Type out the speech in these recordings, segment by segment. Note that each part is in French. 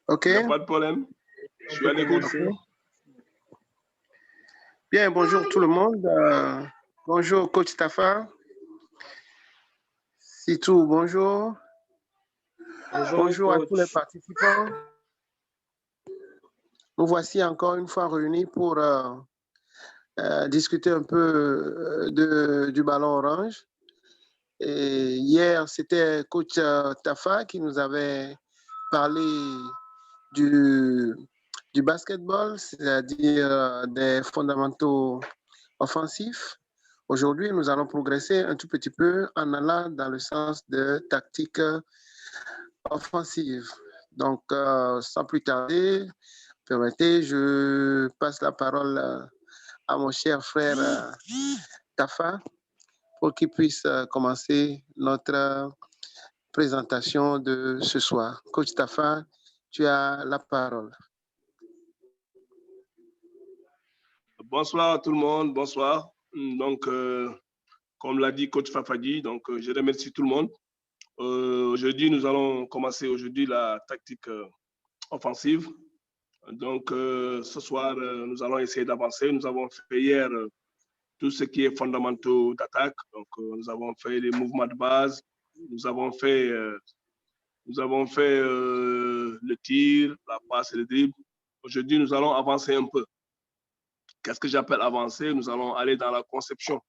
OK. Il n'y a pas de problème. Je suis à l'écoute. Okay. Bien, bonjour tout le monde. Bonjour, coach Tafa. Sitou, bonjour. Bonjour à tous les participants. Nous voici encore une fois réunis pour discuter un peu du ballon orange. Et hier, c'était coach Tafa qui nous avait parlé du basketball, c'est-à-dire des fondamentaux offensifs. Aujourd'hui, nous allons progresser un tout petit peu en allant dans le sens de tactique offensive. Donc, sans plus tarder, permettez, je passe la parole à mon cher frère Tafa pour qu'il puisse commencer notre présentation de ce soir. Coach Tafa, tu as la parole. Bonsoir à tout le monde, bonsoir. Donc, comme l'a dit coach Fafadi, donc je remercie tout le monde. Aujourd'hui, nous allons commencer la tactique offensive. Donc, ce soir, nous allons essayer d'avancer. Nous avons fait hier tout ce qui est fondamentaux d'attaque. Donc, nous avons fait les mouvements de base. Nous avons fait le tir, la passe et le dribble. Aujourd'hui, nous allons avancer un peu. Qu'est-ce que j'appelle avancer? Nous allons aller dans la conception.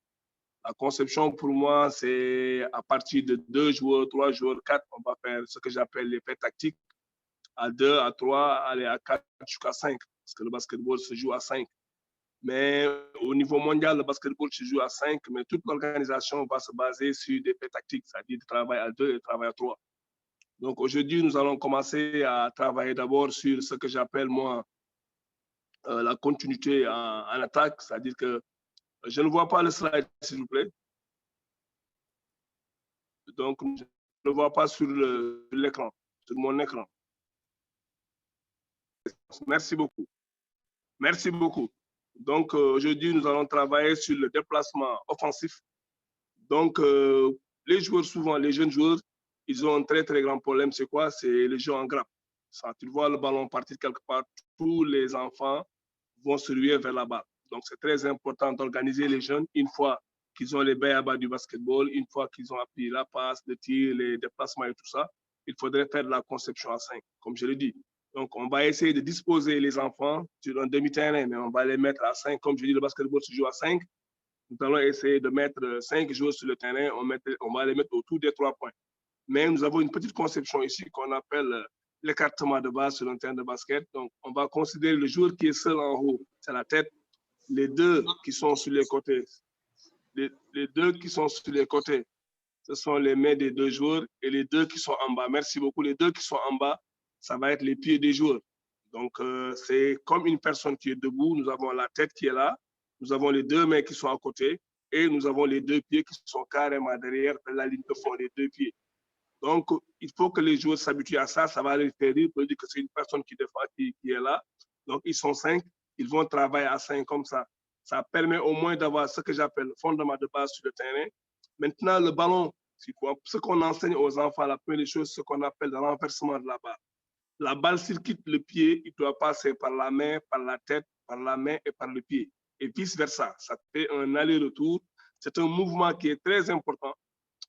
La conception, pour moi, c'est à partir de 2 joueurs, 3 joueurs, 4, on va faire ce que j'appelle l'effet tactique. À 2, à 3, aller à 4, jusqu'à 5, parce que le basketball se joue à 5. Mais au niveau mondial, le basketball se joue à 5, mais toute l'organisation va se baser sur des faits tactiques, c'est-à-dire de travail à 2 et de travail à 3. Donc aujourd'hui, nous allons commencer à travailler d'abord sur ce que j'appelle, moi, la continuité en attaque, c'est-à-dire que je ne vois pas le slide, s'il vous plaît. Donc, je ne le vois pas sur l'écran, sur mon écran. Merci beaucoup. Merci beaucoup. Donc, aujourd'hui, nous allons travailler sur le déplacement offensif. Donc, les joueurs, souvent, les jeunes joueurs, ils ont un très, très grand problème. C'est quoi? C'est le jeu en grappe. Ça, tu vois le ballon partir quelque part, tous les enfants vont se ruer vers la balle. Donc, c'est très important d'organiser les jeunes une fois qu'ils ont les b.a-ba du basketball, une fois qu'ils ont appris la passe, le tir, les déplacements et tout ça. Il faudrait faire de la conception à 5, comme je l'ai dit. Donc, on va essayer de disposer les enfants sur un demi-terrain, mais on va les mettre à 5. Comme je dis, le basketball se joue à 5. Nous allons essayer de mettre 5 joueurs sur le terrain. On va les mettre autour des 3 points. Mais nous avons une petite conception ici qu'on appelle l'écartement de base sur un terrain de basket. Donc, on va considérer le joueur qui est seul en haut, c'est la tête. Les deux qui sont sur les côtés, les deux qui sont sur les côtés, ce sont les mains des deux joueurs, et les deux qui sont en bas. Merci beaucoup. Les deux qui sont en bas, ça va être les pieds des joueurs. Donc, c'est comme une personne qui est debout. Nous avons la tête qui est là. Nous avons les deux mains qui sont à côté. Et nous avons les deux pieds qui sont carrément derrière la ligne de fond, les deux pieds. Donc, il faut que les joueurs s'habituent à ça. Ça va les faire rire pour dire que c'est une personne qui est là. Donc, ils sont 5. Ils vont travailler à 5 comme ça. Ça permet au moins d'avoir ce que j'appelle le fondement de base sur le terrain. Maintenant, le ballon, c'est quoi? Ce qu'on enseigne aux enfants, la première chose, ce qu'on appelle le renversement de la balle. La balle circule le pied, il doit passer par la main, par la tête, par la main et par le pied. Et vice-versa. Ça fait un aller-retour. C'est un mouvement qui est très important.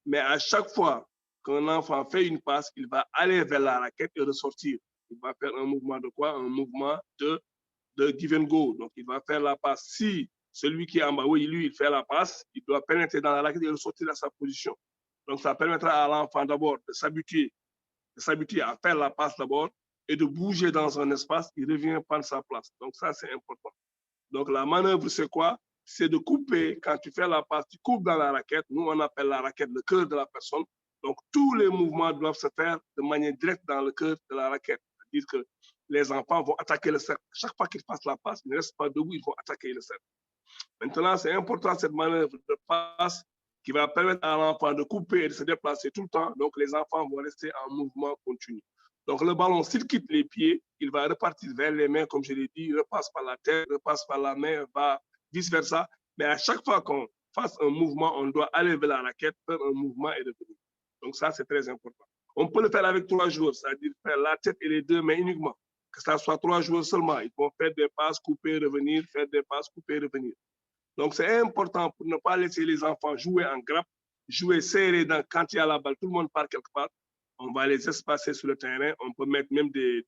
Mais à chaque fois qu'un enfant fait une passe, il va aller vers la raquette et ressortir. Il va faire un mouvement de quoi? Un mouvement de give and go. Donc, il va faire la passe. Si celui qui est en bas, oui, lui, il fait la passe, il doit pénétrer dans la raquette et ressortir à sa position. Donc, ça permettra à l'enfant d'abord de s'habituer à faire la passe d'abord et de bouger dans un espace, il revient prendre sa place. Donc, ça, c'est important. Donc, la manœuvre, c'est quoi? C'est de couper. Quand tu fais la passe, tu coupes dans la raquette. Nous, on appelle la raquette le cœur de la personne. Donc, tous les mouvements doivent se faire de manière directe dans le cœur de la raquette. C'est-à-dire que les enfants vont attaquer le cercle. Chaque fois qu'ils passent la passe, ils ne restent pas debout, ils vont attaquer le cercle. Maintenant, c'est important cette manœuvre de passe qui va permettre à l'enfant de couper et de se déplacer tout le temps. Donc, les enfants vont rester en mouvement continu. Donc, le ballon, s'il quitte les pieds, il va repartir vers les mains, comme je l'ai dit, repasse par la tête, repasse par la main, va vice-versa. Mais à chaque fois qu'on fasse un mouvement, on doit aller vers la raquette, faire un mouvement et revenir. Donc, ça, c'est très important. On peut le faire avec 3 joueurs, c'est-à-dire faire la tête et les 2 mains uniquement. Que ça soit 3 joueurs seulement. Ils vont faire des passes, couper, revenir, faire des passes, couper, revenir. Donc, c'est important pour ne pas laisser les enfants jouer en grappe, jouer serré quand il y a la balle, tout le monde part quelque part. On va les espacer sur le terrain. On peut mettre même des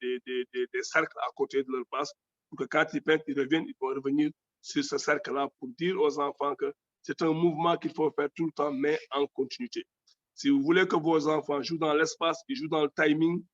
cercles à côté de leur passe pour que quand ils peinent, ils reviennent, ils vont revenir sur ce cercle-là pour dire aux enfants que c'est un mouvement qu'il faut faire tout le temps, mais en continuité. Si vous voulez que vos enfants jouent dans l'espace, ils jouent dans le timing,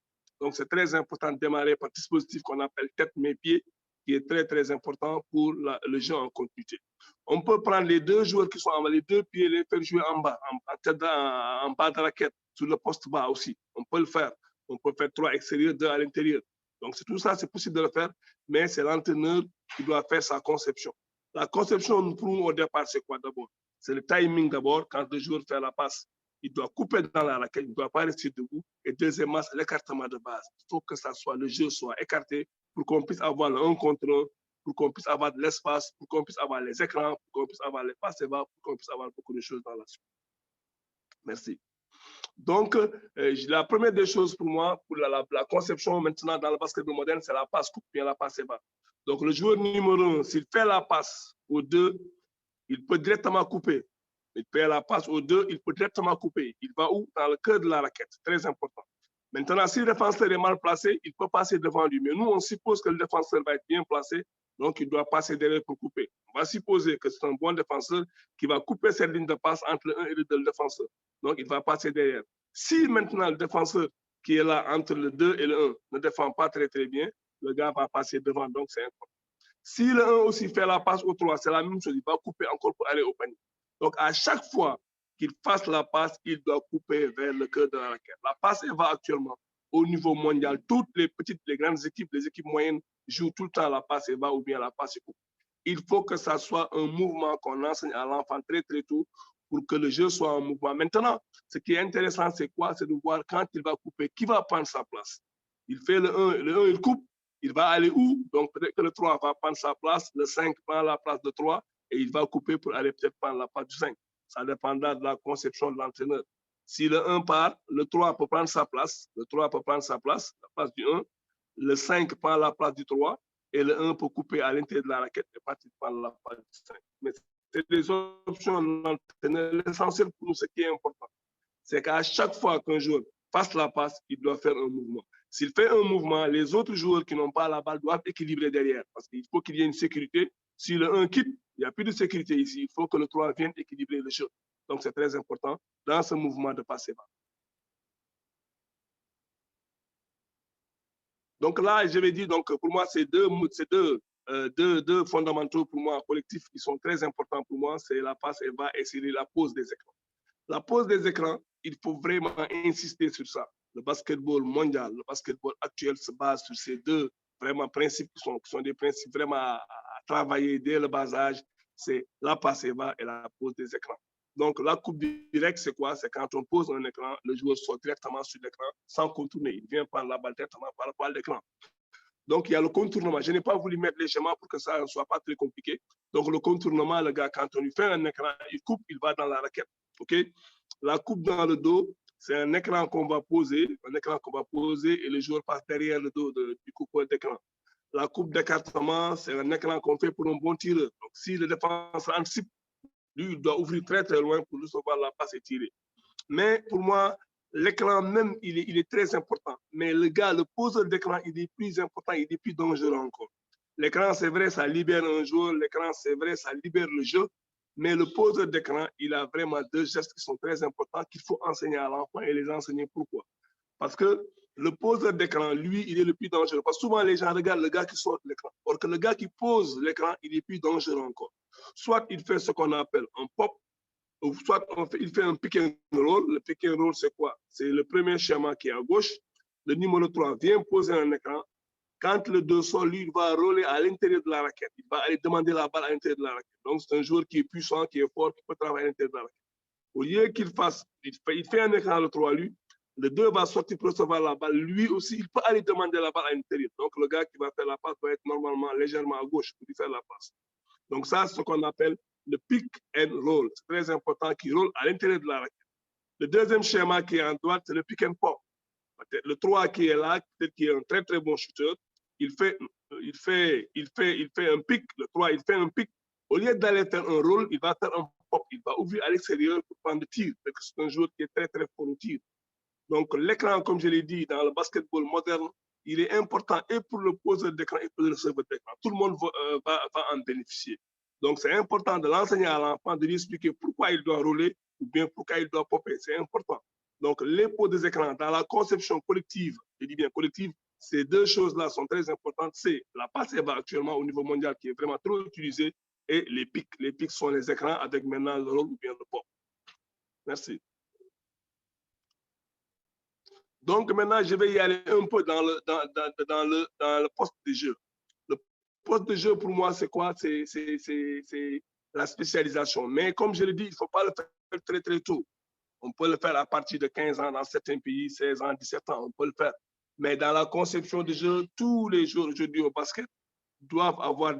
donc c'est très important de démarrer par un dispositif qu'on appelle tête-main-pied, qui est très, très important pour le jeu en continuité. On peut prendre les 2 joueurs qui sont en bas, les 2 pieds, les faire jouer en bas, en bas de la raquette, sur le poste bas aussi. On peut le faire. On peut faire 3 extérieurs, 2 à l'intérieur. Donc, tout ça, c'est possible de le faire, mais c'est l'entraîneur qui doit faire sa conception. La conception, pour nous, au départ, c'est quoi d'abord? C'est le timing d'abord. Quand le joueur fait la passe, il doit couper dans la raquette, il ne doit pas rester debout. Et deuxièmement, c'est l'écartement de base. Il faut que le jeu soit écarté pour qu'on puisse avoir le 1 contre 1, pour qu'on puisse avoir de l'espace, pour qu'on puisse avoir les écrans, pour qu'on puisse avoir les passes et bas, pour qu'on puisse avoir beaucoup de choses dans la suite. Merci. Donc, la première des choses pour moi, pour la conception maintenant dans le basketball moderne, c'est la passe coupe bien la passe et bas. Donc, le joueur numéro 1, s'il fait la passe aux 2, il peut directement couper. Il fait la passe aux 2, il peut directement couper. Il va où? Dans le cœur de la raquette. Très important. Maintenant, si le défenseur est mal placé, il peut passer devant lui. Mais nous, on suppose que le défenseur va être bien placé, donc il doit passer derrière pour couper. On va supposer que c'est un bon défenseur qui va couper cette ligne de passe entre le 1 et le 2 défenseur. Donc, il va passer derrière. Si maintenant le défenseur qui est là entre le 2 et le 1 ne défend pas très, très bien, le gars va passer devant, donc c'est important. Si le 1 aussi fait la passe au 3, c'est la même chose, il va couper encore pour aller au panier. Donc, à chaque fois qu'il fasse la passe, il doit couper vers le cœur de la raquette. La passe, elle va actuellement au niveau mondial. Toutes les petites, les grandes équipes, les équipes moyennes jouent tout le temps la passe, elle va ou bien la passe et coupe. Il faut que ça soit un mouvement qu'on enseigne à l'enfant très, très tôt pour que le jeu soit en mouvement. Maintenant, ce qui est intéressant, c'est quoi? C'est de voir quand il va couper, qui va prendre sa place. Il fait le 1, il coupe, il va aller où? Donc, peut-être que le 3 va prendre sa place, le 5 prend la place de 3 et il va couper pour aller peut-être prendre la place du 5. Ça dépendra de la conception de l'entraîneur. Si le 1 part, le 3 peut prendre sa place, le 3 peut prendre sa place, la place du 1, le 5 prend la place du 3 et le 1 peut couper à l'intérieur de la raquette et partir prendre la place du 5. Mais c'est des options de l'entraîneur. L'essentiel pour nous, ce qui est important, c'est qu'à chaque fois qu'un joueur fasse la passe, il doit faire un mouvement. S'il fait un mouvement, les autres joueurs qui n'ont pas la balle doivent équilibrer derrière parce qu'il faut qu'il y ait une sécurité. Si le 1 quitte, il n'y a plus de sécurité ici. Il faut que le 3 vienne équilibrer le jeu. Donc, c'est très important dans ce mouvement de passe et bas. Donc là, je vais dire, donc, pour moi, c'est deux fondamentaux pour moi, collectifs, qui sont très importants pour moi. C'est la passe et bas et c'est la pose des écrans. La pose des écrans, il faut vraiment insister sur ça. Le basketball mondial, le basketball actuel se base sur ces deux vraiment principes qui sont des principes vraiment à travailler dès le bas âge. C'est la passe et bas et la pose des écrans. Donc, la coupe directe, c'est quoi? C'est quand on pose un écran, le joueur sort directement sur l'écran sans contourner. Il vient prendre la balle directement par rapport à l'écran. Donc, il y a le contournement. Je n'ai pas voulu mettre les schémas pour que ça ne soit pas très compliqué. Donc, le contournement, le gars, quand on lui fait un écran, il coupe, il va dans la raquette. OK? La coupe dans le dos, c'est un écran qu'on va poser, et le joueur passe derrière le dos du coupeur d'écran. La coupe d'écartement, c'est un écran qu'on fait pour un bon tireur. Donc, si le défenseur anticipe, lui, il doit ouvrir très, très loin pour recevoir la passe et tirer. Mais pour moi, l'écran même, il est très important. Mais le gars, le poseur d'écran, il est plus important, il est plus dangereux encore. L'écran, c'est vrai, ça libère un joueur. L'écran, c'est vrai, ça libère le jeu. Mais le poseur d'écran, il a vraiment deux gestes qui sont très importants qu'il faut enseigner à l'enfant et les enseigner. Pourquoi? Parce que le poseur d'écran, lui, il est le plus dangereux. Parce que souvent, les gens regardent le gars qui sort de l'écran. Or que le gars qui pose l'écran, il est plus dangereux encore. Soit il fait ce qu'on appelle un pop, ou soit il fait un pick and roll. Le pick and roll, c'est quoi? C'est le premier schéma qui est à gauche. Le numéro 3 vient poser un écran. Quand le 2 sort, lui, il va rouler à l'intérieur de la raquette. Il va aller demander la balle à l'intérieur de la raquette. Donc, c'est un joueur qui est puissant, qui est fort, qui peut travailler à l'intérieur de la raquette. Au lieu qu'il fasse, il fait un écran le 3, lui. Le 2 va sortir pour recevoir la balle. Lui aussi, il peut aller demander la balle à l'intérieur. Donc, le gars qui va faire la passe va être normalement légèrement à gauche pour lui faire la passe. Donc, ça, c'est ce qu'on appelle le pick and roll. C'est très important qu'il roule à l'intérieur de la raquette. Le deuxième schéma qui est en droite, c'est le pick and pop. Le 3 qui est là, peut-être qui est un très, très bon shooter, il fait un pic. Le 3, il fait un pic. Au lieu d'aller faire un roll, il va faire un pop. Il va ouvrir à l'extérieur pour prendre le tir. Parce que c'est un joueur qui est très, très fort au tir. Donc, l'écran, comme je l'ai dit, dans le basketball moderne, il est important et pour le poseur d'écran et pour le receveur d'écran. Tout le monde va en bénéficier. Donc, c'est important de l'enseigner à l'enfant, de lui expliquer pourquoi il doit rouler ou bien pourquoi il doit popper. C'est important. Donc, les pots des écrans, dans la conception collective, je dis bien collective, ces deux choses-là sont très importantes. C'est la passe EVA actuellement au niveau mondial qui est vraiment trop utilisée et les pics. Les pics sont les écrans avec maintenant le roll ou bien le pop. Merci. Donc maintenant, je vais y aller un peu dans le poste de jeu. Le poste de jeu, pour moi, c'est quoi? C'est la spécialisation. Mais comme je l'ai dit, il ne faut pas le faire très, très tôt. On peut le faire à partir de 15 ans dans certains pays, 16 ans, 17 ans, on peut le faire. Mais dans la conception de jeu, tous les joueurs aujourd'hui au basket doivent avoir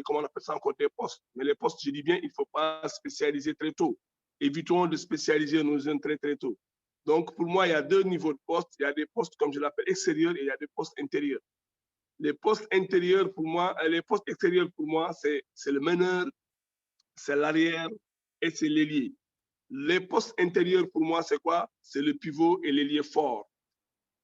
comment on appelle ça encore, des postes. Mais les postes, je dis bien, il ne faut pas spécialiser très tôt. Évitons de spécialiser nos jeunes très, très tôt. Donc, pour moi, il y a deux niveaux de postes. Il y a des postes, comme je l'appelle, extérieurs et il y a des postes intérieurs. Les postes intérieurs, pour moi, les postes extérieurs, pour moi, c'est le meneur, c'est l'arrière et c'est l'ailier. Les postes intérieurs, pour moi, c'est quoi? C'est le pivot et l'ailier fort.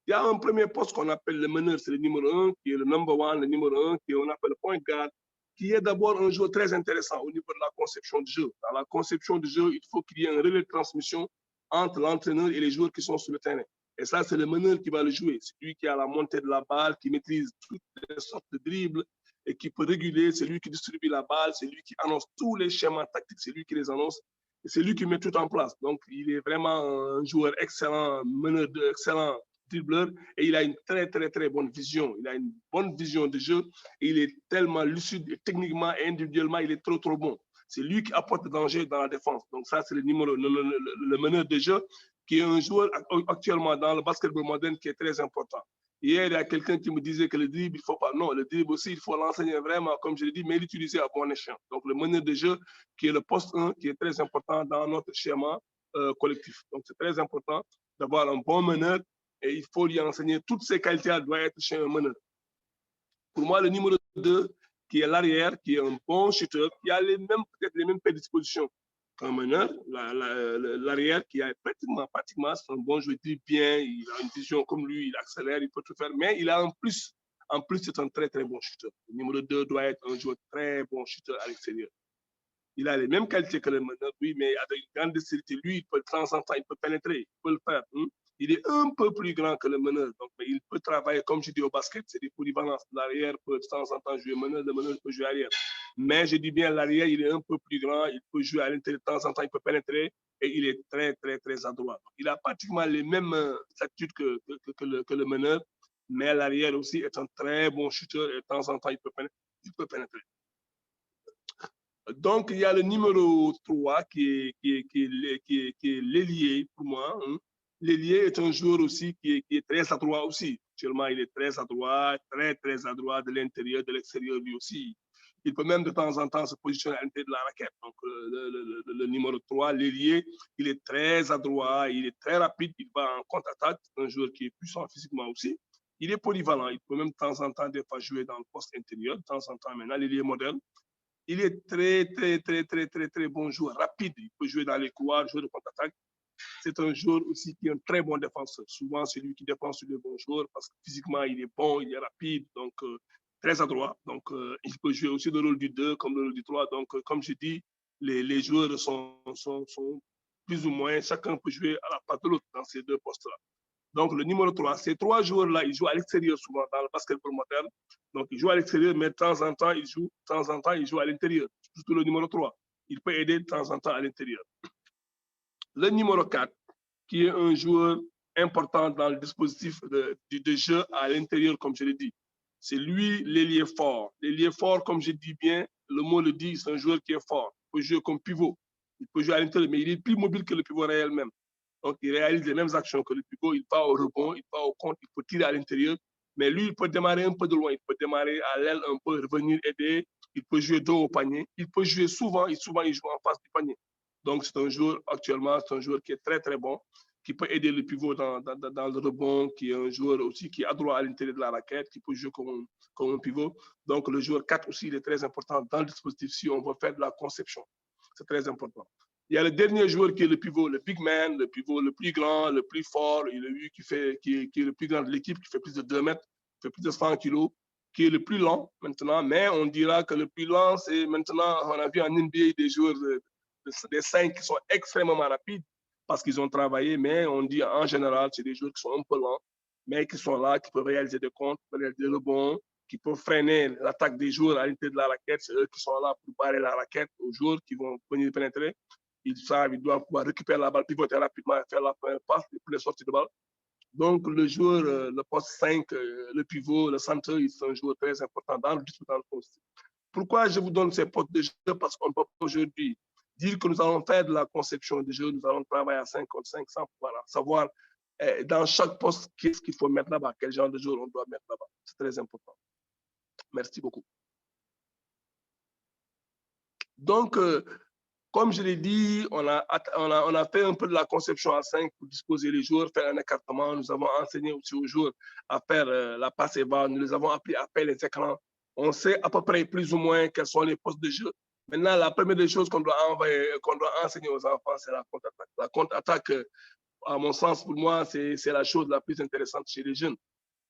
Il y a un premier poste qu'on appelle le meneur, c'est le numéro 1, qui est le number 1, le numéro 1, qui on appelle le point guard, qui est d'abord un joueur très intéressant au niveau de la conception du jeu. Dans la conception du jeu, il faut qu'il y ait un relais de transmission entre l'entraîneur et les joueurs qui sont sur le terrain. Et ça, c'est le meneur qui va le jouer. C'est lui qui a la montée de la balle, qui maîtrise toutes les sortes de dribbles et qui peut réguler. C'est lui qui distribue la balle, c'est lui qui annonce tous les schémas tactiques, c'est lui qui les annonce. Et c'est lui qui met tout en place. Donc, il est vraiment un joueur excellent, meneur excellent dribbleur et il a une très, très, très bonne vision. Il a une bonne vision de jeu et il est tellement lucide et techniquement et individuellement, il est trop, trop bon. C'est lui qui apporte le danger dans la défense. Donc ça, c'est le meneur de jeu qui est un joueur actuellement dans le basketball moderne qui est très important. Hier, il y a quelqu'un qui me disait que le dribble, il ne faut pas. Non, le dribble aussi, il faut l'enseigner vraiment, comme je l'ai dit, mais l'utiliser à bon escient. Donc le meneur de jeu qui est le poste 1, qui est très important dans notre schéma collectif. Donc c'est très important d'avoir un bon meneur et il faut lui enseigner toutes ces qualités doivent être chez un meneur. Pour moi, le numéro 2, qui est l'arrière, qui est un bon shooter, qui a peut-être les mêmes prédispositions qu'un meneur, l'arrière qui a pratiquement, c'est un bon joueur, il dit bien, il a une vision comme lui, il accélère, il peut tout faire, mais il a en plus, c'est un très, très bon shooter. Le numéro 2 doit être un joueur très bon shooter à l'extérieur. Il a les mêmes qualités que le meneur, oui, mais avec une grande dextérité. Lui, il peut, de temps en temps, il peut pénétrer, il peut le faire. Il est un peu plus grand que le meneur, donc mais il peut travailler, comme je dis au basket, c'est des polyvalences. L'arrière peut de temps en temps jouer meneur, le meneur peut jouer arrière. Mais je dis bien, l'arrière, il est un peu plus grand, il peut jouer à l'intérieur, de temps en temps, il peut pénétrer et il est très, très, très adroit. Donc, il a pratiquement les mêmes attitudes que le meneur, mais l'arrière aussi est un très bon shooter et de temps en temps, il peut pénétrer. Donc, il y a le numéro 3 qui est l'ailier pour moi. L'ailier est un joueur aussi qui est très adroit aussi. Actuellement, il est très adroit, très, très adroit de l'intérieur, de l'extérieur lui aussi. Il peut même de temps en temps se positionner à l'intérieur de la raquette. Donc, le numéro 3, l'ailier, il est très adroit, il est très rapide, il va en contre-attaque. C'est un joueur qui est puissant physiquement aussi. Il est polyvalent, il peut même de temps en temps des fois jouer dans le poste intérieur, de temps en temps maintenant, l'ailier moderne. Il est très, très, très, très, très, très bon joueur, rapide. Il peut jouer dans les couloirs, jouer de contre-attaque. C'est un joueur aussi qui est un très bon défenseur. Souvent, c'est lui qui défend sur les bons joueurs parce que physiquement, il est bon, il est rapide, donc très adroit. Donc, il peut jouer aussi le rôle du 2 comme le rôle du 3. Donc, comme je dis, les joueurs sont plus ou moins, chacun peut jouer à la part de l'autre dans ces deux postes-là. Donc, le numéro 3, ces trois joueurs-là, ils jouent à l'extérieur souvent dans le basketball moderne. Donc, ils jouent à l'extérieur, mais de temps en temps, ils jouent à l'intérieur. Surtout le numéro 3. Il peut aider de temps en temps à l'intérieur. Le numéro 4, qui est un joueur important dans le dispositif de jeu à l'intérieur, comme je l'ai dit. C'est lui, l'ailier fort. L'ailier fort, comme je dis bien, le mot le dit, c'est un joueur qui est fort. Il peut jouer comme pivot. Il peut jouer à l'intérieur, mais il est plus mobile que le pivot réel même. Donc, il réalise les mêmes actions que le pivot. Il va au rebond, il va au contre, il peut tirer à l'intérieur. Mais lui, il peut démarrer un peu de loin. Il peut démarrer à l'aile un peu, revenir aider. Il peut jouer dos au panier. Il peut jouer souvent il joue en face du panier. Donc, c'est un joueur, actuellement, c'est un joueur qui est très, très bon, qui peut aider le pivot dans le rebond, qui est un joueur aussi qui est adroit à l'intérieur de la raquette, qui peut jouer comme un pivot. Donc, le joueur 4 aussi, il est très important dans le dispositif si on veut faire de la conception. C'est très important. Il y a le dernier joueur qui est le pivot, le big man, le pivot le plus grand, le plus fort, et lui qui est le plus grand de l'équipe, qui fait plus de 2 mètres, qui fait plus de 100 kilos, qui est le plus lent maintenant, mais on dira que le plus lent, c'est maintenant, on a vu en NBA des joueurs, des 5 qui sont extrêmement rapides parce qu'ils ont travaillé, mais on dit en général, c'est des joueurs qui sont un peu lents, mais qui sont là, qui peuvent réaliser des comptes, réaliser des rebonds, qui peuvent freiner l'attaque des joueurs à l'intérieur de la raquette. C'est eux qui sont là pour barrer la raquette aux joueurs qui vont venir pénétrer. Ils savent, ils doivent pouvoir récupérer la balle, pivoter rapidement et faire la première passe pour les sorties de balle. Donc, le joueur, le poste 5, le pivot, le centre, ils sont un joueur très important dans le poste. Pourquoi je vous donne ces postes de jeu? Parce qu'on ne peut pas aujourd'hui dire que nous allons faire de la conception de jeu, nous allons travailler à 5 contre 5 sans pouvoir savoir dans chaque poste qu'est-ce qu'il faut mettre là-bas, quel genre de joueur on doit mettre là-bas. C'est très important. Merci beaucoup. Donc, comme je l'ai dit, on a fait un peu de la conception à 5 pour disposer les joueurs, faire un écartement. Nous avons enseigné aussi aux joueurs à faire la passe et va. Nous les avons appris à faire les écrans. On sait à peu près plus ou moins quels sont les postes de jeu. Maintenant, la première des choses qu'on doit enseigner aux enfants, c'est la contre-attaque. La contre-attaque, à mon sens, pour moi, c'est la chose la plus intéressante chez les jeunes.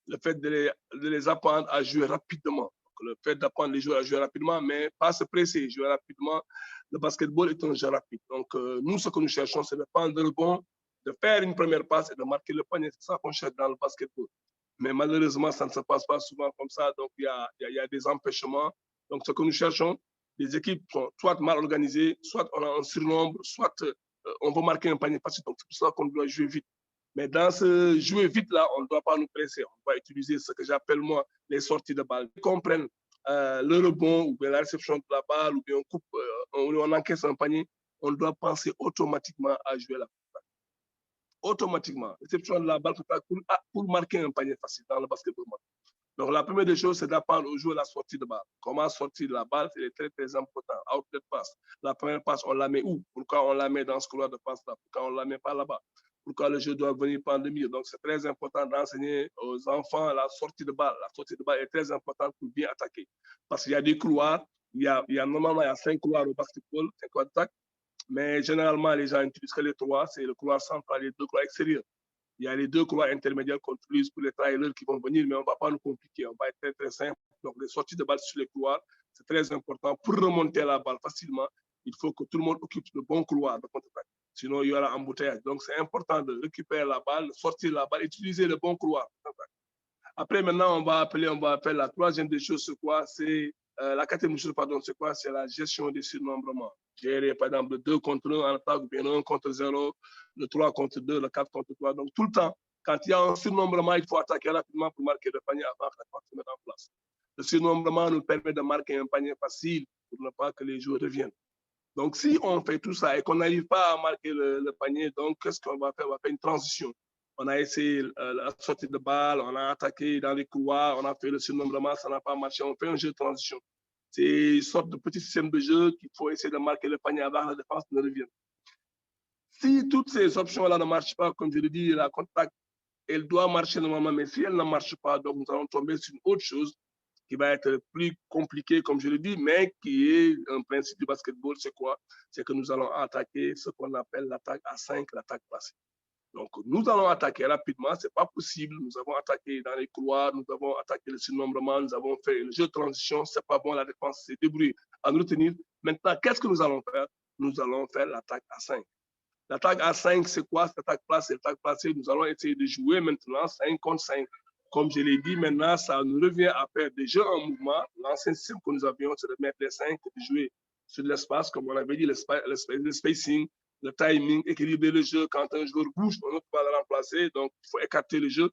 Le fait de les apprendre à jouer rapidement. Le fait d'apprendre les joueurs à jouer rapidement, mais pas se presser, jouer rapidement. Le basketball est un jeu rapide. Donc, nous, ce que nous cherchons, c'est de prendre le bon, de faire une première passe et de marquer le panier. C'est ça qu'on cherche dans le basketball. Mais malheureusement, ça ne se passe pas souvent comme ça. Donc, il y a des empêchements. Donc, ce que nous cherchons, les équipes sont soit mal organisées, soit on a un surnombre, soit on veut marquer un panier facile. Donc, c'est pour ça qu'on doit jouer vite. Mais dans ce jouer vite-là, on ne doit pas nous presser. On va utiliser ce que j'appelle, moi, les sorties de balle. Ils comprennent le rebond ou bien la réception de la balle ou bien on encaisse un panier, on doit penser automatiquement à jouer la balle. Automatiquement. Réception de la balle pour marquer un panier facile dans le basketball. Donc, la première des choses, c'est d'apprendre aux joueurs la sortie de balle. Comment sortir de la balle, c'est très, très important. Outlet pass. La première passe, on la met où? Pourquoi on la met dans ce couloir de passe-là? Pourquoi on ne la met pas là-bas? Pourquoi le jeu doit venir par le milieu? Donc, c'est très important d'enseigner aux enfants la sortie de balle. La sortie de balle est très importante pour bien attaquer. Parce qu'il y a des couloirs. Normalement, il y a 5 couloirs au basketball, 5 couloirs d'attaque. Mais généralement, les gens utilisent que les 3. C'est le couloir central et les 2 couloirs extérieurs. Il y a les 2 couloirs intermédiaires qu'on utilise pour les trailers qui vont venir, mais on ne va pas nous compliquer. On va être très, très simple. Donc, les sorties de balle sur les couloirs, c'est très important. Pour remonter la balle facilement, il faut que tout le monde occupe le bon couloir de contre-attaque. Sinon, il y aura embouteillage. Donc, c'est important de récupérer la balle, sortir la balle, utiliser le bon couloir. Après, maintenant, on va faire la troisième des choses, c'est quoi? C'est la quatrième chose, pardon, c'est quoi? C'est la gestion des surnombrements. Gérer, par exemple, le 2 contre 1 en attaque, ou bien 1 contre 0, le 3 contre 2, le 4 contre 3. Donc, tout le temps, quand il y a un surnombrement, il faut attaquer rapidement pour marquer le panier avant que la partie se mette en place. Le surnombrement nous permet de marquer un panier facile pour ne pas que les joueurs reviennent. Donc, si on fait tout ça et qu'on n'arrive pas à marquer le panier, donc qu'est-ce qu'on va faire? On va faire une transition. On a essayé la sortie de balle, on a attaqué dans les couloirs, on a fait le surnombrement, ça n'a pas marché. On fait un jeu de transition. C'est une sorte de petit système de jeu qu'il faut essayer de marquer le panier avant que la défense ne revienne. Si toutes ces options-là ne marchent pas, comme je l'ai dit, la contact, elle doit marcher normalement, mais si elle ne marche pas, donc nous allons tomber sur une autre chose qui va être plus compliqué, comme je l'ai dit, mais qui est un principe du basketball, c'est quoi? C'est que nous allons attaquer ce qu'on appelle l'attaque à 5, l'attaque passée. Donc, nous allons attaquer rapidement, ce n'est pas possible. Nous avons attaqué dans les couloirs, nous avons attaqué le surnombrement, nous avons fait le jeu de transition, ce n'est pas bon, la défense s'est débrouillée à nous retenir. Maintenant, qu'est-ce que nous allons faire? Nous allons faire l'attaque à 5. L'attaque à 5, c'est quoi? Cette attaque placée, l'attaque placée, nous allons essayer de jouer maintenant 5 contre 5. Comme je l'ai dit, maintenant, ça nous revient à faire des jeux en mouvement. L'ancien système que nous avions, c'est de mettre les 5 et de jouer sur l'espace, comme on avait dit, le spacing, le timing, équilibrer le jeu. Quand un joueur bouge, on va le remplacer. Donc, il faut écarter le jeu.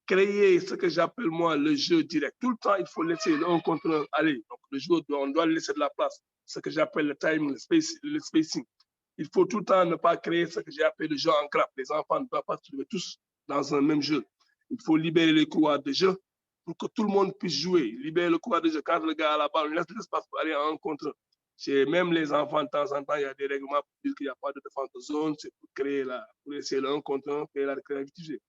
Créer ce que j'appelle, moi, le jeu direct. Tout le temps, il faut laisser l'un contre l'un aller. Donc, le joueur, on doit laisser de la place. Ce que j'appelle le timing, le spacing. Il faut tout le temps ne pas créer ce que j'ai appelé le jeu en grappe. Les enfants ne doivent pas se trouver tous dans un même jeu. Il faut libérer les couloirs de jeu pour que tout le monde puisse jouer. Libérer le couloir de jeu. Quand le gars a la balle, on laisse de l'espace pour aller en contre. Chez même les enfants, de temps en temps, il y a des règlements pour dire qu'il n'y a pas de défense de zone, c'est pour essayer le 1 contre 1, créer la réactivité.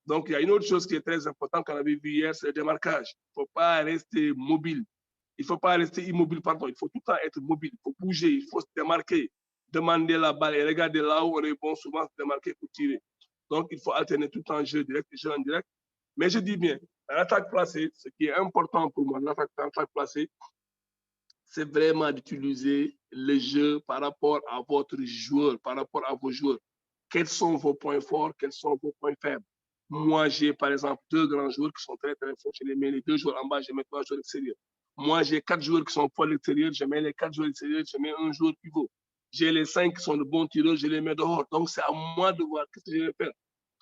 Donc, il y a une autre chose qui est très importante qu'on avait vu hier, c'est le démarquage. Il ne faut pas rester mobile. Il ne faut pas rester immobile, pardon. Il faut tout le temps être mobile. Il faut bouger, il faut se démarquer, demander la balle et regarder là où on est bon, souvent se démarquer pour tirer. Donc, il faut alterner tout le temps jeu direct et jeu indirect. Mais je dis bien, l'attaque placée, ce qui est important pour moi, l'attaque placée, c'est vraiment d'utiliser le jeu par rapport à votre joueur, par rapport à vos joueurs. Quels sont vos points forts, quels sont vos points faibles? Moi, j'ai par exemple 2 grands joueurs qui sont très, très forts. Je les mets les 2 joueurs en bas, je mets 3 joueurs extérieurs. Moi, j'ai 4 joueurs qui sont forts à l'extérieur, je mets les 4 joueurs extérieurs, je mets un joueur pivot. J'ai les 5 qui sont de bons tireurs, je les mets dehors. Donc, c'est à moi de voir ce que je vais faire.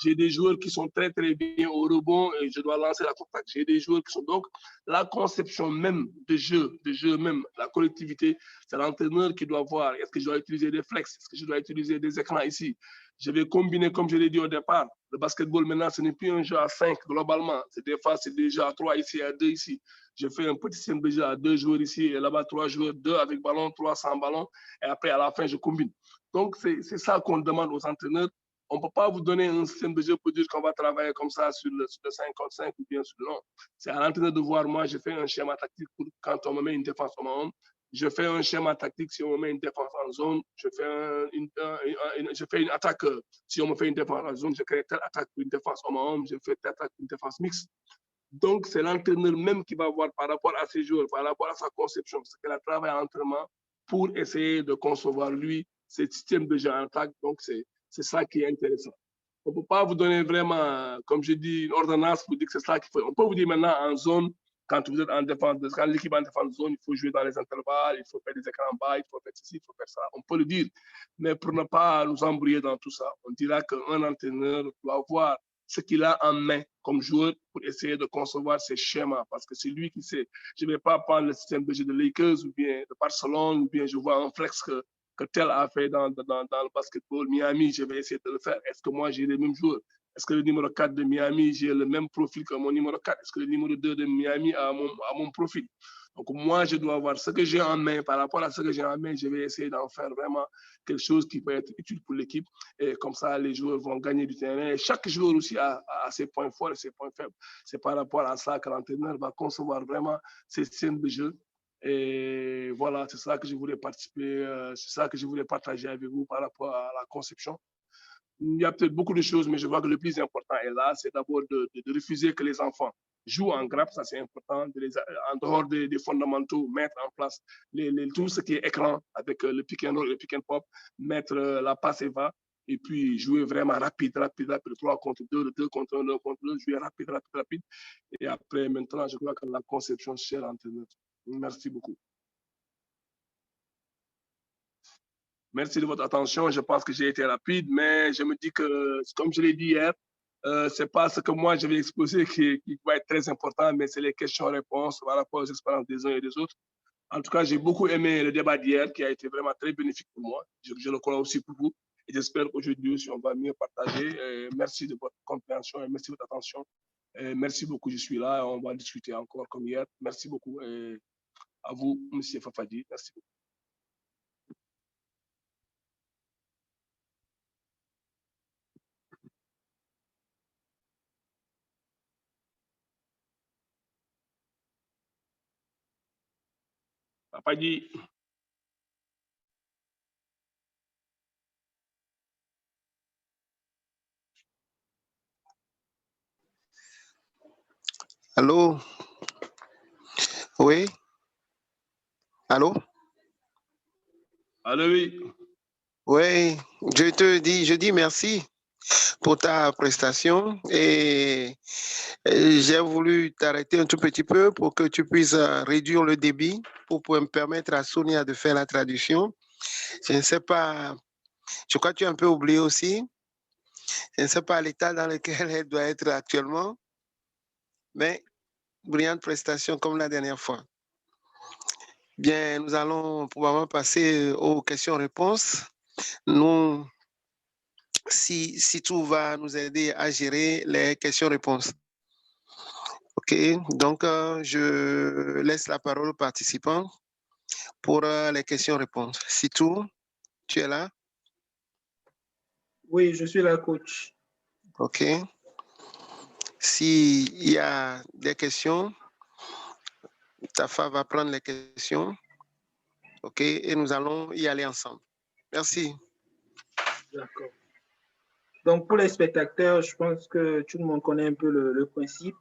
J'ai des joueurs qui sont très, très bien au rebond et je dois lancer la contact. J'ai des joueurs qui sont donc la conception même de jeu même, la collectivité, c'est l'entraîneur qui doit voir. Est-ce que je dois utiliser des flex? Est-ce que je dois utiliser des écrans ici? Je vais combiner, comme je l'ai dit au départ. Le basketball, maintenant, ce n'est plus un jeu à 5 globalement. Des fois, c'est des jeux à 3 ici, à 2 ici. Je fais un petit système de jeu à 2 joueurs ici et là-bas, 3 joueurs, 2 avec ballon, 3 sans ballon. Et après, à la fin, je combine. Donc, c'est ça qu'on demande aux entraîneurs. On ne peut pas vous donner un système de jeu pour dire qu'on va travailler comme ça sur le 5 contre 5 ou bien sur le long. C'est à l'entraîneur de voir. Moi, je fais un schéma tactique pour quand on me met une défense en homme. Je fais un schéma tactique si on me met une défense en zone. Je fais une attaque. Si on me fait une défense en zone, je crée telle attaque pour une défense en homme. Je fais telle attaque pour une défense mixte. Donc, c'est l'entraîneur même qui va voir par rapport à ses joueurs, par rapport à sa conception, parce qu'elle a travaillé en entraînement pour essayer de concevoir, lui, ce système de jeu en attaque. Donc, c'est ça qui est intéressant. On ne peut pas vous donner vraiment, comme je dis, une ordonnance pour dire que c'est ça qu'il faut. On peut vous dire maintenant en zone, quand vous êtes en défense, quand l'équipe est en défense de zone, il faut jouer dans les intervalles, il faut faire des écrans bas, il faut faire ceci, il faut faire ça. On peut le dire. Mais pour ne pas nous embrouiller dans tout ça, on dira qu'un entraîneur doit voir ce qu'il a en main comme joueur pour essayer de concevoir ses schémas, parce que c'est lui qui sait. Je ne vais pas prendre le système de jeu de Lakers ou bien de Barcelone, ou bien je vois un flex que tel a fait dans le basketball. Miami, je vais essayer de le faire. Est-ce que moi, j'ai les mêmes joueurs? Est-ce que le numéro 4 de Miami, j'ai le même profil que mon numéro 4? Est-ce que le numéro 2 de Miami a mon profil? Donc, moi, je dois voir ce que j'ai en main. Par rapport à ce que j'ai en main, je vais essayer d'en faire vraiment quelque chose qui peut être utile pour l'équipe. Et comme ça, les joueurs vont gagner du terrain. Et chaque joueur aussi a ses points forts et ses points faibles. C'est par rapport à ça que l'entraîneur va concevoir vraiment ses scènes de jeu. Et voilà, c'est ça que je voulais participer, c'est ça que je voulais partager avec vous par rapport à la conception. Il y a peut-être beaucoup de choses, mais je vois que le plus important est là, c'est d'abord de refuser que les enfants jouent en grappe, ça c'est important, en dehors des fondamentaux, mettre en place tout ce qui est écran avec le pick and roll, le pick and pop, mettre la passe et va, et puis jouer vraiment rapide, 3 contre 2, 2 contre 1, 2 contre 2, jouer rapide. Et après, maintenant, je crois que la conception chère l'entraîneur. Merci beaucoup. Merci de votre attention. Je pense que j'ai été rapide, mais je me dis que, comme je l'ai dit hier, ce n'est pas ce que moi je vais exposer qui va être très important, mais c'est les questions-réponses par rapport aux expériences des uns et des autres. En tout cas, j'ai beaucoup aimé le débat d'hier qui a été vraiment très bénéfique pour moi. Je le crois aussi pour vous. Et j'espère qu'aujourd'hui aussi, on va mieux partager. Merci de votre compréhension et merci de votre attention. Et merci beaucoup, je suis là. On va discuter encore comme hier. Merci beaucoup. Et à vous, M. Fafadi. Merci beaucoup. Fafadi. Allô? Oui? Allô? Allô, oui. Oui, je dis merci pour ta prestation et j'ai voulu t'arrêter un tout petit peu pour que tu puisses réduire le débit pour me permettre à Sonia de faire la traduction. Je ne sais pas, je crois que tu as un peu oublié aussi. Je ne sais pas l'état dans lequel elle doit être actuellement, mais brillante prestation comme la dernière fois. Bien, nous allons probablement passer aux questions-réponses. Nous, si tout va nous aider à gérer les questions-réponses. OK, donc je laisse la parole aux participants. pour les questions-réponses. Sitou, tu es là? Oui, je suis là, coach. OK. S'il y a des questions, Tafa va prendre les questions. OK, et nous allons y aller ensemble. Merci. D'accord. Donc, pour les spectateurs, je pense que tout le monde connaît un peu le principe.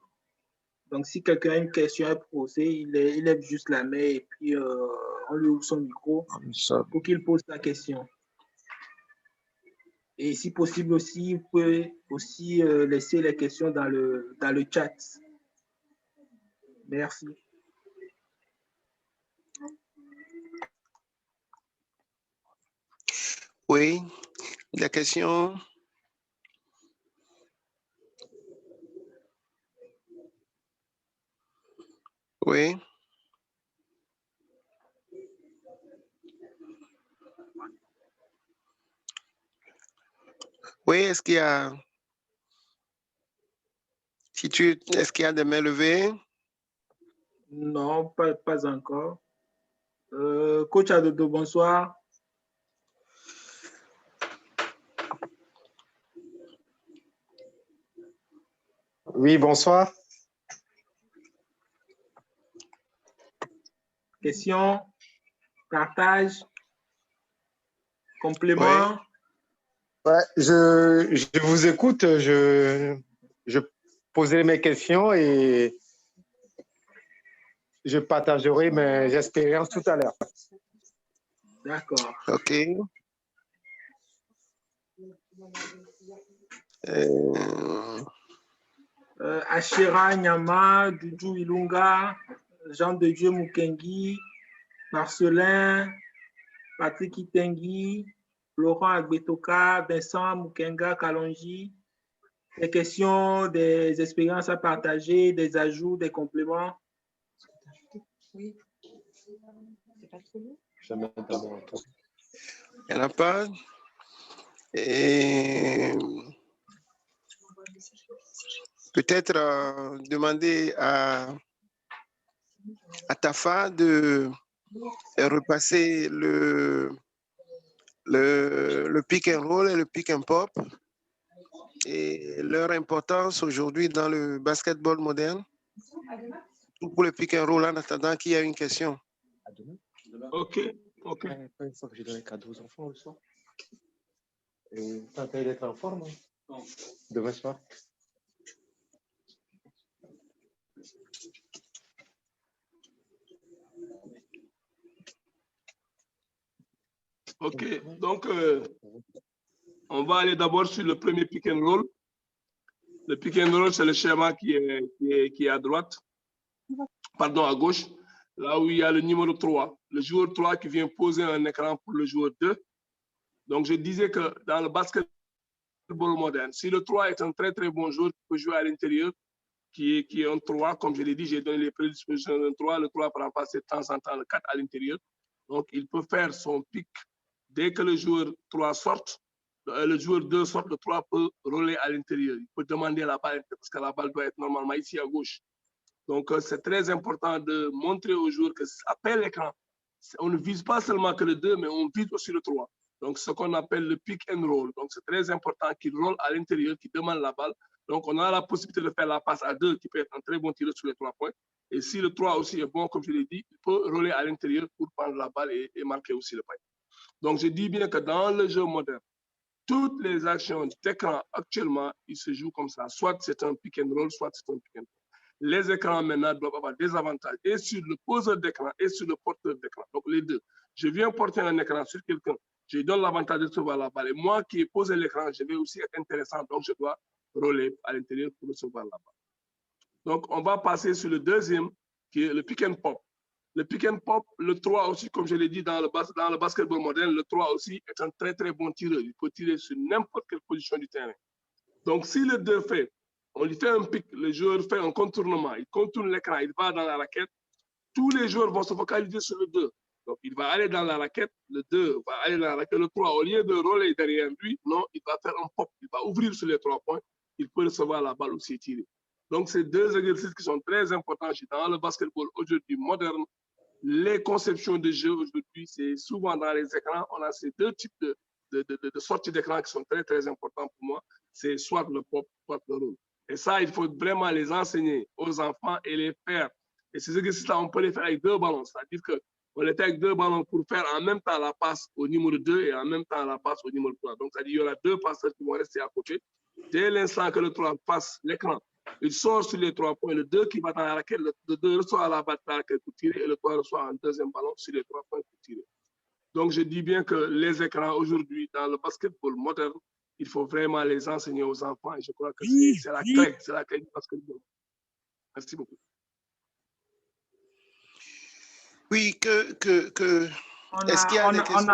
Donc, si quelqu'un a une question à poser, il lève juste la main et puis on lui ouvre son micro pour qu'il pose sa question. Et si possible aussi, vous pouvez aussi laisser les questions dans le chat. Merci. Oui, des questions? Oui. Oui, est-ce qu'il y a... Est-ce qu'il y a des mains levées? Non, pas encore. Coach Adodo, bonsoir. Oui, bonsoir. Question, partage, complément. Ouais, je vous écoute, je poserai mes questions et je partagerai mes expériences tout à l'heure. D'accord. OK. Achira Nyama, Dudu Ilunga, Jean de Dieu Mukengi, Marcelin, Patrick Itengi, Laurent Agbetoka, Vincent Mukenga Kalonji. Des questions, des expériences à partager, des ajouts, des compléments. Oui. C'est pas trop long. Il n'y en a pas. Et peut-être demander à Tafa de repasser le pick and roll et le pick and pop et leur importance aujourd'hui dans le basketball moderne. Pour le pick and roll en attendant qu'il y ait une question. OK. OK. Une fois que j'ai donné cadeau aux enfants le soir. Et t'as intérêt d'être en forme demain soir. OK. Donc, on va aller d'abord sur le premier pick and roll. Le pick and roll, c'est le schéma qui est à droite. Pardon, à gauche. Là où il y a le numéro 3. Le joueur 3 qui vient poser un écran pour le joueur 2. Donc, je disais que dans le basketball moderne, si le 3 est un très, très bon joueur qui peut jouer à l'intérieur, qui est un 3, comme je l'ai dit, j'ai donné les prédispositions d'un 3. Le 3 peut remplacer de temps en temps le 4 à l'intérieur. Donc, il peut faire son pick dès que le joueur 3 sorte. Le joueur 2 sort, le 3 peut rouler à l'intérieur. Il peut demander la balle parce que la balle doit être normalement ici à gauche. Donc, c'est très important de montrer aux joueurs qu'après l'écran, on ne vise pas seulement que le 2, mais on vise aussi le 3. Donc, ce qu'on appelle le pick and roll. Donc, c'est très important qu'il roule à l'intérieur, qu'il demande la balle. Donc, on a la possibilité de faire la passe à 2, qui peut être un très bon tireur sur les 3 points. Et si le 3 aussi est bon, comme je l'ai dit, il peut rouler à l'intérieur pour prendre la balle et marquer aussi le panier. Donc, je dis bien que dans le jeu moderne, toutes les actions d'écran actuellement, ils se jouent comme ça. Soit c'est un pick and roll, soit c'est un pick and roll. Les écrans maintenant doivent avoir des avantages et sur le poseur d'écran et sur le porteur d'écran. Donc les deux. Je viens porter un écran sur quelqu'un, je lui donne l'avantage de recevoir la balle. Et moi qui ai posé l'écran, je vais aussi être intéressant, donc je dois rouler à l'intérieur pour recevoir la balle. Donc on va passer sur le deuxième, qui est le pick and pop. Le pick and pop, le 3 aussi, comme je l'ai dit dans le basketball moderne, le 3 aussi est un très très bon tireur. Il peut tirer sur n'importe quelle position du terrain. Donc si le 2 fait, on lui fait un pick, le joueur fait un contournement, il contourne l'écran, il va dans la raquette, tous les joueurs vont se focaliser sur le 2. Donc il va aller dans la raquette, le 2 va aller dans la raquette, le 3, au lieu de rouler derrière lui, non, il va faire un pop, il va ouvrir sur les 3 points, il peut recevoir la balle aussi et tirer. Donc c'est deux exercices qui sont très importants dans le basketball aujourd'hui moderne. les conceptions de jeux aujourd'hui, c'est souvent dans les écrans, on a ces deux types de sorties d'écran qui sont très, très importants pour moi. C'est soit le pop, soit le roll. Et ça, il faut vraiment les enseigner aux enfants et les faire. Et ces exercices-là, on peut les faire avec 2 ballons. C'est-à-dire qu'on les fait avec 2 ballons pour faire en même temps la passe au numéro 2 et en même temps la passe au numéro 3. Donc, c'est-à-dire qu'il y aura 2 passeurs qui vont rester à côté. Dès l'instant que le 3 passe l'écran, il sort sur les 3 points. Le 2 qui va dans la raquette, le 2 reçoit la balle dans la raquette pour tirer et le 3 reçoit un deuxième ballon sur les 3 points pour tirer. Donc, je dis bien que les écrans aujourd'hui, dans le basketball moderne, il faut vraiment les enseigner aux enfants et je crois que c'est la clé du basketball. Merci beaucoup. Oui, est-ce qu'il y a des questions?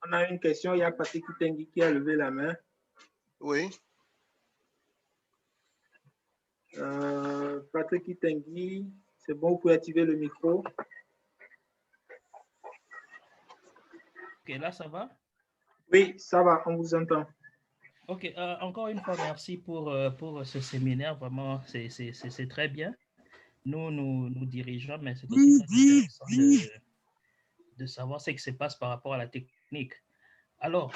On a une question. Il y a Patrick Kitengi qui a levé la main. Oui. Patrick Kitengi, c'est bon, vous pouvez activer le micro. Ok, là, ça va? Oui, ça va, on vous entend. Ok, encore une fois, merci pour ce séminaire. Vraiment, c'est très bien. Nous dirigeons, mais c'est aussi très intéressant de savoir ce qui se passe par rapport à la technique. Alors,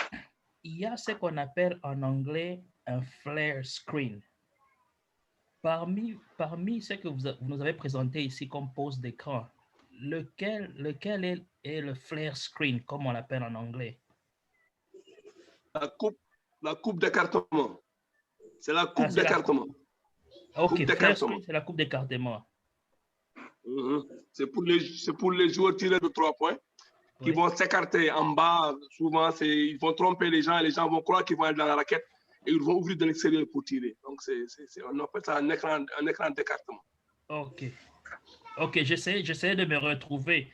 il y a ce qu'on appelle en anglais un flare screen. Parmi ce que vous nous avez présenté ici comme pose d'écran, lequel est le flare screen, comme on l'appelle en anglais? La coupe d'écartement. C'est la coupe d'écartement. Ok, flare screen, c'est la coupe d'écartement. C'est pour les joueurs tirés de 3 points qui vont s'écarter en bas. Souvent, ils vont tromper les gens vont croire qu'ils vont être dans la raquette et ils vont ouvrir de l'extérieur pour tirer. Donc, on appelle ça un écran d'écartement. Ok, j'essaie de me retrouver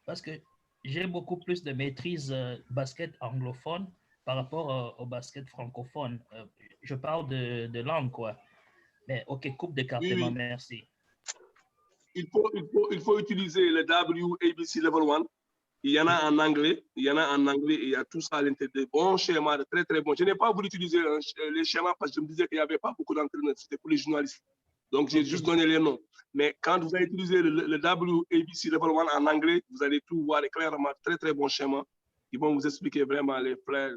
parce que j'ai beaucoup plus de maîtrise basket anglophone par rapport au basket francophone. Je parle de langue, quoi. Mais ok, coupe d'écartement, oui. Merci. Il faut utiliser le WABC Level 1. Il y en a en anglais, et il y a tout ça à l'intérieur. De bons schémas, de très très bons. Je n'ai pas voulu utiliser les schémas parce que je me disais qu'il n'y avait pas beaucoup d'entraîneurs, c'était pour les journalistes. Donc j'ai juste donné les noms. Mais quand vous allez utiliser le WABC Level 1 en anglais, vous allez tout voir clairement, très très bons schémas qui vont vous expliquer vraiment les flares,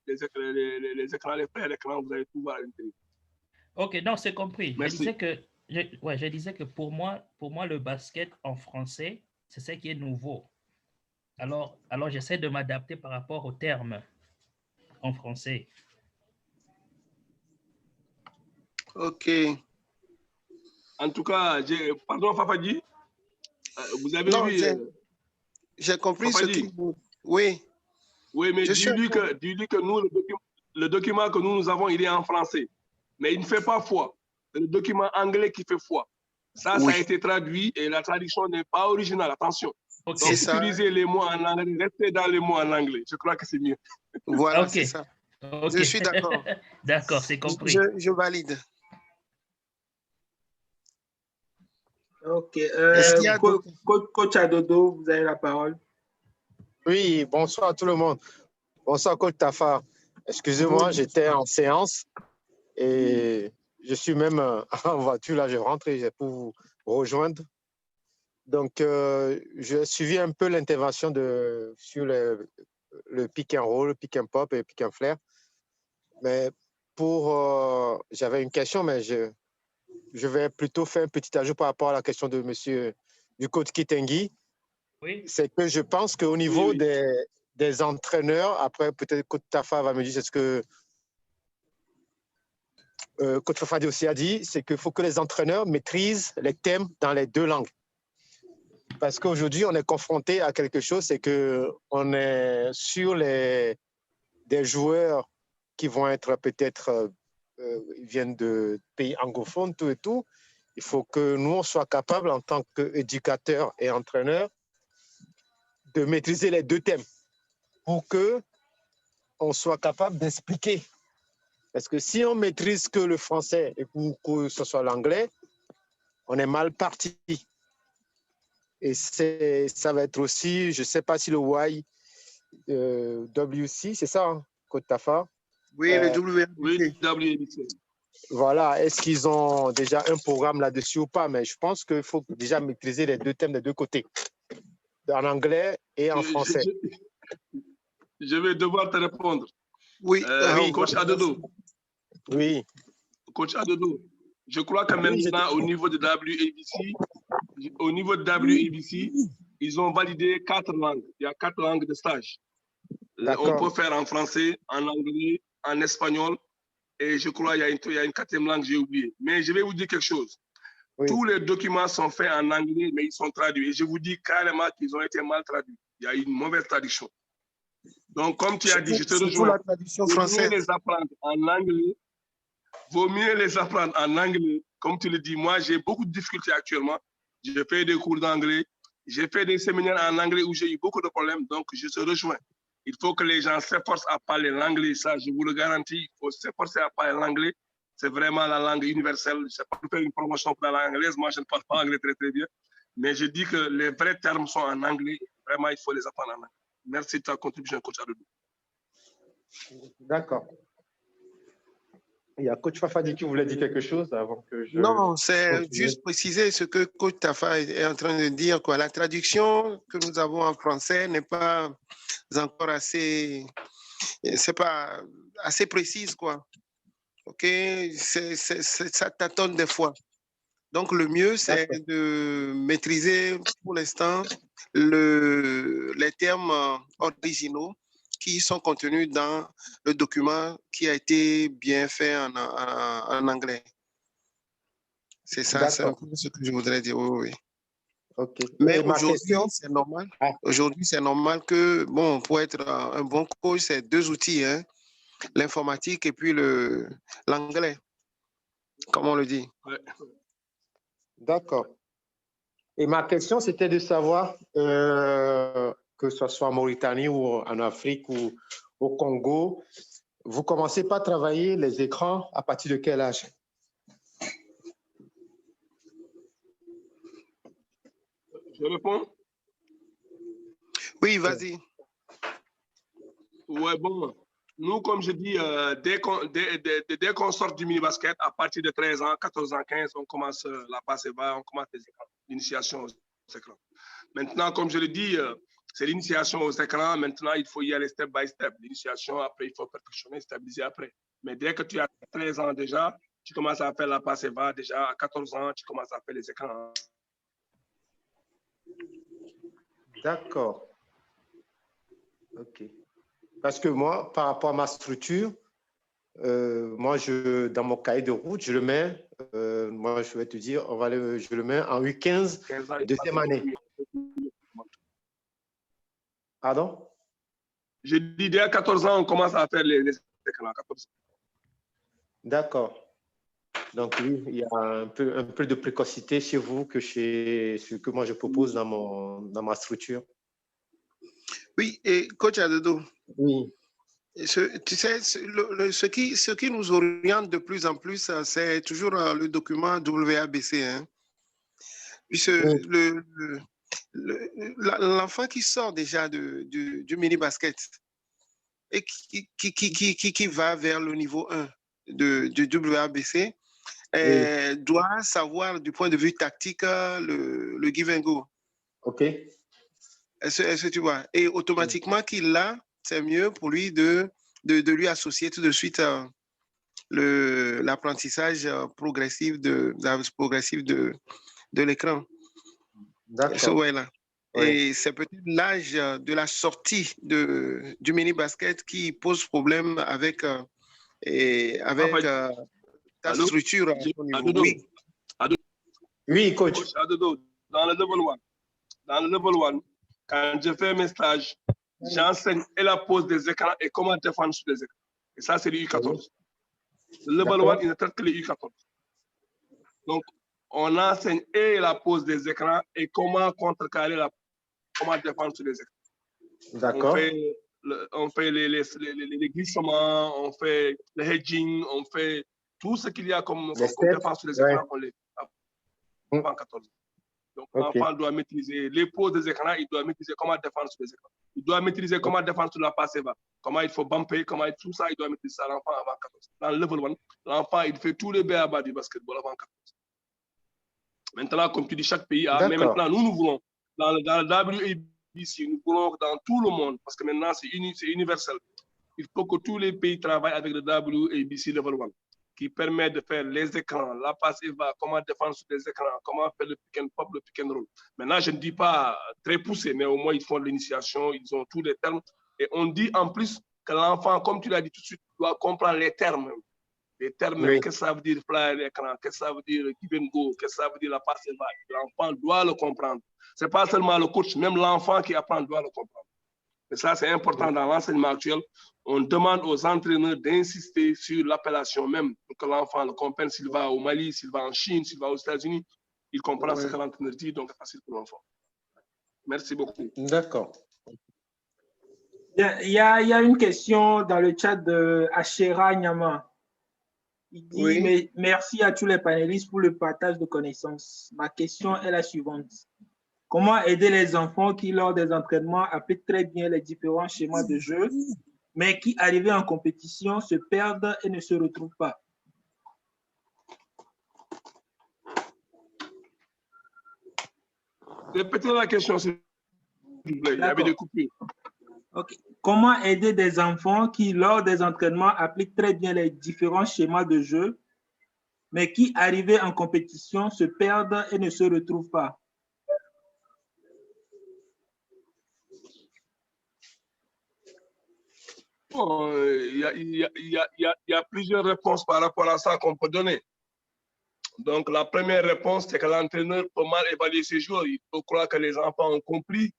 les écrans, les flares d'écran, vous allez tout voir à l'intérieur. Ok, non, c'est compris. Merci. Je disais que pour moi, le basket en français, c'est ce qui est nouveau. Alors j'essaie de m'adapter par rapport aux termes en français. Ok. En tout cas, pardon, Fafadi, vous avez vu... j'ai compris Fafadi, ce qu'il vous... Oui. Oui, mais dis-lui que nous, le document que nous avons, il est en français. Mais il ne fait pas foi. C'est le document anglais qui fait foi. Ça a été traduit et la traduction n'est pas originale. Attention. Okay. Donc, utilisez les mots en anglais, restez dans les mots en anglais. Je crois que c'est mieux. Voilà, c'est ça. Okay. Je suis d'accord. D'accord, c'est compris. Je valide. Ok. Coach Adodo, vous avez la parole. Oui, bonsoir à tout le monde. Bonsoir, Coach Tafa. Excusez-moi, j'étais en séance et je suis même en voiture. Là, je rentre pour vous rejoindre. Donc, j'ai suivi un peu l'intervention sur le pick and roll, pick and pop et pick and flare. Mais j'avais une question, mais je vais plutôt faire un petit ajout par rapport à la question du coach Kitengi. Oui. C'est que je pense qu'au niveau des entraîneurs, après peut-être Coach Tafa va me dire ce que Coach Fafadi aussi a dit, c'est qu'il faut que les entraîneurs maîtrisent les thèmes dans les 2 langues. Parce qu'aujourd'hui, on est confronté à quelque chose, c'est qu'on est sur des joueurs qui vont être peut-être, ils viennent de pays anglophones, tout et tout. Il faut que nous, on soit capables, en tant qu'éducateurs et entraîneurs, de maîtriser les 2 thèmes pour qu'on soit capable d'expliquer. Parce que si on maîtrise que le français et que ce soit l'anglais, on est mal parti. Et ça va être aussi, je ne sais pas si le YWC, c'est ça, hein, Côte Tafa? Oui, le WC. Voilà, est-ce qu'ils ont déjà un programme là-dessus ou pas? Mais je pense qu'il faut déjà maîtriser les 2 thèmes des 2 côtés. en anglais et en français. Je vais devoir te répondre. Oui, oui. Coach Adodo. Oui. Coach Adodo, je crois que maintenant, au niveau de WABC, ils ont validé 4 langues. Il y a 4 langues de stage. On peut faire en français, en anglais, en espagnol, et je crois qu'il y a une 4e langue, j'ai oublié. Mais je vais vous dire quelque chose. Oui. Tous les documents sont faits en anglais, mais ils sont traduits. Et je vous dis carrément qu'ils ont été mal traduits. Il y a une mauvaise traduction. Donc, comme tu as dit, je te rejoins. La traduction française. Les apprendre en anglais. Vaut mieux les apprendre en anglais. Comme tu le dis, moi, j'ai beaucoup de difficultés actuellement. J'ai fait des cours d'anglais. J'ai fait des séminaires en anglais où j'ai eu beaucoup de problèmes. Donc, je te rejoins. Il faut que les gens s'efforcent à parler l'anglais. Ça, je vous le garantis. Il faut s'efforcer à parler l'anglais. C'est vraiment la langue universelle. Je ne sais pas faire une promotion pour la langue anglaise. Moi, je ne parle pas anglais très, très bien. Mais je dis que les vrais termes sont en anglais. Vraiment, il faut les apprendre en anglais. Merci de ta contribution, coach Adodo. D'accord. Il y a coach Fafadi qui voulait dire quelque chose avant que je... Non, c'est juste préciser ce que coach Tafa est en train de dire, quoi. La traduction que nous avons en français n'est pas encore assez, c'est pas assez précise, quoi. OK, ça tâtonne des fois. Donc, le mieux, c'est de maîtriser pour l'instant les termes originaux qui sont contenus dans le document qui a été bien fait en anglais. C'est ça, c'est un peu ce que je voudrais dire. Oui, oui. Okay. Mais aujourd'hui, c'est normal. Aujourd'hui, c'est normal que, bon, pour être un bon coach, c'est 2 outils, hein, l'informatique et puis l'anglais, comme on le dit. Ouais. D'accord. Et ma question, c'était de savoir, que ce soit en Mauritanie ou en Afrique ou au Congo, vous commencez pas à travailler les écrans à partir de quel âge? Je réponds? Oui, vas-y. Ouais, bon. Nous, comme je dis, dès qu'on sort du mini-basket, à partir de 13 ans, 14 ans, 15, on commence la passe et va, on commence les écrans, l'initiation aux écrans. Maintenant, comme je le dis, c'est l'initiation aux écrans. Maintenant, il faut y aller step by step. L'initiation, après, il faut perfectionner, stabiliser après. Mais dès que tu as 13 ans déjà, tu commences à faire la passe et va. Déjà, à 14 ans, tu commences à faire les écrans. D'accord. OK. Parce que moi, par rapport à ma structure, moi, dans mon cahier de route, je le mets, moi, je vais te dire, je le mets en U15, deuxième année. Pardon? Je dis, dès à 14 ans, on commence à faire les écrans. 14 ans. D'accord. Donc, oui, il y a un peu de précocité chez vous que chez ce que moi, je propose dans ma structure. Oui, et coach Adodo. Oui. Tu sais, ce qui nous oriente de plus en plus, c'est toujours le document WABC. Hein. Puisque l'enfant qui sort déjà du mini-basket et qui va vers le niveau 1 du WABC doit savoir du point de vue tactique le give and go. OK. Est-ce que tu vois? Et automatiquement qu'il l'a, c'est mieux pour lui de lui associer tout de suite l'apprentissage progressif de l'écran. D'accord. Là. Oui. Et c'est peut-être l'âge de la sortie du mini-basket qui pose problème avec ta structure à ton niveau. Oui, coach. Dans le level 1, quand je fais mes stages, j'enseigne et la pose des écrans et comment défendre sur les écrans. Et ça, c'est le U14. Le level 1, il ne traite que les U14. Donc, on enseigne et la pose des écrans et comment contrecarrer comment défendre sur les écrans. D'accord. On fait les glissements, on fait le hedging, on fait tout ce qu'il y a comme défense sur les écrans, on les fait en 14. Donc, l'enfant doit maîtriser les poses des écrans, il doit maîtriser comment défendre sur les écrans. Il doit maîtriser comment défendre sur la passe et va, comment il faut bumper, tout ça, il doit maîtriser ça, l'enfant avant 14. Dans le level 1, l'enfant, il fait tous les b.a.-ba du basketball avant 14. Maintenant, comme tu dis, chaque pays a, mais maintenant, nous voulons, dans le ici, nous voulons que dans tout le monde, parce que maintenant c'est universel, il faut que tous les pays travaillent avec le WABC Level 1, qui permet de faire les écrans, la passe EVA, comment défendre sur les écrans, comment faire le pick and pop, le pick and roll. Maintenant, je ne dis pas très poussé, mais au moins ils font de l'initiation, ils ont tous les termes. Et on dit en plus que l'enfant, comme tu l'as dit tout de suite, doit comprendre les termes. Les termes, Oui. qu'est-ce que ça veut dire flyer l'écran, qu'est-ce que ça veut dire give and go, qu'est-ce que ça veut dire la passe EVA. L'enfant doit le comprendre. Ce n'est pas seulement le coach, même l'enfant qui apprend doit le comprendre. Et ça, c'est important dans l'enseignement actuel. On demande aux entraîneurs d'insister sur l'appellation même pour que l'enfant le comprenne. S'il va au Mali, s'il va en Chine, s'il va aux États-Unis, il comprend ce que l'entraîneur dit, donc c'est facile pour l'enfant. Merci beaucoup. D'accord. Il y a une question dans le chat de Achera Nyama. Il dit Oui. Merci à tous les panélistes pour le partage de connaissances. Ma question est la suivante. Comment aider les enfants qui, lors des entraînements, appliquent très bien les différents schémas de jeu, mais qui, arrivés en compétition, se perdent et ne se retrouvent pas? Répétez la question, s'il vous plaît. Il y avait des coupures. Okay. Comment aider des enfants qui, lors des entraînements, appliquent très bien les différents schémas de jeu, mais qui, arrivés en compétition, se perdent et ne se retrouvent pas? Bon, il y a plusieurs réponses par rapport à ça qu'on peut donner. Donc, la première réponse, c'est que l'entraîneur peut mal évaluer ses joueurs. Il peut croire que les enfants ont compris,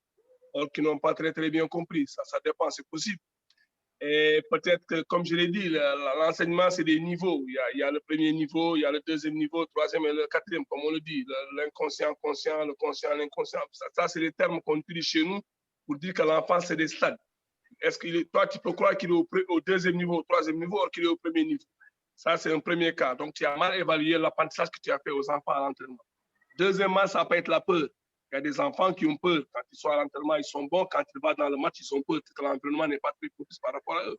alors qu'ils n'ont pas très bien compris. Ça dépend, c'est possible. Et peut-être que, comme je l'ai dit, l'enseignement, c'est des niveaux. Il y a le premier niveau, il y a le deuxième niveau, le troisième et le quatrième, comme on le dit. L'inconscient, conscient, le conscient, l'inconscient. Ça c'est les termes qu'on utilise chez nous pour dire que l'enfant, c'est des stades. Est-ce que toi, tu peux croire qu'il est au deuxième niveau, au troisième niveau, ou qu'il est au premier niveau? Ça, c'est un premier cas. Donc, tu as mal évalué l'apprentissage que tu as fait aux enfants à l'entraînement. Deuxièmement, ça peut être la peur. Il y a des enfants qui ont peur. Quand ils sont à l'entraînement, ils sont bons. Quand ils vont dans le match, ils ont peur que l'entraînement n'est pas très propice par rapport à eux.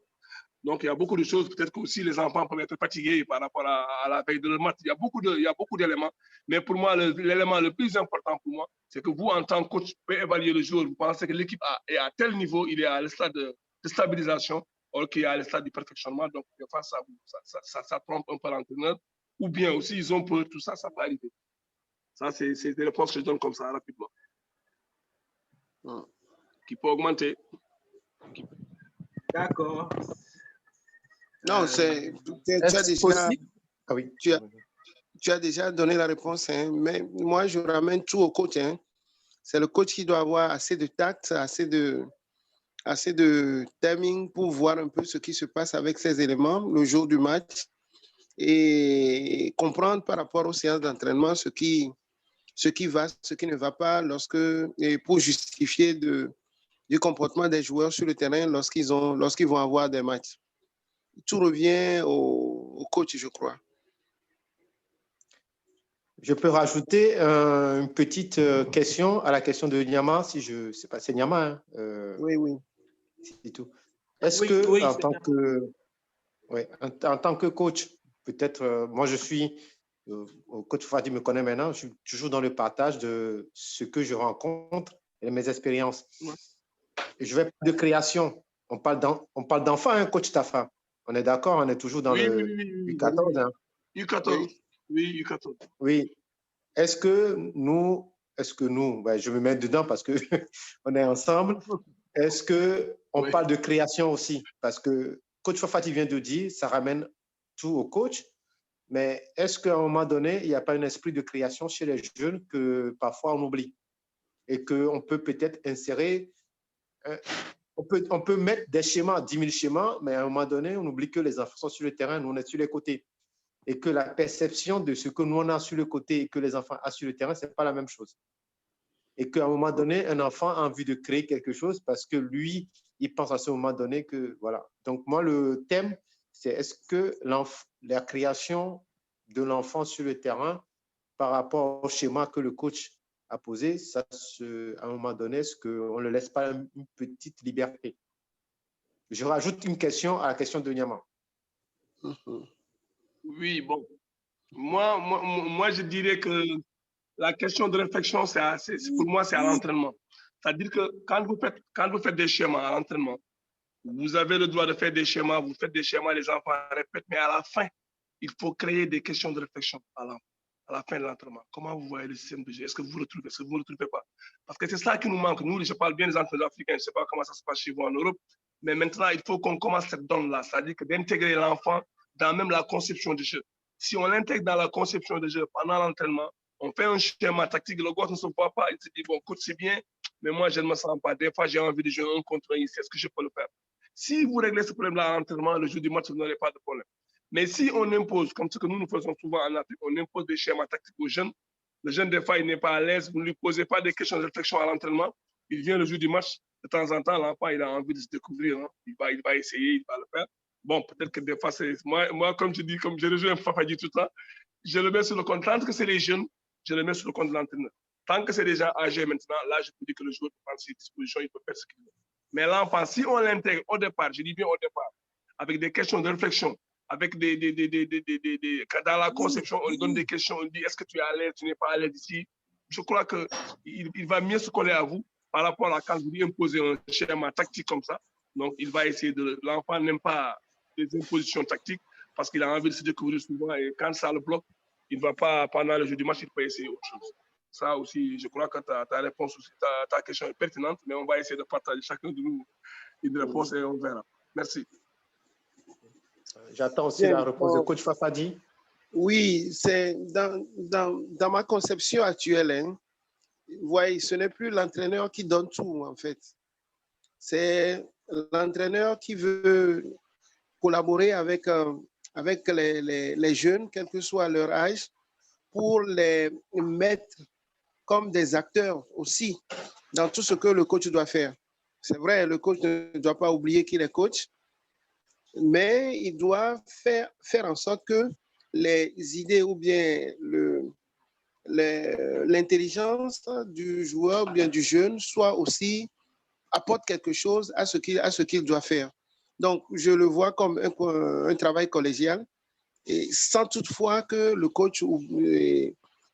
Donc, il y a beaucoup de choses. Peut-être que aussi les enfants peuvent être fatigués par rapport à la veille de leur match. Il y a beaucoup d'éléments. Mais pour moi, l'élément le plus important pour moi, c'est que vous, en tant que coach, pouvez évaluer le jour. Vous pensez que l'équipe est à tel niveau, il est à le stade de stabilisation, alors qu'il est à le stade du perfectionnement. Donc, ça trompe un peu l'entraîneur. Ou bien aussi, ils ont peur. Tout ça, ça peut arriver. Ça, c'est des réponses que je donne comme ça, rapidement. Qui peut augmenter. D'accord. Non, tu as déjà donné la réponse, hein, mais moi, je ramène tout au coach. Hein. C'est le coach qui doit avoir assez de tact, assez de timing pour voir un peu ce qui se passe avec ces éléments le jour du match et comprendre par rapport aux séances d'entraînement ce qui va, ce qui ne va pas et pour justifier du comportement des joueurs sur le terrain lorsqu'ils vont avoir des matchs. Tout revient au coach, je crois. Je peux rajouter une petite question à la question de Nyama, si je sais pas, c'est Nyama. Hein, oui. C'est tout. Est-ce que en tant que coach, peut-être, moi je suis, coach Fadi me connaît maintenant, je suis toujours dans le partage de ce que je rencontre et mes expériences. Ouais. Et je vais parler de création. On parle d'enfant, hein, coach Tafa. On est d'accord, on est toujours dans le U14. Hein. U14. Oui, U14. Oui. Est-ce que nous, je me mets dedans parce qu'on est ensemble. Est-ce qu'on parle de création aussi? Parce que coach Fafati vient de dire, ça ramène tout au coach. Mais est-ce qu'à un moment donné, il n'y a pas un esprit de création chez les jeunes que parfois on oublie? Et qu'on peut peut-être insérer, on peut mettre des schémas, 10 000 schémas, mais à un moment donné, on oublie que les enfants sont sur le terrain, nous on est sur les côtés. Et que la perception de ce que nous on a sur le côté et que les enfants ont sur le terrain, ce n'est pas la même chose. Et qu'à un moment donné, un enfant a envie de créer quelque chose parce que lui, il pense à ce moment donné que, voilà. Donc, moi, le thème, c'est est-ce que la création de l'enfant sur le terrain par rapport au schéma que le coach a posé, à un moment donné, est-ce qu'on ne le laisse pas une petite liberté? Je rajoute une question à la question de Nyama. Oui, bon. Moi, je dirais que la question de réflexion, pour moi, c'est à l'entraînement. C'est-à-dire que quand vous faites des schémas à l'entraînement, vous avez le droit de faire des schémas, vous faites des schémas, les enfants répètent, mais à la fin, il faut créer des questions de réflexion à la fin de l'entraînement. Comment vous voyez le système de jeu? Est-ce que vous retrouvez? Est-ce que vous ne retrouvez pas? Parce que c'est ça qui nous manque. Nous, je parle bien des entraîneurs africains, je ne sais pas comment ça se passe chez vous en Europe, mais maintenant, il faut qu'on commence cette donne-là, c'est-à-dire que d'intégrer l'enfant dans même la conception du jeu. Si on l'intègre dans la conception du jeu pendant l'entraînement, on fait un schéma tactique, le gosse ne se voit pas, il se dit, bon, coach, c'est bien, mais moi, je ne me sens pas. Des fois, j'ai envie de jouer un contre un ici, est-ce que je peux le faire? Si vous réglez ce problème-là à l'entraînement, le jour du match, vous n'aurez pas de problème. Mais si on impose, comme ce que nous faisons souvent en Afrique, on impose des schémas tactiques aux jeunes, le jeune, des fois, il n'est pas à l'aise, vous ne lui posez pas des questions de réflexion à l'entraînement, il vient le jour du match, de temps en temps, l'enfant, il a envie de se découvrir, hein. Il va essayer, il va le faire. Bon, peut-être que des fois, c'est moi, comme je dis, comme je rejoins Fafadi tout le temps, je le mets sur le compte. Tant que c'est les jeunes, je le mets sur le compte de l'entraîneur. Tant que c'est des gens âgés maintenant, là, je peux dire que le joueur peut prendre ses dispositions, il peut faire ce qu'il veut. Mais l'enfant, si on l'intègre au départ, je dis bien au départ, avec des questions de réflexion, avec dans la conception, on lui donne des questions, on lui dit est-ce que tu es à l'aise, tu n'es pas à l'aise ici. Je crois qu'il va mieux se coller à vous par rapport à quand vous lui imposez un schéma tactique comme ça. Donc, il va essayer de. L'enfant n'aime pas les impositions tactiques parce qu'il a envie de se découvrir souvent et quand ça le bloque, il ne va pas, pendant le jeu du match, il peut essayer autre chose. Ça aussi, je crois que ta réponse aussi, ta question est pertinente, mais on va essayer de partager chacun de nous une réponse et on verra. Merci. J'attends aussi la réponse de coach Fafadi. Oui, c'est dans ma conception actuelle, hein, vous voyez, ce n'est plus l'entraîneur qui donne tout, en fait. C'est l'entraîneur qui veut collaborer avec les jeunes, quel que soit leur âge, pour les mettre comme des acteurs aussi dans tout ce que le coach doit faire. C'est vrai, le coach ne doit pas oublier qu'il est coach, mais il doit faire en sorte que les idées ou bien l'intelligence du joueur ou bien du jeune soit aussi, apporte quelque chose à ce qu'il doit faire. Donc, je le vois comme un travail collégial, et sans toutefois que le coach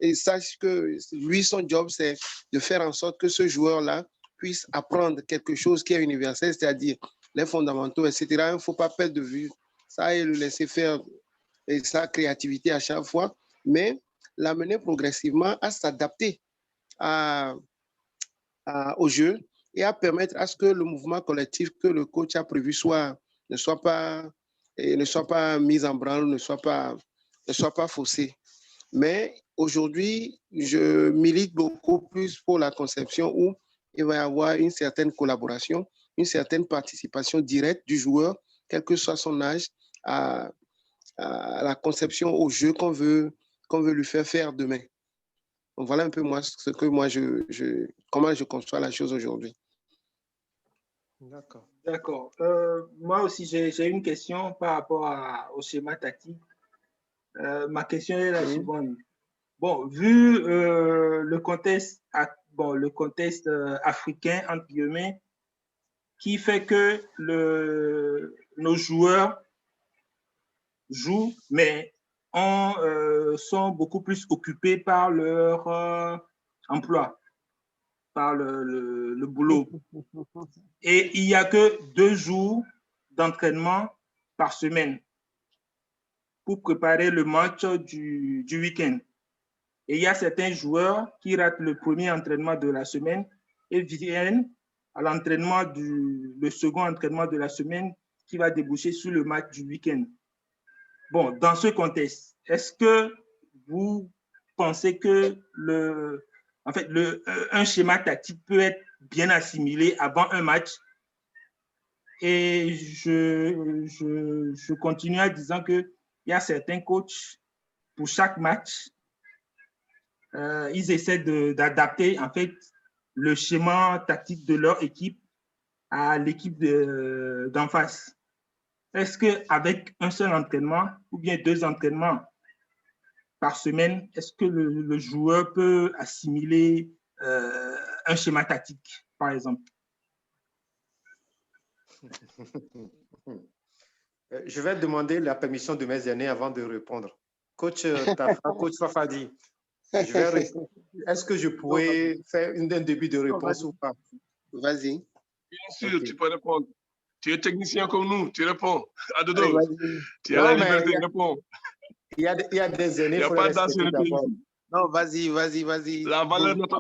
et sache que lui, son job, c'est de faire en sorte que ce joueur-là puisse apprendre quelque chose qui est universel, c'est-à-dire les fondamentaux, etc. Il ne faut pas perdre de vue ça et le laisser faire et sa créativité à chaque fois, mais l'amener progressivement à s'adapter au jeu et à permettre à ce que le mouvement collectif que le coach a prévu ne soit pas mis en branle, ne soit pas faussé. Mais aujourd'hui, je milite beaucoup plus pour la conception où il va y avoir une certaine collaboration, une certaine participation directe du joueur, quel que soit son âge, à la conception au jeu qu'on veut lui faire demain. Donc voilà un peu comment je conçois la chose aujourd'hui. D'accord. D'accord. Moi aussi, j'ai une question par rapport au schéma tactique. Ma question est la suivante. Bon, vu le contexte africain, entre guillemets, qui fait que nos joueurs jouent, mais sont beaucoup plus occupés par leur emploi, par le boulot. Et il n'y a que 2 jours d'entraînement par semaine pour préparer le match du week-end. Et il y a certains joueurs qui ratent le premier entraînement de la semaine et viennent à le second entraînement de la semaine qui va déboucher sur le match du week-end. Bon, dans ce contexte, est-ce que vous pensez que un schéma tactique peut être bien assimilé avant un match? Et je continue en disant qu'il y a certains coachs, pour chaque match, ils essaient d'adapter en fait le schéma tactique de leur équipe à l'équipe d'en face. Est-ce qu'avec un seul entraînement ou bien 2 entraînements par semaine, est-ce que le joueur peut assimiler un schéma tactique, par exemple? Je vais demander la permission de mes aînés avant de répondre. Coach Fafadi, Je vais répondre. Est-ce que je pourrais faire un début de réponse ou pas? Vas-y. Bien sûr, Ok. tu peux répondre. Tu es technicien comme nous, tu réponds. À deux Allez, doses. vas-y. Tu as la Non, mais liberté de répondre. il y a des Il années, il n'y a faut pas les respecter d'ancienneté d'abord. ici. Non, vas-y. La valeur ne fait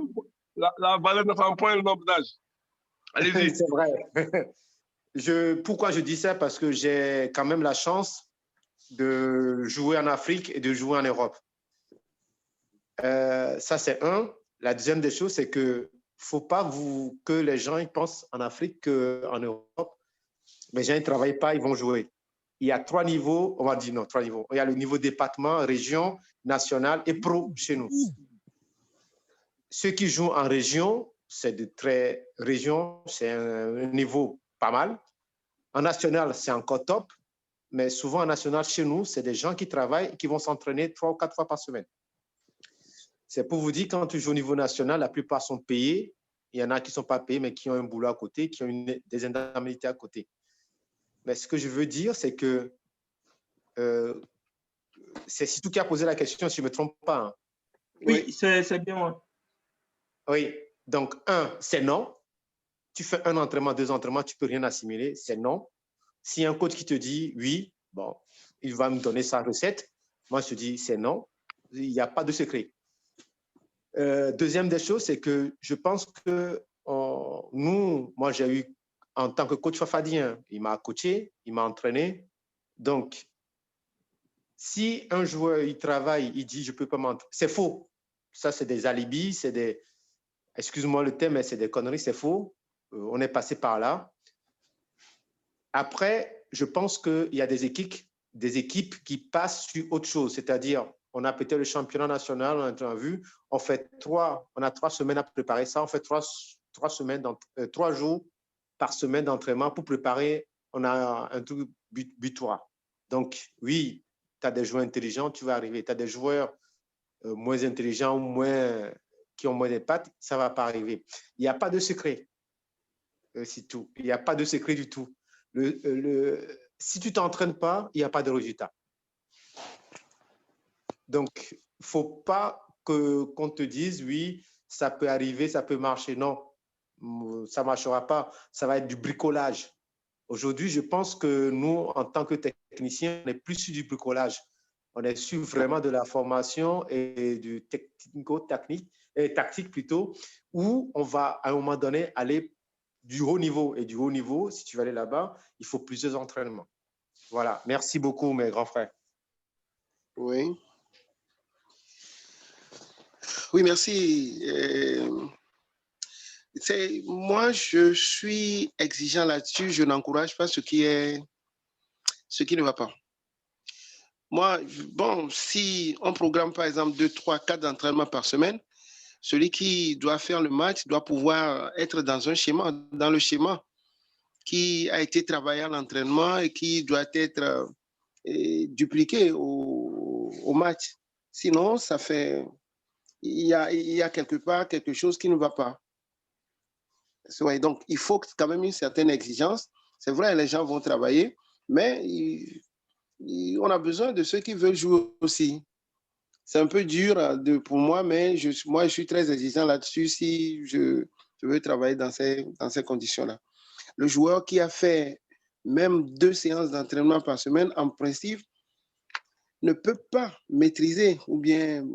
la valeur ne fait point le nombre d'âge. Allez-y. C'est vrai. Pourquoi je dis ça? Parce que j'ai quand même la chance de jouer en Afrique et de jouer en Europe. Ça, c'est un. La deuxième des choses, c'est que ne faut pas que les gens ils pensent en Afrique qu'en Europe, les gens ne travaillent pas, ils vont jouer. Il y a 3 niveaux, on va dire non, 3 niveaux. Il y a le niveau département, région, national et pro chez nous. Ceux qui jouent en région, c'est c'est un niveau pas mal. En national, c'est encore top. Mais souvent, en national, chez nous, c'est des gens qui travaillent et qui vont s'entraîner 3 ou 4 fois par semaine. C'est pour vous dire, quand tu joues au niveau national, la plupart sont payés. Il y en a qui ne sont pas payés, mais qui ont un boulot à côté, qui ont des indemnités à côté. Mais ce que je veux dire, c'est que c'est Sitou qui a posé la question, si je ne me trompe pas. Hein. Oui, c'est bien moi. Oui, donc 1, c'est non. Tu fais un entraînement, 2 entraînements, tu ne peux rien assimiler, c'est non. Si un coach qui te dit oui, bon, il va me donner sa recette, moi je te dis c'est non. Il n'y a pas de secret. Deuxième des choses, c'est que je pense que moi j'ai eu en tant que coach fafadien, il m'a coaché, il m'a entraîné. Donc, si un joueur, il travaille, il dit je ne peux pas m'entraîner, c'est faux. Ça, c'est des alibis, c'est des, excuse-moi le thème, mais c'est des conneries, c'est faux. On est passé par là. Après, je pense qu'il y a des équipes qui passent sur autre chose, c'est-à-dire on a peut-être le championnat national, on a vu, on a 3 semaines à préparer ça, on fait 3 jours par semaine d'entraînement pour préparer, on a un truc butoir. Donc oui, tu as des joueurs intelligents, tu vas arriver, tu as des joueurs moins intelligents, qui ont moins de pattes, ça ne va pas arriver. Il n'y a pas de secret, c'est tout. Il n'y a pas de secret du tout. Si tu ne t'entraînes pas, il n'y a pas de résultat. Donc, il ne faut pas qu'on te dise, oui, ça peut arriver, ça peut marcher. Non, ça ne marchera pas. Ça va être du bricolage. Aujourd'hui, je pense que nous, en tant que techniciens, on est plus sur du bricolage. On est sur vraiment de la formation et du tactique plutôt, où on va à un moment donné aller du haut niveau. Et du haut niveau, si tu veux aller là-bas, il faut plusieurs entraînements. Voilà. Merci beaucoup, mes grands frères. Oui. Oui, merci. Moi, je suis exigeant là-dessus. Je n'encourage pas ce qui ne va pas. Moi, bon, si on programme par exemple 2, 3, 4 entraînements par semaine, celui qui doit faire le match doit pouvoir être dans le schéma qui a été travaillé à l'entraînement et qui doit être dupliqué au match. Sinon, il y a quelque part quelque chose qui ne va pas. Donc, il faut quand même une certaine exigence. C'est vrai, les gens vont travailler, mais on a besoin de ceux qui veulent jouer aussi. C'est un peu dur pour moi, mais moi, je suis très exigeant là-dessus si je veux travailler dans ces conditions-là. Le joueur qui a fait même 2 séances d'entraînement par semaine, en principe, ne peut pas maîtriser ou bien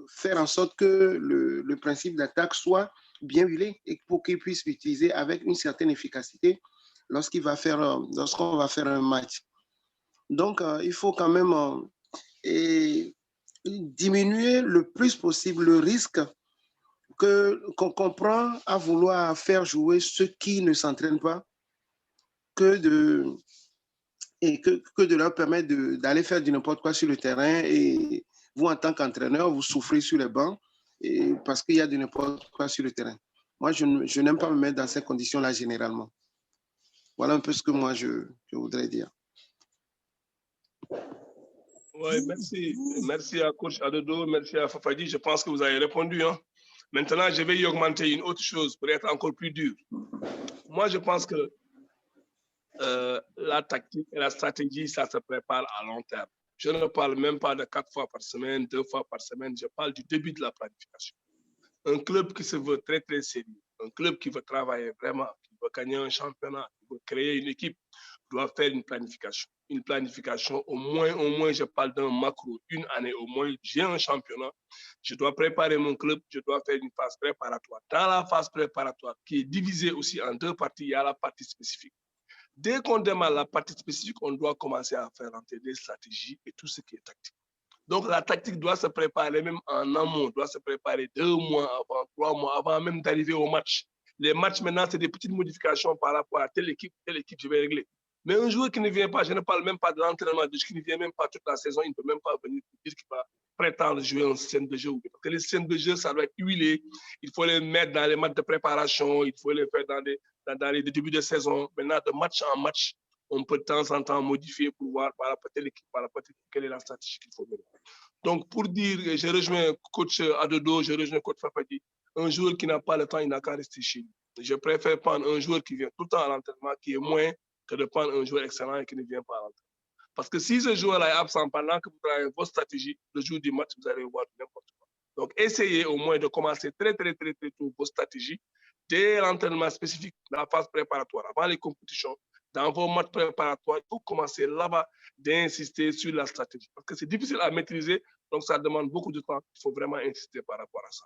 faire en sorte que le principe d'attaque soit bien huilé et pour qu'il puisse l'utiliser avec une certaine efficacité lorsqu'on va faire un match. Donc, il faut quand même diminuer le plus possible le risque qu'on prend à vouloir faire jouer ceux qui ne s'entraînent pas que de leur permettre d'aller faire du n'importe quoi sur le terrain. Et vous, en tant qu'entraîneur, vous souffrez sur les bancs parce qu'il y a du n'importe quoi sur le terrain. Moi, je n'aime pas me mettre dans ces conditions-là généralement. Voilà un peu ce que moi, je voudrais dire. Oui, merci. Merci à coach Adodo, merci à Fafadi. Je pense que vous avez répondu. Hein. Maintenant, je vais y augmenter une autre chose pour être encore plus dur. Moi, je pense que la tactique et la stratégie, ça se prépare à long terme. Je ne parle même pas de 4 fois par semaine, 2 fois par semaine. Je parle du début de la planification. Un club qui se veut très, très sérieux, un club qui veut travailler vraiment, qui veut gagner un championnat, qui veut créer une équipe, doit faire une planification. Une planification, au moins, je parle d'un macro, une année au moins, j'ai un championnat, je dois préparer mon club, je dois faire une phase préparatoire. Dans la phase préparatoire, qui est divisée aussi en 2 parties, il y a la partie spécifique. Dès qu'on démarre la partie spécifique, on doit commencer à faire rentrer des stratégies et tout ce qui est tactique. Donc, la tactique doit se préparer même en amont, doit se préparer 2 mois avant, 3 mois avant même d'arriver au match. Les matchs, maintenant, c'est des petites modifications par rapport à telle équipe, je vais régler. Mais un joueur qui ne vient pas, je ne parle même pas de l'entraînement, qui ne vient même pas toute la saison, il ne peut même pas venir dire qu'il va prétendre jouer en scène de jeu. Parce que les scènes de jeu, ça doit être huilé. Il faut les mettre dans les matchs de préparation, il faut les faire dans les débuts de saison. Maintenant, de match en match, on peut de temps en temps modifier pour voir par rapport à telle équipe, quelle est la stratégie qu'il faut mener. Donc, pour dire, je rejoins coach Adodo, je rejoins coach Fafadi, un joueur qui n'a pas le temps, il n'a qu'à rester chez lui. Je préfère prendre un joueur qui vient tout le temps à l'entraînement, qui est moins que de prendre un joueur excellent et qui ne vient pas à l'entraînement. Parce que si ce joueur-là est absent pendant que vous travaillez votre stratégie, le jour du match, vous allez voir n'importe quoi. Donc, essayez au moins de commencer très tôt vos stratégies dès l'entraînement spécifique, dans la phase préparatoire, avant les compétitions, dans vos matchs préparatoires, vous commencez là-bas d'insister sur la stratégie. Parce que c'est difficile à maîtriser, donc ça demande beaucoup de temps. Il faut vraiment insister par rapport à ça.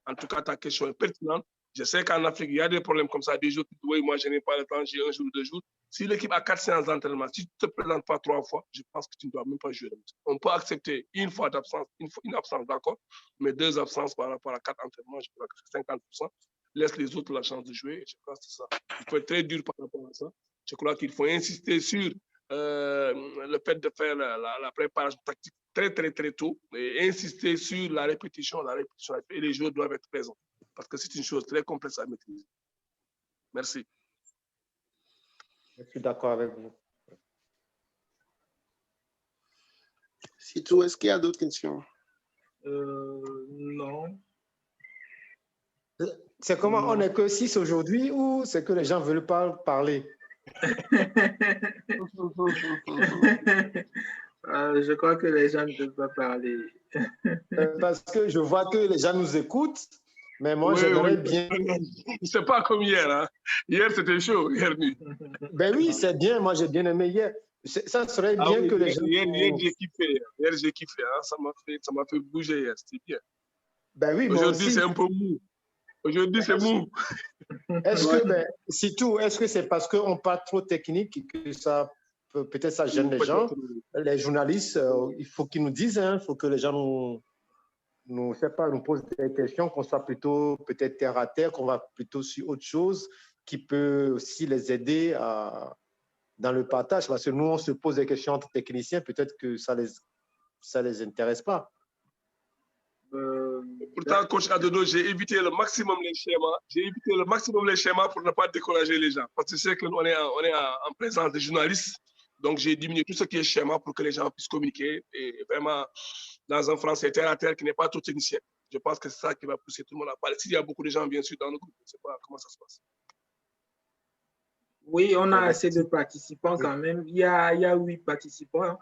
En tout cas, ta question est pertinente. Je sais qu'en Afrique, il y a des problèmes comme ça, des jours qui disent, oui, moi, je n'ai pas le temps, j'ai un jour, 2 jours. Si l'équipe a 4 séances d'entraînement, si tu ne te présentes pas 3 fois, je pense que tu ne dois même pas jouer. On peut accepter une fois d'absence, une absence, d'accord, mais 2 absences par rapport à 4 entraînements, je crois que c'est 50%. Laisse les autres la chance de jouer. Je crois que c'est ça. Il faut être très dur par rapport à ça. Je crois qu'il faut insister sur le fait de faire la préparation tactique très tôt et insister sur la répétition. Et les joueurs doivent être présents parce que c'est une chose très complexe à maîtriser. Merci. Je suis d'accord avec vous. Sitou, est-ce qu'il y a d'autres questions? Non. C'est comment? On n'est que 6 aujourd'hui ou c'est que les gens ne veulent pas parler? Je crois que les gens ne veulent pas parler. Parce que je vois que les gens nous écoutent, mais moi, j'aimerais bien... C'est pas comme hier. Hein? Hier, c'était chaud, hier nuit. Ben oui, c'est bien. Moi, j'ai bien aimé hier. Ça serait bien oui, que les gens... Hier, j'ai kiffé. Hier, j'ai kiffé. Hein? Ça m'a fait bouger hier. C'était bien. Ben oui, aujourd'hui, c'est un peu mou. Aujourd'hui, c'est mou. Est-ce que, est-ce que c'est parce qu'on parle trop technique que ça peut-être ça gêne les gens? Les journalistes, il faut qu'ils nous disent, il faut que les gens nous posent des questions, qu'on soit plutôt peut-être terre à terre, qu'on va plutôt sur autre chose qui peut aussi les aider dans le partage. Parce que nous, on se pose des questions entre techniciens, peut-être que ça les intéresse pas. Pourtant, coach Adodo, j'ai évité le maximum les schémas. J'ai évité le maximum les schémas pour ne pas décourager les gens. Parce que c'est que nous, on est en présence des journalistes. Donc, j'ai diminué tout ce qui est schéma pour que les gens puissent communiquer. Et vraiment, dans un français terre à terre qui n'est pas tout technicien. Je pense que c'est ça qui va pousser tout le monde à parler. S'il y a beaucoup de gens, bien sûr, dans le groupe, je ne sais pas comment ça se passe. Oui, on a assez de participants quand même. Il y a 8 participants.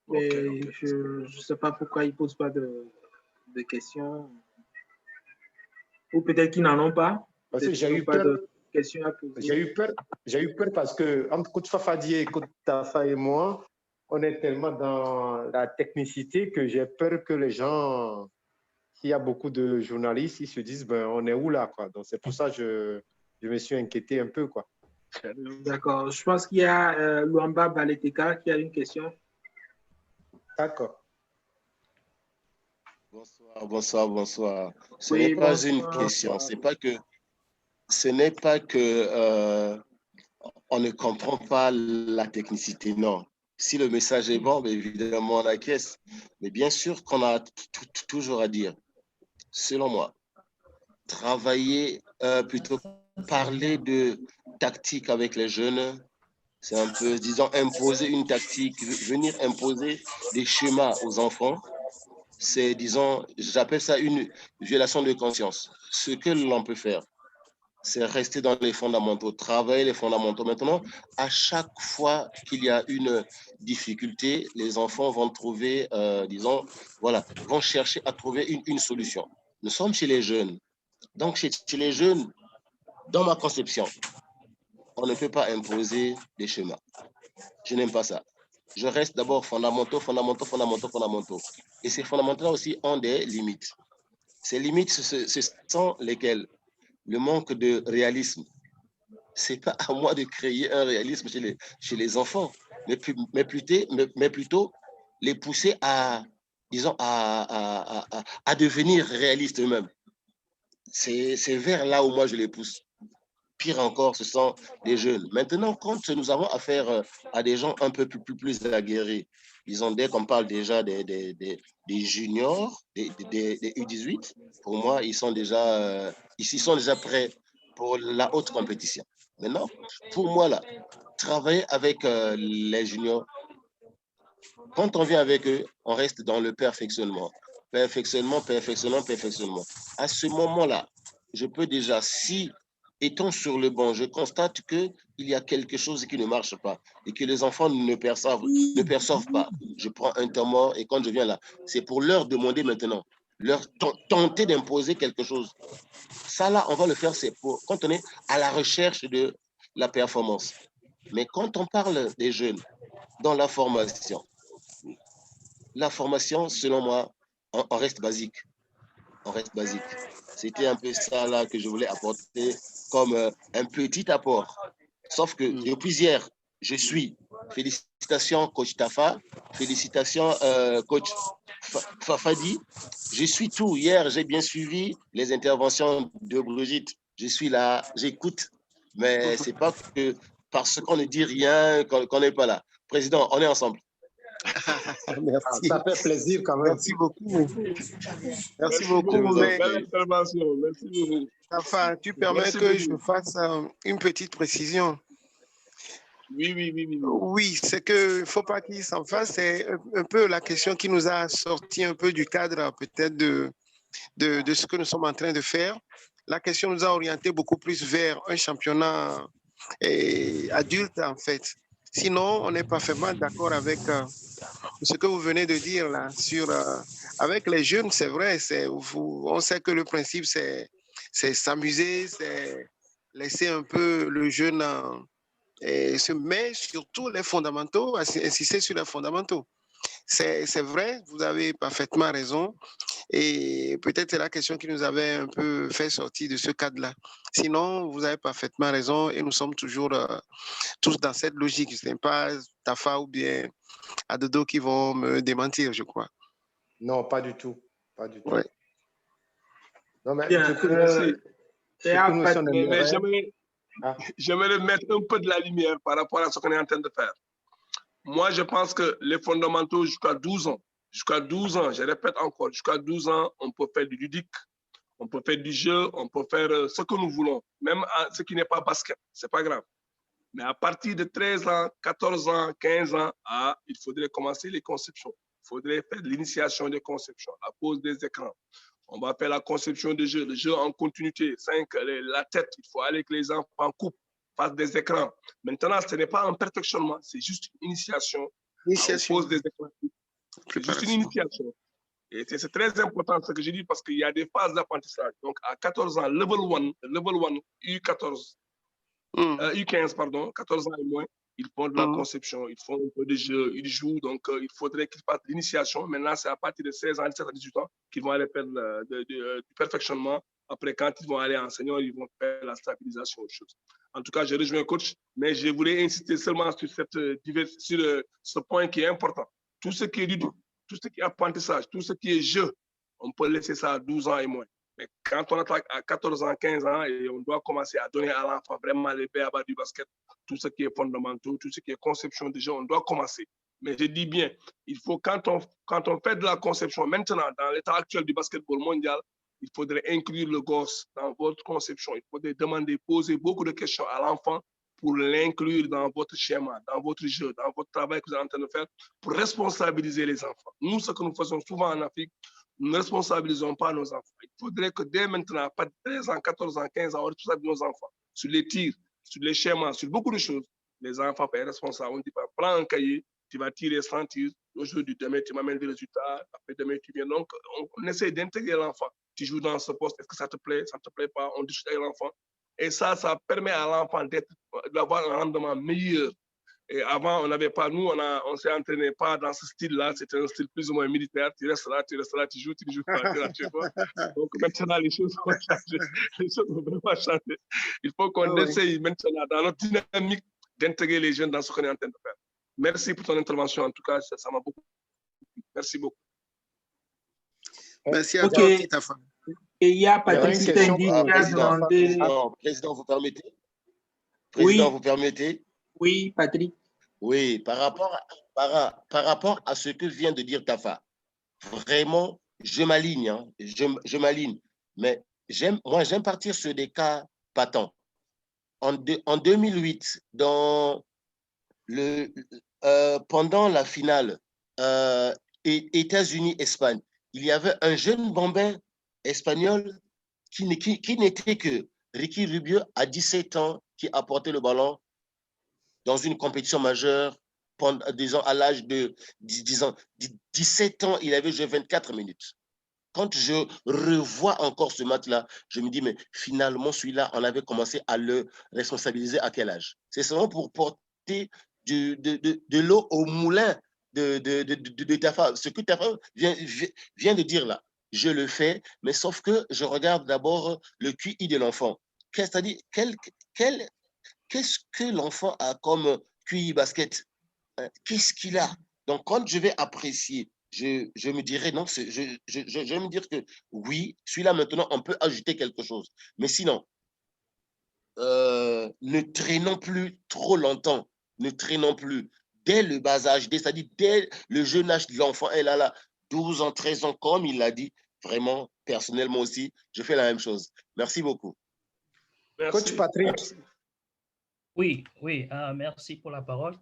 Mais je ne sais pas pourquoi ils ne posent pas de questions. Ou peut-être qu'ils n'en ont pas. Parce que j'ai eu peur. J'ai eu peur parce que entre Coach Fafadi et Coach Tafa et moi, on est tellement dans la technicité que j'ai peur que les gens, s'il y a beaucoup de journalistes, ils se disent ben, on est où là quoi. Donc c'est pour ça que je me suis inquiété un peu quoi. D'accord. Je pense qu'il y a Luamba Baleteka qui a une question. D'accord. Bonsoir. Ce n'est pas une question, ce n'est pas que on ne comprend pas la technicité, non. Si le message est bon, bien évidemment on acquiesce. Mais bien sûr qu'on a toujours à dire. Selon moi, travailler, plutôt parler de tactique avec les jeunes, c'est un peu, disons, imposer une tactique, venir imposer des schémas aux enfants. C'est, disons, j'appelle ça une violation de conscience. Ce que l'on peut faire, c'est rester dans les fondamentaux, travailler les fondamentaux. Maintenant, à chaque fois qu'il y a une difficulté, les enfants vont trouver, disons, voilà, vont chercher à trouver une solution. Nous sommes chez les jeunes. Donc, chez les jeunes, dans ma conception, on ne peut pas imposer des schémas. Je n'aime pas ça. Je reste d'abord fondamentaux. Et ces fondamentaux-là aussi ont des limites. Ces limites, ce sont lesquelles? Le manque de réalisme. Ce n'est pas à moi de créer un réalisme chez les enfants, mais plutôt les pousser à, disons, à devenir réalistes eux-mêmes. C'est vers là où moi je les pousse. Pire encore, ce sont des jeunes. Maintenant, quand nous avons affaire à des gens un peu plus aguerris, disons, dès qu'on parle déjà des juniors, des U18, pour moi, ils sont déjà prêts pour la haute compétition. Maintenant, pour moi, là, travailler avec les juniors, quand on vient avec eux, on reste dans le perfectionnement. Perfectionnement. À ce moment-là, je peux déjà, si étant sur le banc, je constate qu'il y a quelque chose qui ne marche pas et que les enfants ne perçoivent pas. Je prends un temps mort et quand je viens là, c'est pour leur demander maintenant, leur tenter d'imposer quelque chose. Ça là, on va le faire, c'est pour quand on est à la recherche de la performance. Mais quand on parle des jeunes dans la formation, selon moi, on reste basique. C'était un peu ça là que je voulais apporter comme un petit apport. Sauf que depuis hier, je suis. Félicitations, coach Tafa. Félicitations, coach Fafadi. Je suis tout. Hier, j'ai bien suivi les interventions de Brigitte. Je suis là, j'écoute. Mais ce n'est pas que parce qu'on ne dit rien qu'on n'est pas là. Président, on est ensemble. Merci. Ça fait plaisir quand même. Merci beaucoup. Merci beaucoup. Belle intervention. Merci beaucoup. Enfin, tu permets que je fasse une petite précision. Oui. Oui, c'est qu'il ne faut pas qu'il s'en fasse. C'est un peu la question qui nous a sorti un peu du cadre peut-être de ce que nous sommes en train de faire. La question nous a orienté beaucoup plus vers un championnat adulte en fait. Sinon, on est parfaitement d'accord avec ce que vous venez de dire là sur avec les jeunes, c'est vrai, on sait que le principe c'est s'amuser, c'est laisser un peu le jeune mais surtout les fondamentaux, insister sur les fondamentaux. C'est vrai, vous avez parfaitement raison. Et peut-être c'est la question qui nous avait un peu fait sortir de ce cadre-là. Sinon, vous avez parfaitement raison et nous sommes toujours tous dans cette logique. Ce n'est pas Tafa ou bien Adodo qui vont me démentir, je crois. Non, pas du tout. Ouais. Non, mais Bien, j'aimerais mettre un peu de la lumière par rapport à ce qu'on est en train de faire. Moi, je pense que les fondamentaux jusqu'à 12 ans, je répète encore, jusqu'à 12 ans, on peut faire du ludique, on peut faire du jeu, on peut faire ce que nous voulons, même ce qui n'est pas basket, c'est pas grave. Mais à partir de 13 ans, 14 ans, 15 ans, il faudrait commencer les conceptions. Il faudrait faire l'initiation des conceptions, la pose des écrans. On va faire la conception de jeu, le jeu en continuité, la tête, il faut aller que les enfants coupent, fassent des écrans. Maintenant, ce n'est pas un perfectionnement, c'est juste une initiation. On pose des écrans. C'est juste une initiation. Et c'est très important ce que je dis parce qu'il y a des phases d'apprentissage. Donc, à 14 ans, level 1, U14, U15, pardon, 14 ans et moins, ils font de la conception, ils font un peu de jeu, ils jouent, donc il faudrait qu'ils fassent l'initiation. Maintenant, c'est à partir de 16 ans, 17 à 18 ans qu'ils vont aller faire du perfectionnement. Après, quand ils vont aller enseignant, ils vont faire la stabilisation, autre chose. En tout cas, je rejoins le coach, mais je voulais insister seulement sur ce point qui est important. Tout ce qui est ludique, tout ce qui est apprentissage, tout ce qui est jeu, on peut laisser ça à 12 ans et moins. Mais quand on attaque à 14 ans, 15 ans, et on doit commencer à donner à l'enfant vraiment les b.a.-ba du basket, tout ce qui est fondamental, tout ce qui est conception de jeu, on doit commencer. Mais je dis bien, il faut quand on fait de la conception, maintenant, dans l'état actuel du basketball mondial, il faudrait inclure le gosse dans votre conception. Il faudrait demander, poser beaucoup de questions à l'enfant pour l'inclure dans votre schéma, dans votre jeu, dans votre travail que vous êtes en train de faire, pour responsabiliser les enfants. Nous, ce que nous faisons souvent en Afrique, nous ne responsabilisons pas nos enfants. Il faudrait que dès maintenant, pas de 13 ans, 14 ans, 15 ans, on responsabilise nos enfants sur les tirs, sur les schémas, sur beaucoup de choses. Les enfants peuvent être responsables. On dit pas, prends un cahier, tu vas tirer 100 tirs. Aujourd'hui, demain, tu m'amènes des résultats. Après, demain, tu viens. Donc, on essaie d'intégrer l'enfant. Tu joues dans ce poste, est-ce que ça te plaît pas? On discute avec l'enfant. Et ça permet à l'enfant d'avoir un rendement meilleur. Et avant, on n'avait pas, nous, on ne s'est entraîné pas dans ce style-là. C'était un style plus ou moins militaire. Tu restes là, tu joues, tu ne joues pas. Donc maintenant, les choses vont changer. Les choses vont vraiment changer. Il faut qu'on essaye maintenant, dans notre dynamique, d'intégrer les jeunes dans ce qu'on est en train de faire. Merci pour ton intervention. En tout cas, ça m'a beaucoup plu. Merci beaucoup. Merci à toi, Tafa. Et il y a Patrick qui t'a dit, Président, vous permettez? Président, vous permettez? Oui, Patrick. Oui, par rapport à ce que vient de dire Tafa, vraiment, je m'aligne, hein, je m'aligne. Mais moi, j'aime partir sur des cas patents. En 2008, pendant la finale États-Unis-Espagne, il y avait un jeune bambin espagnol qui n'était que Ricky Rubio à 17 ans qui a porté le ballon dans une compétition majeure, disons à l'âge de 17 ans, il avait joué 24 minutes. Quand je revois encore ce match-là, je me dis, mais finalement, celui-là, on avait commencé à le responsabiliser à quel âge? C'est seulement pour porter de l'eau au moulin de Tafa. Ce que Tafa vient de dire là, je le fais, mais sauf que je regarde d'abord le QI de l'enfant. C'est-à-dire, qu'est-ce que l'enfant a comme QI basket? Qu'est-ce qu'il a? Donc, quand je vais apprécier, je me dirais, non, je vais me dire que oui, celui-là, maintenant, on peut ajouter quelque chose. Mais sinon, ne traînons plus trop longtemps, ne traînons plus. Dès le bas âge, c'est-à-dire dès le jeune âge de l'enfant, elle a là 12 ans, 13 ans, comme il l'a dit, vraiment, personnellement aussi, je fais la même chose. Merci beaucoup. Merci. Coach Patrick. Oui, merci pour la parole.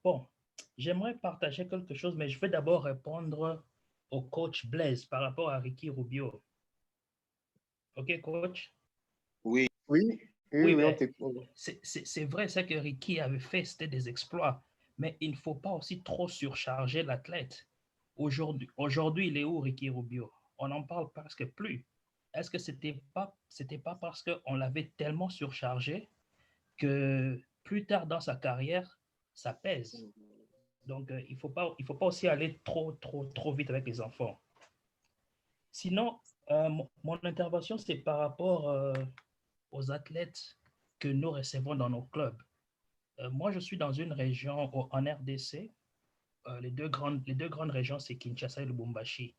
Bon, j'aimerais partager quelque chose, mais je vais d'abord répondre au coach Blaise par rapport à Ricky Rubio. OK, coach? Oui, c'est vrai, ce que Ricky avait fait, c'était des exploits, mais il ne faut pas aussi trop surcharger l'athlète. Aujourd'hui, il est où, Ricky Rubio? On n'en parle presque plus. Est-ce que c'était pas parce qu'on l'avait tellement surchargé que plus tard dans sa carrière, ça pèse? Donc, il faut pas aussi aller trop vite avec les enfants. Sinon, mon intervention, c'est par rapport aux athlètes que nous recevons dans nos clubs. Moi, je suis dans une région en RDC. Les deux grandes régions, c'est Kinshasa et Lubumbashi.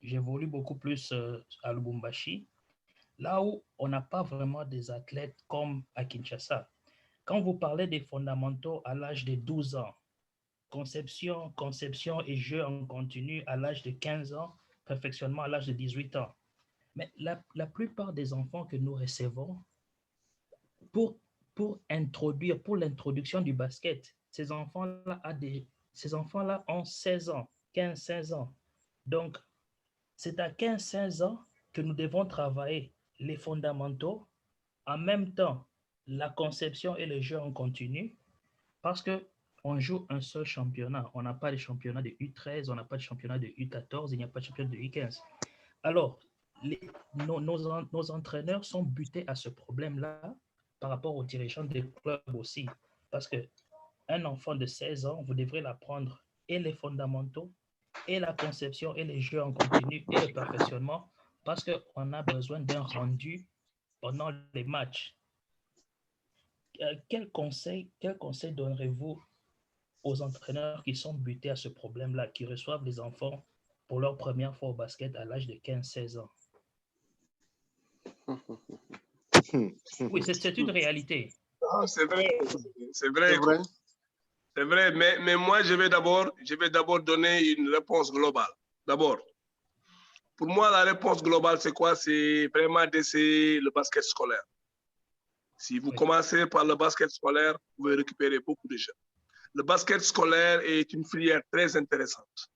J'évolue beaucoup plus à Lubumbashi, là où on n'a pas vraiment des athlètes comme à Kinshasa. Quand vous parlez des fondamentaux à l'âge de 12 ans, conception et jeu en continu à l'âge de 15 ans, perfectionnement à l'âge de 18 ans. Mais la plupart des enfants que nous recevons, pour l'introduction du basket, ces enfants-là ont 16 ans, 15-16 ans. Donc, c'est à 15-16 ans que nous devons travailler les fondamentaux, en même temps la conception et le jeu en continu, parce qu'on joue un seul championnat. On n'a pas de championnat de U13, on n'a pas de championnat de U14, il n'y a pas de championnat de U15. Alors, nos entraîneurs sont butés à ce problème-là par rapport aux dirigeants des clubs aussi. Parce qu'un enfant de 16 ans, vous devrez l'apprendre et les fondamentaux, et la conception, et les jeux en continu, et le perfectionnement, parce qu'on a besoin d'un rendu pendant les matchs. Quel conseil donnerez-vous aux entraîneurs qui sont butés à ce problème-là, qui reçoivent les enfants pour leur première fois au basket à l'âge de 15-16 ans? Oui, c'est une réalité. Ah, c'est vrai. C'est vrai, mais moi, je vais d'abord donner une réponse globale. D'abord, pour moi, la réponse globale, c'est quoi? C'est vraiment d'essayer le basket scolaire. Si vous commencez par le basket scolaire, vous pouvez récupérer beaucoup de jeunes. Le basket scolaire est une filière très intéressante.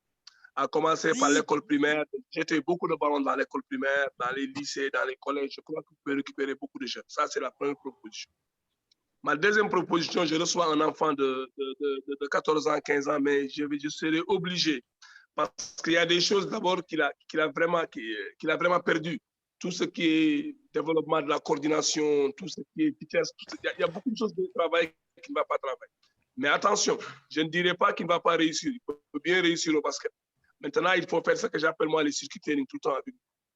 À commencer par l'école primaire, j'étais beaucoup de ballons dans l'école primaire, dans les lycées, dans les collèges. Je crois que vous pouvez récupérer beaucoup de jeunes. Ça, c'est la première proposition. Ma deuxième proposition, je reçois un enfant de 14 ans, 15 ans, mais je serai obligé parce qu'il y a des choses d'abord qu'il a vraiment perdu. Tout ce qui est développement de la coordination, tout ce qui est vitesse, il y a beaucoup de choses de travail qu'il ne va pas travailler. Mais attention, je ne dirais pas qu'il ne va pas réussir. Il peut bien réussir au basket. Maintenant, il faut faire ce que j'appelle moi les circuits training tout le temps.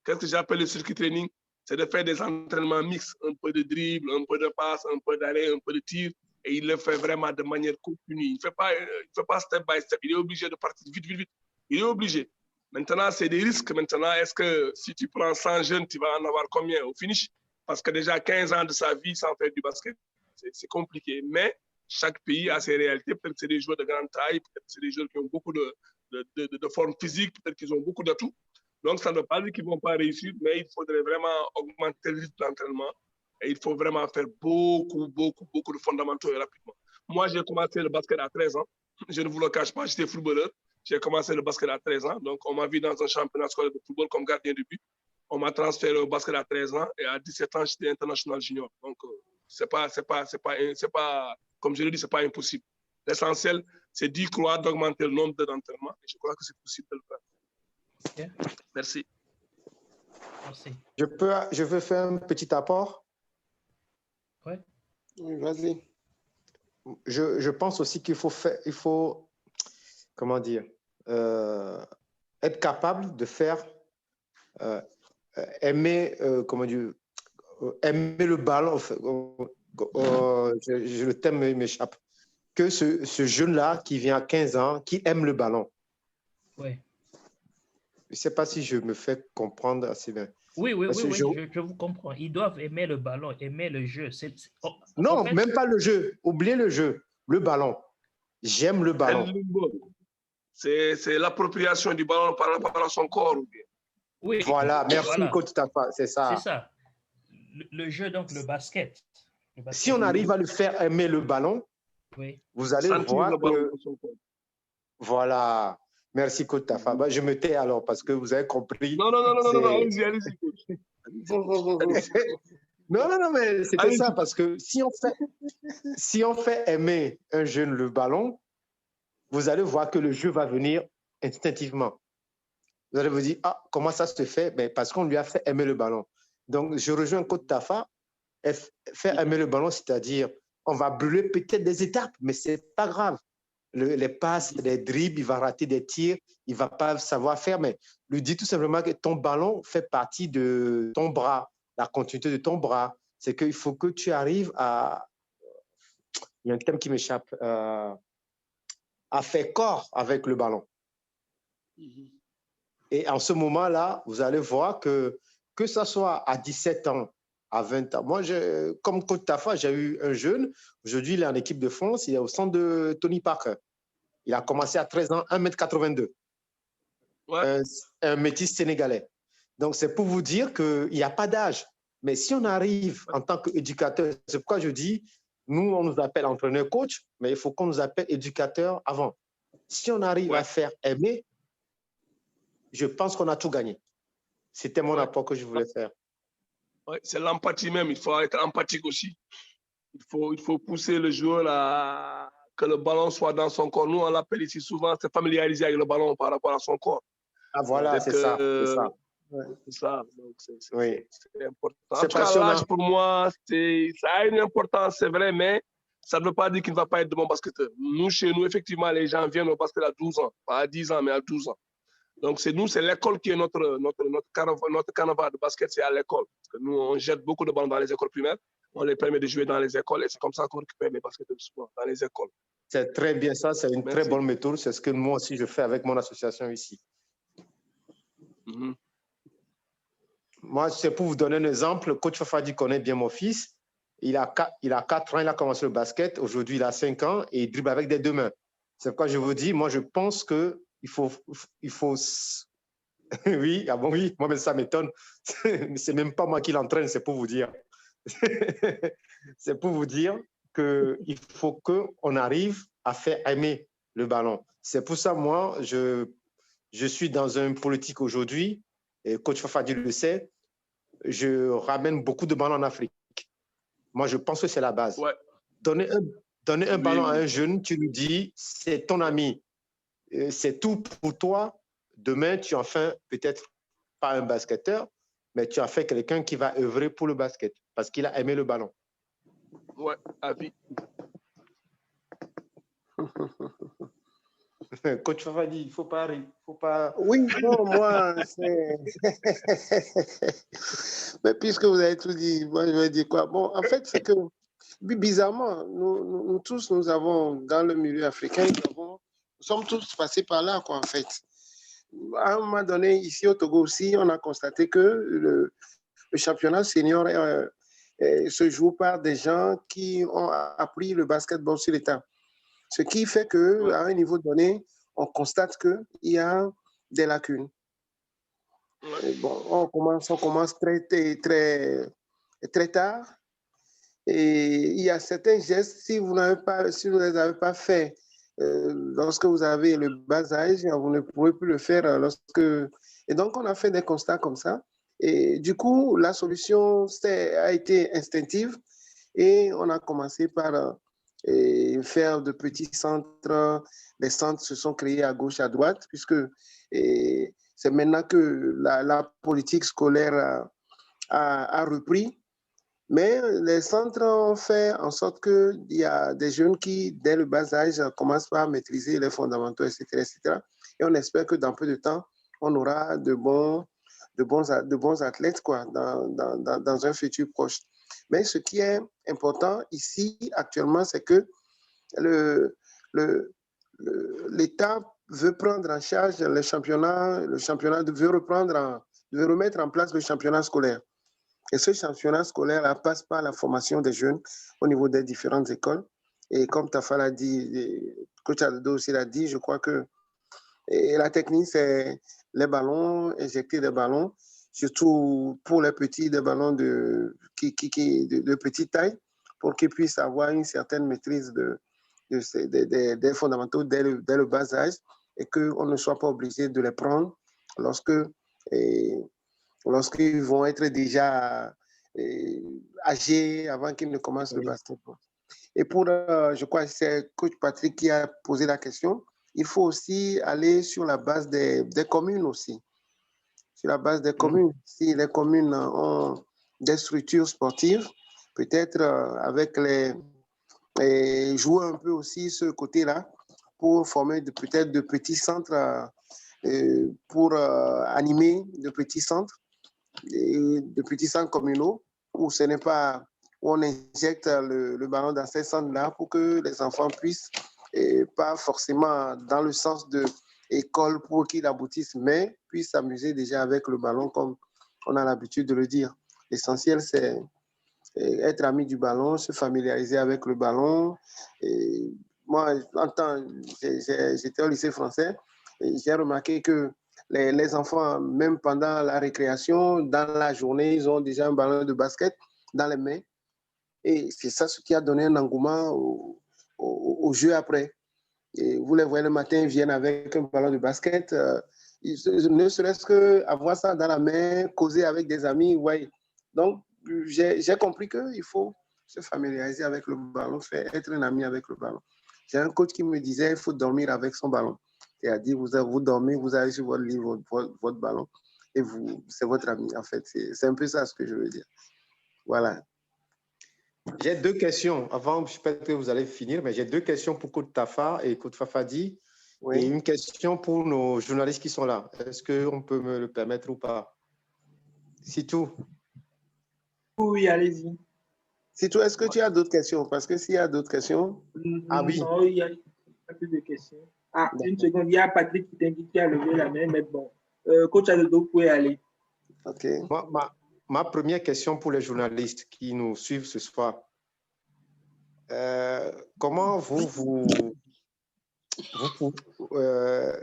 Qu'est-ce que j'appelle le circuit training? C'est de faire des entraînements mixtes, un peu de dribble, un peu de passe, un peu d'arrêt, un peu de tir. Et il le fait vraiment de manière continue. Il ne fait pas step by step. Il est obligé de partir vite, vite, vite. Il est obligé. Maintenant, c'est des risques. Maintenant, est-ce que si tu prends 100 jeunes, tu vas en avoir combien au finish? Parce que déjà 15 ans de sa vie sans faire du basket, c'est compliqué. Mais chaque pays a ses réalités. Peut-être que c'est des joueurs de grande taille, peut-être que c'est des joueurs qui ont beaucoup de forme physique, peut-être qu'ils ont beaucoup d'atouts. Donc, ça ne veut pas dire qu'ils ne vont pas réussir, mais il faudrait vraiment augmenter le rythme d'entraînement et il faut vraiment faire beaucoup de fondamentaux rapidement. Moi, j'ai commencé le basket à 13 ans. Je ne vous le cache pas, j'étais footballeur. J'ai commencé le basket à 13 ans. Donc, on m'a vu dans un championnat scolaire de football comme gardien de but. On m'a transféré au basket à 13 ans et à 17 ans, j'étais international junior. Donc, c'est pas, comme je le dis, ce n'est pas impossible. L'essentiel, c'est d'y croire, d'augmenter le nombre d'entraînements. Et je crois que c'est possible de le faire. Okay. Merci. Merci. Je veux faire un petit apport. Ouais. Oui, vas-y. Je pense aussi qu'il faut, comment dire, être capable de faire aimer, comment dire, aimer le ballon. Le thème m'échappe. Que ce jeune-là qui vient à 15 ans, qui aime le ballon. Oui. Je ne sais pas si je me fais comprendre assez bien. Oui, je vous comprends. Ils doivent aimer le ballon, aimer le jeu. Non, en fait, même pas le jeu. Oubliez le jeu. Le ballon. J'aime le ballon. C'est l'appropriation du ballon par rapport à son corps. Oui. Voilà, merci, coach Tafa. C'est ça. C'est ça. Le jeu, donc le basket. Si on arrive à le faire aimer le ballon, oui. Vous allez voir que... Voilà. Merci, coach Tafa. Bah, je me tais alors parce que vous avez compris. Non, allez-y, coach. Non, mais c'était ça parce que si on fait aimer un jeune le ballon, vous allez voir que le jeu va venir instinctivement. Vous allez vous dire, ah, comment ça se fait? Ben, parce qu'on lui a fait aimer le ballon. Donc, je rejoins coach Tafa. Faire aimer le ballon, c'est-à-dire, on va brûler peut-être des étapes, mais ce n'est pas grave. Les passes, les dribbles, il va rater des tirs, il ne va pas savoir faire, mais lui dit tout simplement que ton ballon fait partie de ton bras, la continuité de ton bras. C'est qu'il faut que tu arrives à... Il y a un thème qui m'échappe. À faire corps avec le ballon. Et en ce moment-là, vous allez voir que ça soit à 17 ans, à 20 ans. Moi, comme coach Tafa, j'ai eu un jeune. Aujourd'hui, il est en équipe de France. Il est au centre de Tony Parker. Il a commencé à 13 ans, 1m82. Ouais. Un métis sénégalais. Donc, c'est pour vous dire qu'il n'y a pas d'âge. Mais si on arrive en tant qu'éducateur, c'est pourquoi je dis, nous, on nous appelle entraîneur-coach, mais il faut qu'on nous appelle éducateur avant. Si on arrive à faire aimer, je pense qu'on a tout gagné. C'était mon apport que je voulais faire. Ouais, c'est l'empathie même. Il faut être empathique aussi. Il faut pousser le joueur à que le ballon soit dans son corps. Nous, on l'appelle ici souvent, c'est familiariser avec le ballon par rapport à son corps. Ah voilà, c'est ça. Ouais, c'est ça. Donc, oui. C'est important. En tout cas, l'âge, pour moi, ça a une importance, c'est vrai, mais ça ne veut pas dire qu'il ne va pas être de bon basketteur. Nous, chez nous, effectivement, les gens viennent au basket à 12 ans. Pas à 10 ans, mais à 12 ans. Donc, c'est l'école qui est notre carnaval de basket, c'est à l'école. Parce que nous, on jette beaucoup de ballons dans les écoles primaires. On les permet de jouer dans les écoles et c'est comme ça qu'on récupère les basketteurs souvent dans les écoles. C'est très bien ça, c'est une très bonne méthode. C'est ce que moi aussi je fais avec mon association ici. Moi, c'est pour vous donner un exemple. Coach Fafadi connaît bien mon fils. Il a 4 ans, il a commencé le basket. Aujourd'hui, il a 5 ans et il dribble avec des deux mains. C'est pourquoi je vous dis, moi, je pense qu'il faut... Oui, ah bon, oui, moi, mais ça m'étonne. C'est même pas moi qui l'entraîne, c'est pour vous dire. C'est pour vous dire qu'il faut qu'on arrive à faire aimer le ballon. C'est pour ça, moi, je suis dans une politique aujourd'hui, et coach Fafadi le sait, je ramène beaucoup de ballons en Afrique. Moi, je pense que c'est la base. Ouais. Donner un ballon à un jeune, tu lui dis, c'est ton ami, c'est tout pour toi. Demain, tu en fais peut-être pas un basketteur, mais tu as fait quelqu'un qui va œuvrer pour le basket parce qu'il a aimé le ballon. Ouais, avis. Coach Fafadi, il faut pas. Oui, non, moi, c'est. Mais puisque vous avez tout dit, moi, je vais dire quoi? Bon, en fait, c'est que, bizarrement, nous tous, nous avons, dans le milieu africain, nous sommes tous passés par là, quoi, en fait. À un moment donné, ici au Togo aussi, on a constaté que le championnat senior se joue par des gens qui ont appris le basketball sur le temps. Ce qui fait qu'à un niveau donné, on constate qu'il y a des lacunes. Bon, on commence très tard. Et il y a certains gestes, si vous ne les avez pas faits lorsque vous avez le bas âge, vous ne pouvez plus le faire lorsque... Et donc, on a fait des constats comme ça. Et du coup, la solution a été instinctive et on a commencé par faire de petits centres. Les centres se sont créés à gauche, à droite, puisque c'est maintenant que la politique scolaire a repris. Mais les centres ont fait en sorte qu'il y a des jeunes qui, dès le bas âge, commencent par maîtriser les fondamentaux, etc., etc. Et on espère que dans peu de temps, on aura de bons athlètes quoi, dans un futur proche. Mais ce qui est important ici, actuellement, c'est que l'État veut prendre en charge le championnat veut remettre en place le championnat scolaire. Et ce championnat scolaire passe par la formation des jeunes au niveau des différentes écoles. Et comme Tafa l'a dit, coach Addo aussi l'a dit, je crois que la technique, c'est les ballons, injecter des ballons, surtout pour les petits, des ballons de petite taille, pour qu'ils puissent avoir une certaine maîtrise des fondamentaux dès le bas âge et qu'on ne soit pas obligé de les prendre lorsqu'ils vont être déjà âgés avant qu'ils ne commencent le basketball. Et je crois que c'est coach Patrick qui a posé la question, il faut aussi aller sur la base des communes aussi. Sur la base des communes. Si les communes ont des structures sportives, peut-être avec jouer un peu aussi ce côté-là pour former peut-être de petits centres, pour animer de petits centres communaux où ce n'est pas où on injecte le ballon dans ces centres-là pour que les enfants puissent, pas forcément dans le sens de école pour qu'ils aboutissent, mais puissent s'amuser déjà avec le ballon comme on a l'habitude de le dire. L'essentiel, c'est être ami du ballon, se familiariser avec le ballon. Et moi, j'étais au lycée français et j'ai remarqué que les enfants, même pendant la récréation, dans la journée, ils ont déjà un ballon de basket dans les mains. Et c'est ça ce qui a donné un engouement au jeu après. Et vous les voyez le matin, ils viennent avec un ballon de basket. Ne serait-ce qu'avoir ça dans la main, causer avec des amis. Ouais. Donc, j'ai compris qu'il faut se familiariser avec le ballon, être un ami avec le ballon. J'ai un coach qui me disait qu'il faut dormir avec son ballon. C'est-à-dire, vous dormez, vous allez sur votre lit, votre ballon, et c'est votre ami, en fait. C'est un peu ça ce que je veux dire. Voilà. J'ai deux questions. Avant, je pense que vous allez finir, mais j'ai deux questions pour Coach Tafa et Coach Fafadi. Oui. Et une question pour nos journalistes qui sont là. Est-ce qu'on peut me le permettre ou pas? C'est tout. Oui, allez-y. C'est tout. Est-ce que tu as d'autres questions? Parce que s'il y a d'autres questions... Ah oui. Non, il y a pas plus de questions. Ah, une seconde. Il y a Patrick qui t'indique qui a levé la main, mais bon. Coach Addo, vous pouvez aller. OK. Ma première question pour les journalistes qui nous suivent ce soir. Comment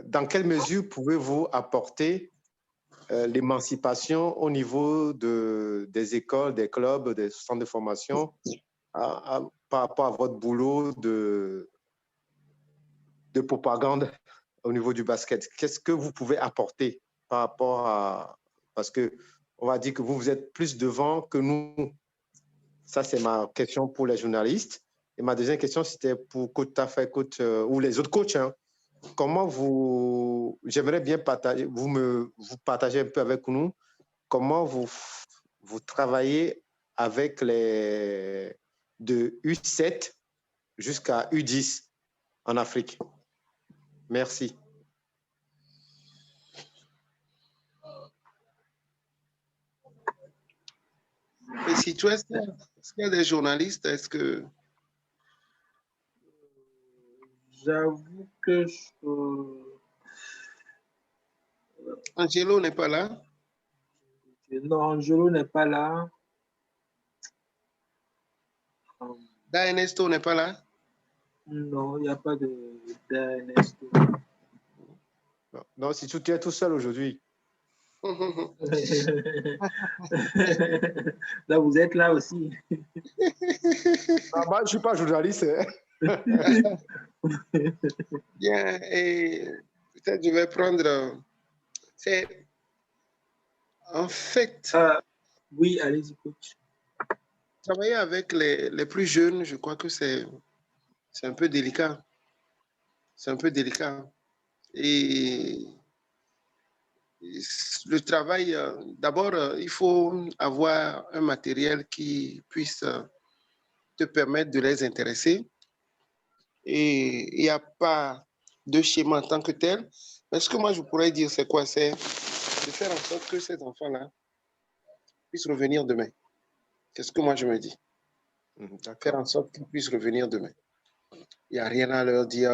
dans quelle mesure pouvez-vous apporter l'émancipation au niveau des écoles, des clubs, des centres de formation par rapport à votre boulot de propagande au niveau du basket? Qu'est-ce que vous pouvez apporter par rapport à... Parce qu'on va dire que vous êtes plus devant que nous. Ça, c'est ma question pour les journalistes. Et ma deuxième question, c'était pour coach Tafa, coach, ou les autres coachs. Hein. Comment vous... J'aimerais bien partager, vous partagez un peu avec nous comment vous travaillez avec les de U7 jusqu'à U10 en Afrique. Merci. Et si tu est-ce qu'il y a des journalistes, est-ce que... J'avoue que Angelo n'est pas là? Non, Angelo n'est pas là. Ernesto n'est pas là? Non, il n'y a pas d'Ernesto. Non, si tu es tout seul aujourd'hui. Là, vous êtes là aussi. Moi, je ne suis pas journaliste. Bien, et peut-être je vais prendre... C'est... En fait... oui, allez-y, coach. Travailler avec les plus jeunes, je crois que c'est un peu délicat. C'est un peu délicat. Et le travail, d'abord, il faut avoir un matériel qui puisse te permettre de les intéresser. Et il n'y a pas de schéma en tant que tel. Mais ce que moi, je pourrais dire, c'est quoi? C'est de faire en sorte que ces enfants-là puissent revenir demain. C'est ce que moi, je me dis. Faire en sorte qu'ils puissent revenir demain. Il n'y a rien à leur dire.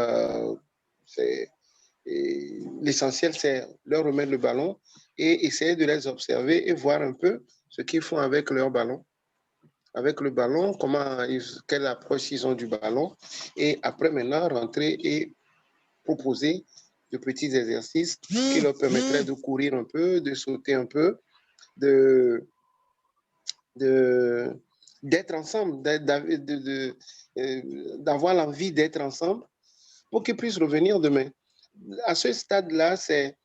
L'essentiel, c'est leur remettre le ballon et essayer de les observer et voir un peu ce qu'ils font avec leur ballon. Avec le ballon, quelle approche ils ont du ballon. Et après, maintenant, rentrer et proposer de petits exercices qui leur permettraient de courir un peu, de sauter un peu, d'être ensemble, d'avoir l'envie d'être ensemble pour qu'ils puissent revenir demain. À ce stade-là, c'est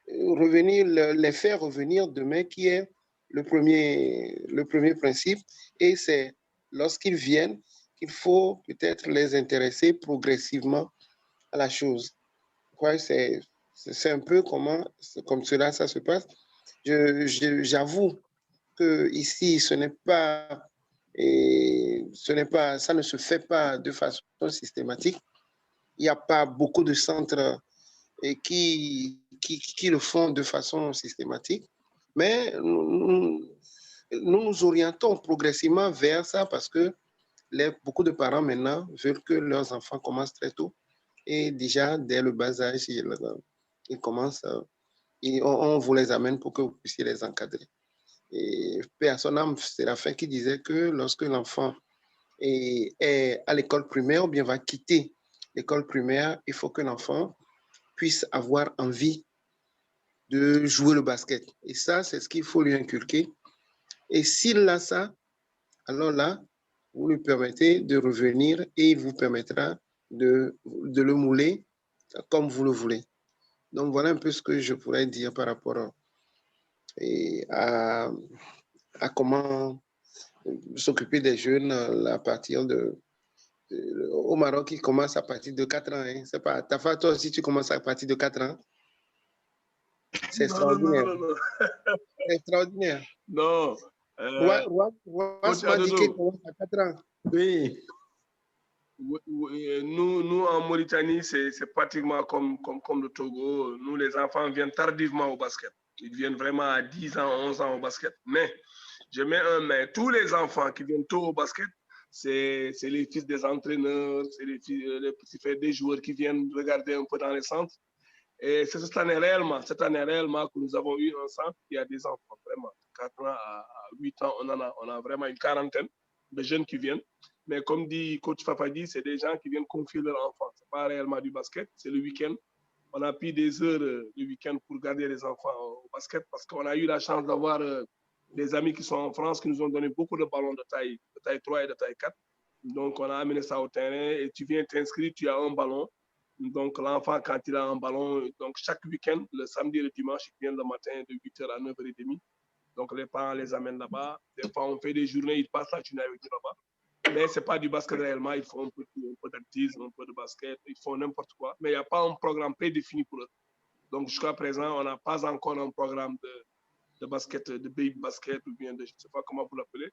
les faire revenir demain qui est le premier principe. Et c'est lorsqu'ils viennent qu'il faut peut-être les intéresser progressivement à la chose. C'est un peu comme cela, ça se passe. J'avoue que ici, ça ne se fait pas de façon systématique. Il n'y a pas beaucoup de centres qui le font de façon systématique, mais nous nous orientons progressivement vers ça parce que beaucoup de parents maintenant veulent que leurs enfants commencent très tôt et déjà dès le bas âge, ils commencent, on vous les amène pour que vous puissiez les encadrer. Et paix à son âme, Séraphin qui disait que lorsque l'enfant est à l'école primaire ou bien va quitter l'école primaire, il faut que l'enfant puisse avoir envie de jouer le basket. Et ça, c'est ce qu'il faut lui inculquer. Et s'il a ça, alors là, vous lui permettez de revenir et il vous permettra de le mouler comme vous le voulez. Donc, voilà un peu ce que je pourrais dire par rapport à comment s'occuper des jeunes à partir au Maroc, ils commencent à partir de 4 ans. Hein. C'est pas, Tafa, toi aussi, tu commences à partir de 4 ans. C'est extraordinaire. Non. C'est extraordinaire. Non. M'a dit qu'il commence à 4 ans. Oui. Nous, en Mauritanie, c'est pratiquement comme le Togo. Nous, les enfants viennent tardivement au basket. Ils viennent vraiment à 10 ans, 11 ans au basket. Mais, je mets un mais. Tous les enfants qui viennent tôt au basket, c'est les fils des entraîneurs, c'est les petits frères des joueurs qui viennent regarder un peu dans les centres. Et c'est cette année réellement que nous avons eu un centre qui a des enfants, vraiment, 4 ans à 8 ans, on a vraiment une quarantaine de jeunes qui viennent. Mais comme dit coach Fafadi, c'est des gens qui viennent confier leur enfant. Ce n'est pas réellement du basket, c'est le week-end. on a pris des heures le week-end pour garder les enfants au basket parce qu'on a eu la chance d'avoir des amis qui sont en France qui nous ont donné beaucoup de ballons de taille 3 et de taille 4. Donc, on a amené ça au terrain et tu viens t'inscrire, tu as un ballon. Donc, l'enfant, quand il a un ballon, donc chaque week-end, le samedi et le dimanche, il vient le matin de 8h à 9h30. Donc, les parents les amènent là-bas. Des fois, on fait des journées, ils passent la journée avec nous là-bas. Mais ce n'est pas du basket réellement. Ils font un peu d'athlétisme, un peu de basket, ils font n'importe quoi. Mais il n'y a pas un programme prédéfini pour eux. Donc, jusqu'à présent, on n'a pas encore un programme de basket, de baby basket ou bien de, je ne sais pas comment vous l'appelez.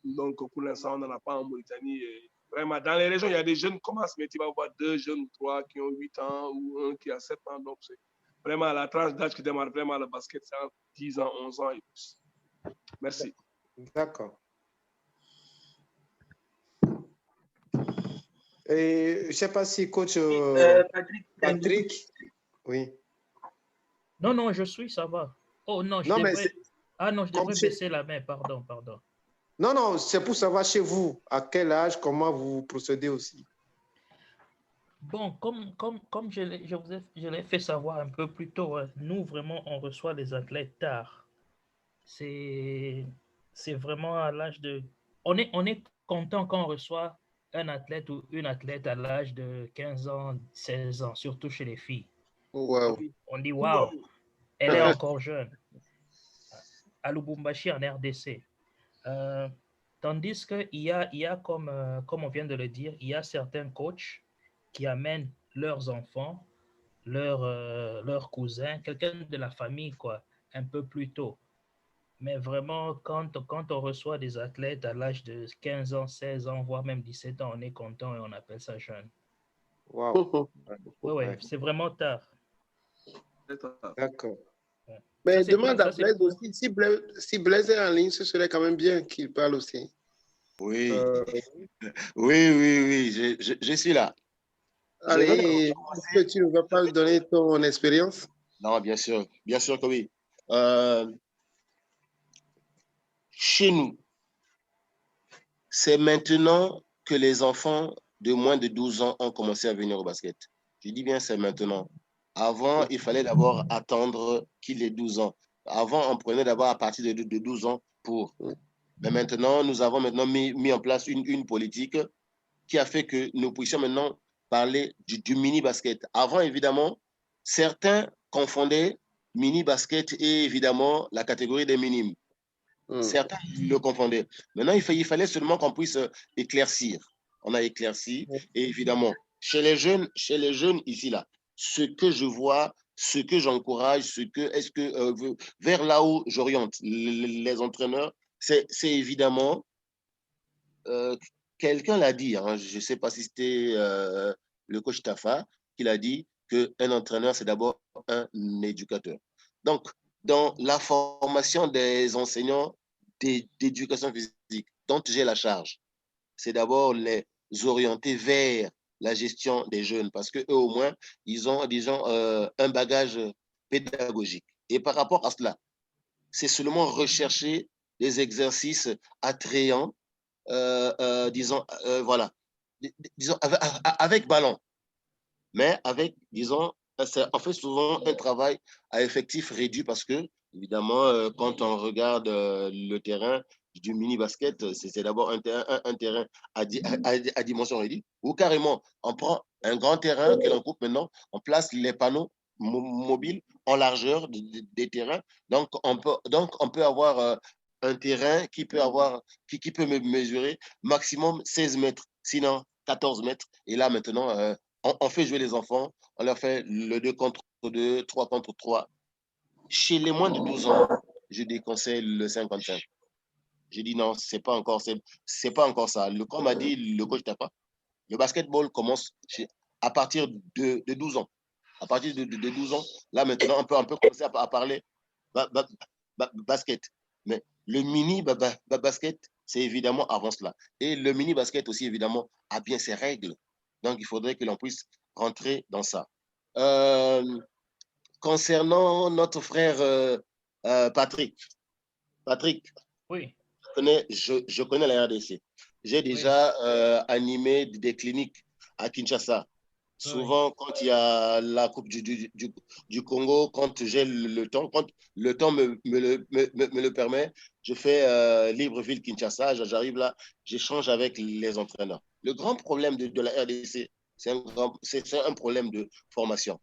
Donc, pour l'instant, on n'en a pas en Mauritanie. Et vraiment, dans les régions, il y a des jeunes qui commencent, mais tu vas voir 2 jeunes ou 3 qui ont 8 ans ou un qui a 7 ans. Donc, c'est vraiment la tranche d'âge qui démarre vraiment le basket, c'est entre 10 ans, 11 ans et plus. Merci. D'accord. Et je ne sais pas si coach Patrick. Oui. Non, je suis, ça va. Oh non, je devrais baisser la main, pardon. Non, c'est pour savoir chez vous, à quel âge, comment vous procédez aussi. Bon, comme je l'ai fait savoir un peu plus tôt, hein, nous, vraiment, on reçoit les athlètes tard. C'est vraiment à l'âge de... On est content quand on reçoit un athlète ou une athlète à l'âge de 15 ans, 16 ans, surtout chez les filles. Wow. On dit, waouh, elle est encore jeune. À Lubumbashi, en RDC. Tandis qu'il y a comme on vient de le dire, il y a certains coachs qui amènent leurs enfants, leurs cousins, quelqu'un de la famille, quoi, un peu plus tôt. Mais vraiment, quand on reçoit des athlètes à l'âge de 15 ans, 16 ans, voire même 17 ans, on est content et on appelle ça jeune. Wow. Oui, c'est vraiment tard. D'accord. Mais demande à Blaise aussi, si Blaise est en ligne, ce serait quand même bien qu'il parle aussi. Oui, oui, je suis là. Allez, est-ce que tu ne vas pas donner ton expérience? Non, bien sûr que oui. Chez nous, c'est maintenant que les enfants de moins de 12 ans ont commencé à venir au basket. Je dis bien c'est maintenant. Avant, il fallait d'abord attendre qu'il ait 12 ans. Avant, on prenait d'abord à partir de 12 ans pour. Mais maintenant, nous avons mis en place une politique qui a fait que nous puissions maintenant parler du mini-basket. Avant, évidemment, certains confondaient mini-basket et évidemment la catégorie des minimes. Certains le confondaient. Maintenant, il fallait seulement qu'on puisse éclaircir. On a éclairci. Et évidemment, chez les jeunes ici, là, ce que je vois, ce que j'encourage, vers là où j'oriente les entraîneurs, c'est évidemment, quelqu'un l'a dit, hein, je ne sais pas si c'était le coach Tafa qui l'a dit, qu'un entraîneur, c'est d'abord un éducateur. Donc, dans la formation des enseignants d'éducation physique dont j'ai la charge, c'est d'abord les orienter vers la gestion des jeunes parce qu'eux, au moins, ils ont, disons, un bagage pédagogique. Et par rapport à cela, c'est seulement rechercher des exercices attrayants, disons, voilà, disons, avec ballon, mais avec, disons, on fait souvent un travail à effectif réduit parce que, évidemment, quand on regarde le terrain du mini-basket, c'est d'abord un terrain à dimension réduite, ou carrément, on prend un grand terrain que l'on coupe maintenant, on place les panneaux mobiles en largeur des terrains. Donc, on peut avoir un terrain qui peut mesurer maximum 16 mètres, sinon 14 mètres. Et là, maintenant, on fait jouer les enfants, on leur fait le 2 contre 2, 3 contre 3. Chez les moins de 12 ans, je déconseille le 55. Je dis non, c'est pas encore ça. Comme a dit le coach Tapa, le basketball commence à partir de 12 ans. À partir de 12 ans, là maintenant, on peut commencer à parler basket. Mais le mini basket, c'est évidemment avant cela. Et le mini basket aussi, évidemment, a bien ses règles. Donc, il faudrait que l'on puisse rentrer dans ça. Concernant notre frère Patrick, oui. je connais la RDC. J'ai déjà animé des cliniques à Kinshasa. Souvent, quand il y a la Coupe du Congo, quand j'ai le temps, quand le temps me le permet, je fais Libreville-Kinshasa, j'arrive là, j'échange avec les entraîneurs. Le grand problème de la RDC, c'est un problème de formation.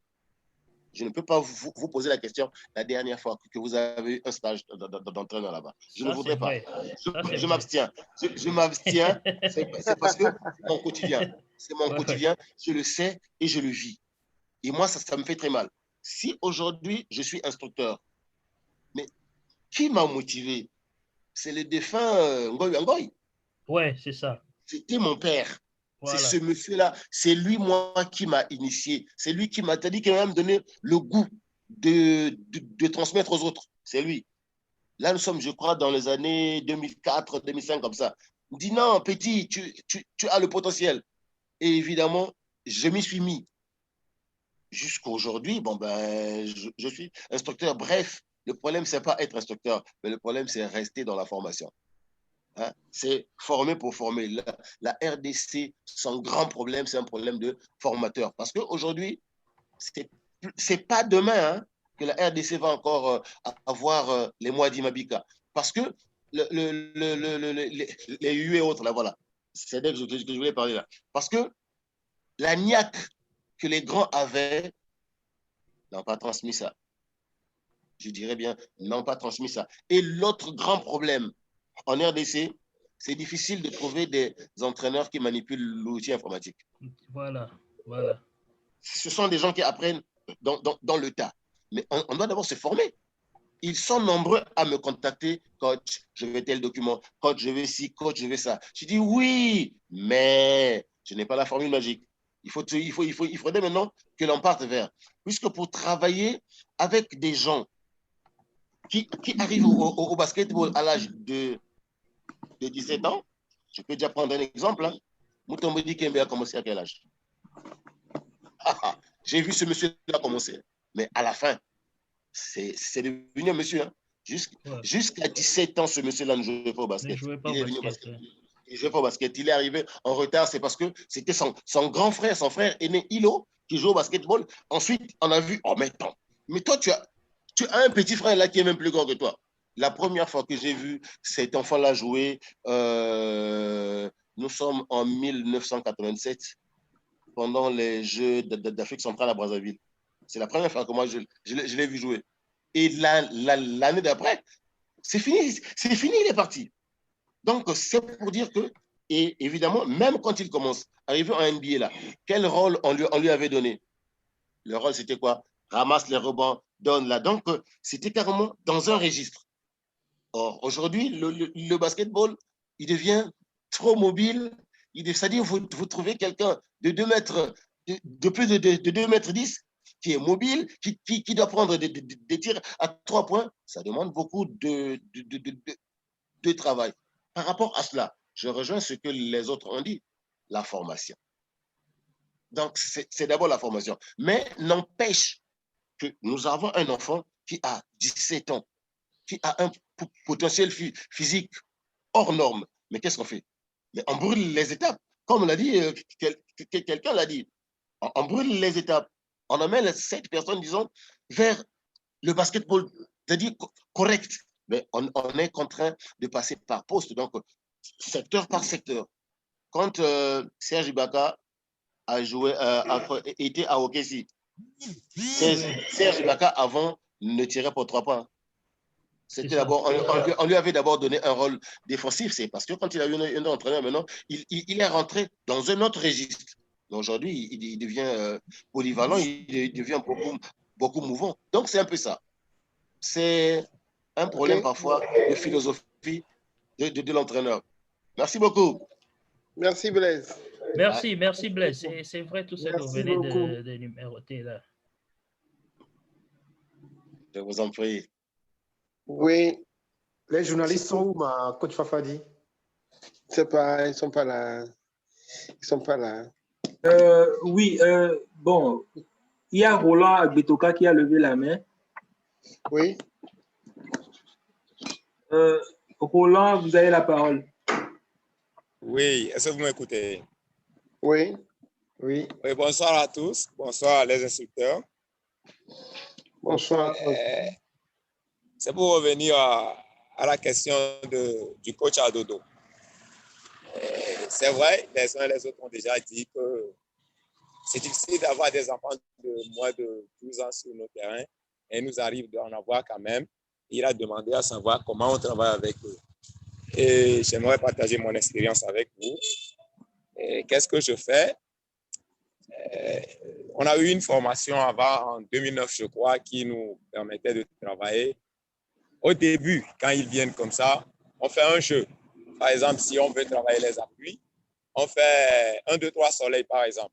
Je ne peux pas vous poser la question la dernière fois que vous avez eu un stage d'entraîneur là-bas. Je ne voudrais pas. Je m'abstiens. Je m'abstiens. C'est parce que c'est mon quotidien. C'est mon quotidien. Je le sais et je le vis. Et moi, ça me fait très mal. Si aujourd'hui, je suis instructeur, mais qui m'a motivé? C'est le défunt Ngoy Ngoy. Ouais, c'est ça. C'était mon père. Voilà. C'est ce monsieur-là, c'est lui, moi, qui m'a initié. C'est lui qui m'a dit, qui m'a même donné le goût de transmettre aux autres. C'est lui. Là, nous sommes, je crois, dans les années 2004, 2005, comme ça. Il me dit, non, petit, tu as le potentiel. Et évidemment, je m'y suis mis. Jusqu'à aujourd'hui, bon, ben, je suis instructeur. Bref, le problème, ce n'est pas être instructeur, mais le problème, c'est rester dans la formation. Hein? C'est former pour former. La RDC, son grand problème, c'est un problème de formateur. Parce qu'aujourd'hui, c'est pas demain hein, que la RDC va encore avoir les mois d'Imabika. Parce que les UE et autres, là, voilà. C'est d'eux que je voulais parler là. Parce que la niaque que les grands avaient n'ont pas transmis ça. Je dirais bien, n'ont pas transmis ça. Et l'autre grand problème en RDC, c'est difficile de trouver des entraîneurs qui manipulent l'outil informatique. Voilà, voilà. Ce sont des gens qui apprennent dans le tas. Mais on doit d'abord se former. Ils sont nombreux à me contacter, coach, je veux tel document, coach, je veux ci, coach, je veux ça. Je dis oui, mais je n'ai pas la formule magique. Il faudrait maintenant que l'on parte vers. Puisque pour travailler avec des gens qui arrivent au basketball à l'âge de 17 ans, je peux déjà prendre un exemple. Hein. Mutombo Kembe a commencé à quel âge? J'ai vu ce monsieur-là commencer. Mais à la fin, c'est devenu un monsieur. Hein. Jusqu'à 17 ans, ce monsieur-là ne jouait pas au basket. Il jouait pas au basket. Il est arrivé en retard, c'est parce que c'était son grand frère, son frère aîné Hilo, qui joue au basketball. Ensuite, on a vu, oh mais attends, mais toi, tu as un petit frère là qui est même plus grand que toi. La première fois que j'ai vu cet enfant-là jouer, nous sommes en 1987, pendant les Jeux d'Afrique centrale à Brazzaville. C'est la première fois que moi, je l'ai vu jouer. Et l'année d'après, c'est fini, il est parti. Donc, c'est pour dire que, et évidemment, même quand il commence, arrivé en NBA là, quel rôle on lui avait donné? Le rôle, c'était quoi? Ramasse les rebonds, donne là. Donc, c'était carrément dans un registre. Or, aujourd'hui, le basketball, il devient trop mobile. C'est-à-dire, vous trouvez quelqu'un de 2 mètres, de plus de 2 mètres 10, qui est mobile, qui doit prendre des tirs à 3 points. Ça demande beaucoup de travail. Par rapport à cela, je rejoins ce que les autres ont dit, la formation. Donc, c'est d'abord la formation. Mais n'empêche que nous avons un enfant qui a 17 ans, qui a un potentiel physique hors norme. Mais qu'est-ce qu'on fait? Mais on brûle les étapes. Comme l'a dit, quelqu'un l'a dit. On brûle les étapes. On amène cette personne, disons, vers le basketball, c'est-à-dire correct. Mais on est contraint de passer par poste, donc secteur par secteur. Quand Serge Ibaka a joué, était à OKC, Serge Ibaka avant ne tirait pas 3 points. C'était d'abord, on lui avait d'abord donné un rôle défensif, c'est parce que quand il a eu un entraîneur maintenant, il est rentré dans un autre registre. Aujourd'hui, il devient polyvalent, il devient beaucoup mouvant. Donc, c'est un peu ça. C'est un problème parfois de philosophie de l'entraîneur. Merci beaucoup. Merci Blaise. Merci Blaise. C'est vrai tout ce que vous venez de numéroter là. Je vous en prie. Oui. Les journalistes sont où, ma coach Fafadi? Ils ne sont pas là. Ils sont pas là. Oui, bon, il y a Roland Agbetoka qui a levé la main. Oui. Roland, vous avez la parole. Oui, est-ce que vous m'écoutez? Oui. Oui. Oui, bonsoir à tous. Bonsoir les instructeurs. Bonsoir. C'est pour revenir à la question du coach Adodo. C'est vrai, les uns et les autres ont déjà dit que c'est difficile d'avoir des enfants de moins de 12 ans sur nos terrains et il nous arrive d'en avoir quand même. Il a demandé à savoir comment on travaille avec eux. Et j'aimerais partager mon expérience avec vous. Qu'est-ce que je fais? On a eu une formation avant, en 2009, je crois, qui nous permettait de travailler. Au début, quand ils viennent comme ça, on fait un jeu. Par exemple, si on veut travailler les appuis, on fait 1, 2, 3 soleils, par exemple.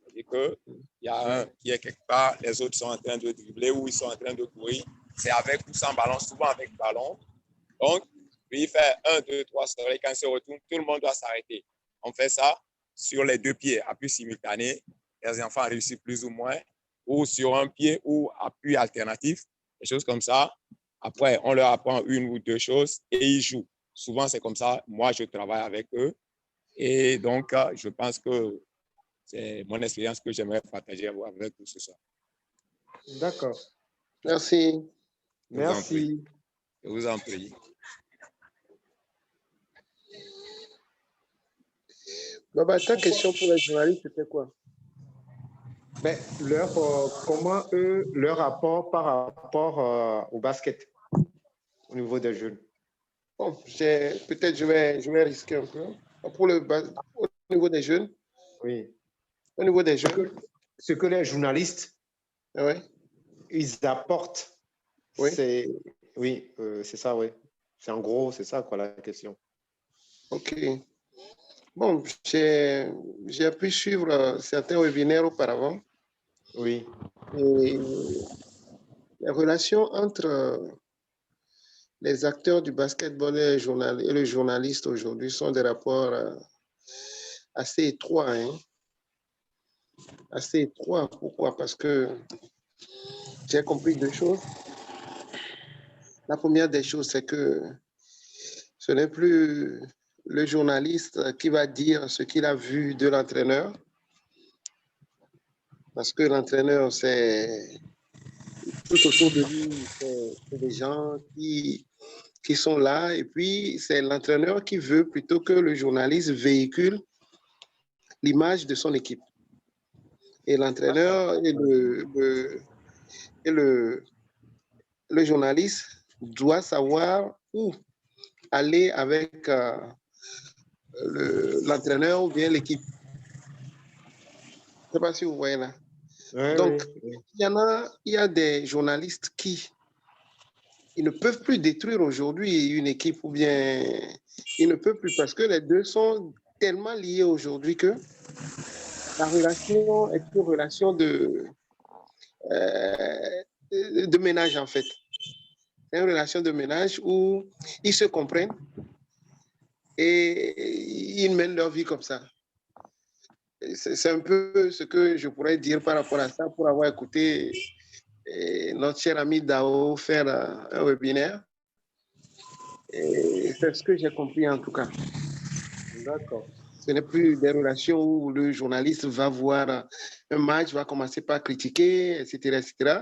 C'est-à-dire qu'il y a un qui est quelque part, les autres sont en train de dribbler ou ils sont en train de courir. C'est avec ou sans ballon, souvent avec ballon. Donc, lui, il fait 1, 2, 3 soleils. Quand il se retourne, tout le monde doit s'arrêter. On fait ça sur les 2 pieds, appui simultané. Les enfants réussissent plus ou moins. Ou sur un pied ou appui alternatif. Des choses comme ça. Après, on leur apprend 1 ou 2 choses et ils jouent. Souvent, c'est comme ça. Moi, je travaille avec eux. Et donc, je pense que c'est mon expérience que j'aimerais partager avec vous ce soir. D'accord. Merci. Merci. Je vous en prie. Baba, ta question pour les journalistes, c'était quoi? Ben, comment eux, leur rapport par rapport au basket au niveau des jeunes? Bon, peut-être je vais risquer un peu. Au niveau des jeunes. Oui. Au niveau des jeunes. Ce que les journalistes, ouais. Ils apportent. Oui. C'est ça, oui. C'est en gros, c'est ça, quoi, la question. OK. Bon, j'ai pu suivre certains webinaires auparavant. Oui. Et les relations entre les acteurs du basketball et le journaliste aujourd'hui sont des rapports assez étroits. Hein? Assez étroits. Pourquoi? Parce que j'ai compris 2 choses. La première des choses, c'est que ce n'est plus le journaliste qui va dire ce qu'il a vu de l'entraîneur. Parce que l'entraîneur, c'est tout autour de lui, c'est des gens qui sont là. Et puis, c'est l'entraîneur qui veut plutôt que le journaliste véhicule l'image de son équipe. Et l'entraîneur et le journaliste doit savoir où aller avec l'entraîneur ou bien l'équipe. Je ne sais pas si vous voyez là. Oui, donc, oui. il y a des journalistes qui ils ne peuvent plus détruire aujourd'hui une équipe ou bien ils ne peuvent plus parce que les deux sont tellement liés aujourd'hui que la relation est une relation de ménage en fait. C'est une relation de ménage où ils se comprennent et ils mènent leur vie comme ça. C'est un peu ce que je pourrais dire par rapport à ça pour avoir écouté notre cher ami Dao faire un webinaire. Et c'est ce que j'ai compris en tout cas. D'accord. Ce n'est plus des relations où le journaliste va voir un match, va commencer par critiquer, etc., etc.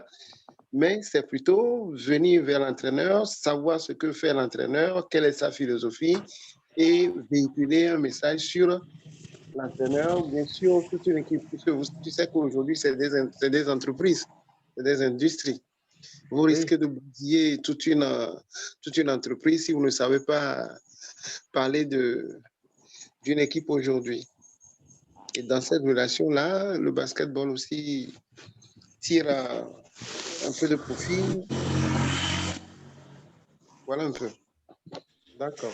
Mais c'est plutôt venir vers l'entraîneur, savoir ce que fait l'entraîneur, quelle est sa philosophie et véhiculer un message sur l'entraîneur, bien sûr, toute une équipe. Puisque tu sais qu'aujourd'hui, c'est des entreprises, c'est des industries. Vous risquez de bousiller toute une entreprise si vous ne savez pas parler d'une équipe aujourd'hui. Et dans cette relation-là, le basketball aussi tire un peu de profit. Voilà un peu. D'accord.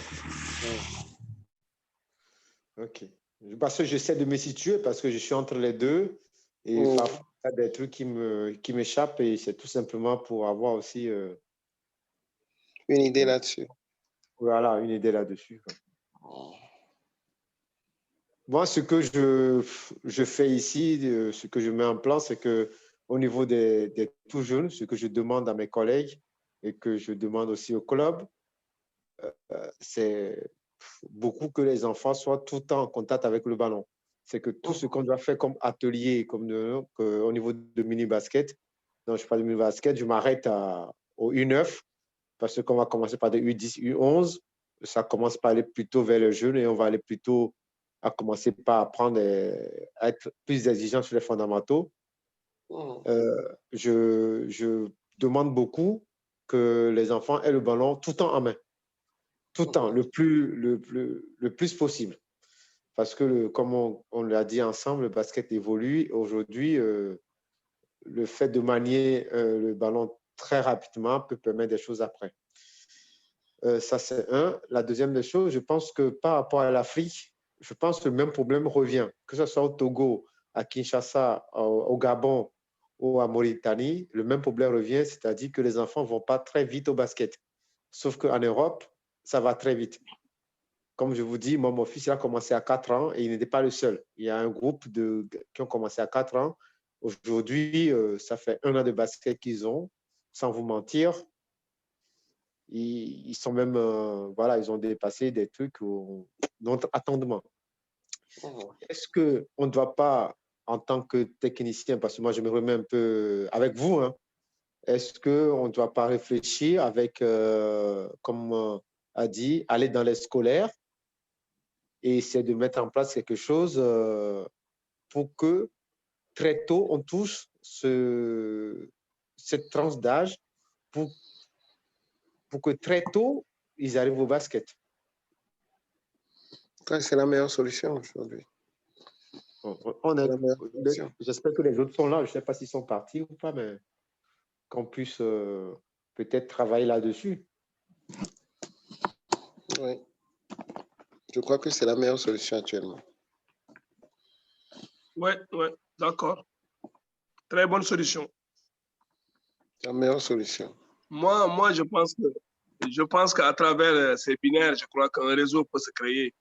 OK. Parce que j'essaie de me situer parce que je suis entre les deux et parfois il y a des trucs qui m'échappent et c'est tout simplement pour avoir aussi une idée là-dessus. Voilà, une idée là-dessus. Moi, ce que je fais ici, ce que je mets en place, c'est que au niveau des tout jeunes, ce que je demande à mes collègues et que je demande aussi au club, c'est beaucoup que les enfants soient tout le temps en contact avec le ballon. c'est que tout ce qu'on doit faire comme atelier, au niveau de mini-basket, non, je parle de mini-basket, je m'arrête au U9 parce qu'on va commencer par des U10, U11. Ça commence par aller plutôt vers le jeune et on va aller plutôt à commencer par apprendre à être plus exigeant sur les fondamentaux. Je demande beaucoup que les enfants aient le ballon tout le temps en main, tout le temps, le plus possible. Parce que, comme on l'a dit ensemble, le basket évolue. Aujourd'hui, le fait de manier le ballon très rapidement peut permettre des choses après. Ça, c'est un. La deuxième des choses, je pense que par rapport à l'Afrique, je pense que le même problème revient, que ce soit au Togo, à Kinshasa, au Gabon ou à Mauritanie, le même problème revient, c'est-à-dire que les enfants ne vont pas très vite au basket. Sauf qu'en Europe, ça va très vite. Comme je vous dis, moi, mon fils il a commencé à 4 ans et il n'était pas le seul. Il y a un groupe qui ont commencé à 4 ans. Aujourd'hui, ça fait 1 an de basket qu'ils ont, sans vous mentir. Ils sont même, voilà, ils ont dépassé des trucs notre attendement. Est-ce qu'on ne doit pas, en tant que technicien, parce que moi je me remets un peu avec vous, hein, est-ce qu'on ne doit pas réfléchir avec, comme a dit, aller dans les scolaires et essayer de mettre en place quelque chose pour que très tôt on touche cette tranche d'âge pour que très tôt ils arrivent au basket. C'est la meilleure solution aujourd'hui. J'espère que les autres sont là. Je ne sais pas s'ils sont partis ou pas, mais qu'on puisse peut-être travailler là-dessus. Oui. Je crois que c'est la meilleure solution actuellement. Oui, d'accord. Très bonne solution. La meilleure solution. Moi, je pense qu'à travers ces binaires, je crois qu'un réseau peut se créer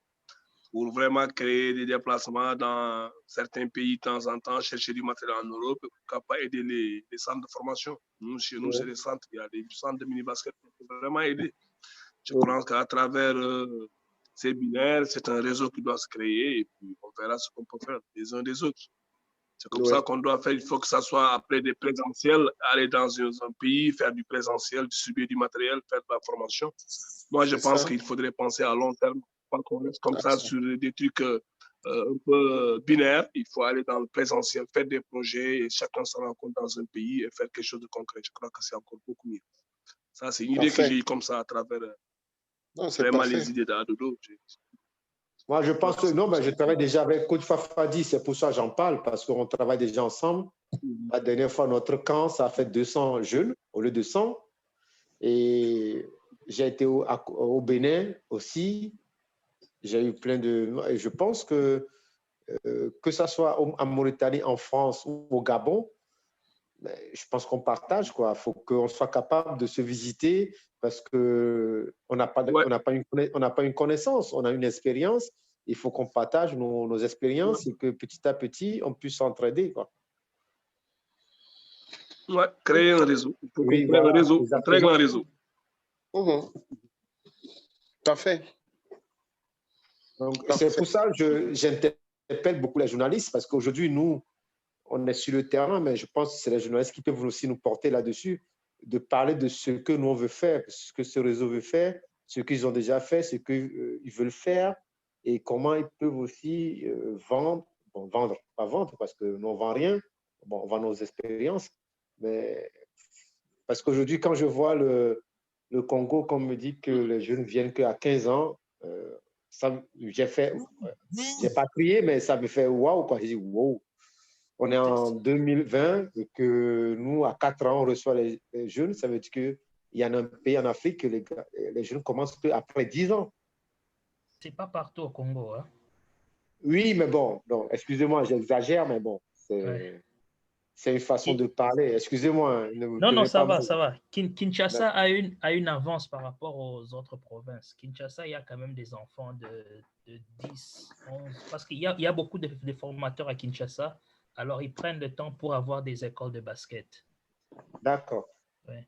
pour vraiment créer des déplacements dans certains pays de temps en temps, chercher du matériel en Europe, pour aider les centres de formation. Nous, chez nous, c'est les centres, il y a des centres de mini-basket qui peuvent vraiment aider. Je pense qu'à travers ces binaires, c'est un réseau qui doit se créer et puis on verra ce qu'on peut faire les uns des autres. C'est comme ça qu'on doit faire. Il faut que ça soit après des présentiels, aller dans un pays, faire du présentiel, distribuer du matériel, faire de la formation. Moi, je pense qu'il faudrait penser à long terme. Pas qu'on reste comme ça sur des trucs un peu binaires. Il faut aller dans le présentiel, faire des projets et chacun se rencontre dans un pays et faire quelque chose de concret. Je crois que c'est encore beaucoup mieux. Ça, c'est une idée que j'ai eue comme ça à travers vraiment les idées d'Adodo. Moi, je pense que non, je travaille déjà avec Coach Fafadi, c'est pour ça que j'en parle, parce qu'on travaille déjà ensemble. La dernière fois, notre camp, ça a fait 200 jeunes au lieu de 100. Et j'ai été au Bénin aussi. J'ai eu plein de... Et je pense que ça soit en Mauritanie, en France ou au Gabon, je pense qu'on partage, quoi. Il faut qu'on soit capable de se visiter parce qu'on n'a pas, une connaissance, on a une expérience. Il faut qu'on partage nos expériences et que petit à petit, on puisse s'entraider, quoi. Ouais, créer un réseau. Il faut créer un réseau, un très grand réseau. Parfait. C'est pour ça que j'interpelle beaucoup les journalistes parce qu'aujourd'hui, nous, on est sur le terrain, mais je pense que c'est les journalistes qui peuvent aussi nous porter là-dessus, de parler de ce que nous on veut faire, ce que ce réseau veut faire, ce qu'ils ont déjà fait, ce qu'ils veulent faire et comment ils peuvent aussi vendre, pas vendre parce que nous on vend rien, on vend nos expériences, mais parce qu'aujourd'hui quand je vois le Congo, qu'on me dit que les jeunes viennent qu'à 15 ans, j'ai pas crié, mais ça me fait waouh, quoi. J'ai dit waouh. On est en 2020 et que nous, à 4 ans, on reçoit les jeunes. Ça veut dire qu'il y a un pays en Afrique que les jeunes commencent après 10 ans. C'est pas partout au Congo, hein? Oui, mais bon, excusez-moi, j'exagère, mais bon, c'est une façon de parler. Excusez-moi. Non, ça va. Kinshasa a une avance par rapport aux autres provinces. Kinshasa, il y a quand même des enfants de 10, 11, parce qu'il y a beaucoup de formateurs à Kinshasa. Alors, ils prennent le temps pour avoir des écoles de basket. D'accord. Ouais.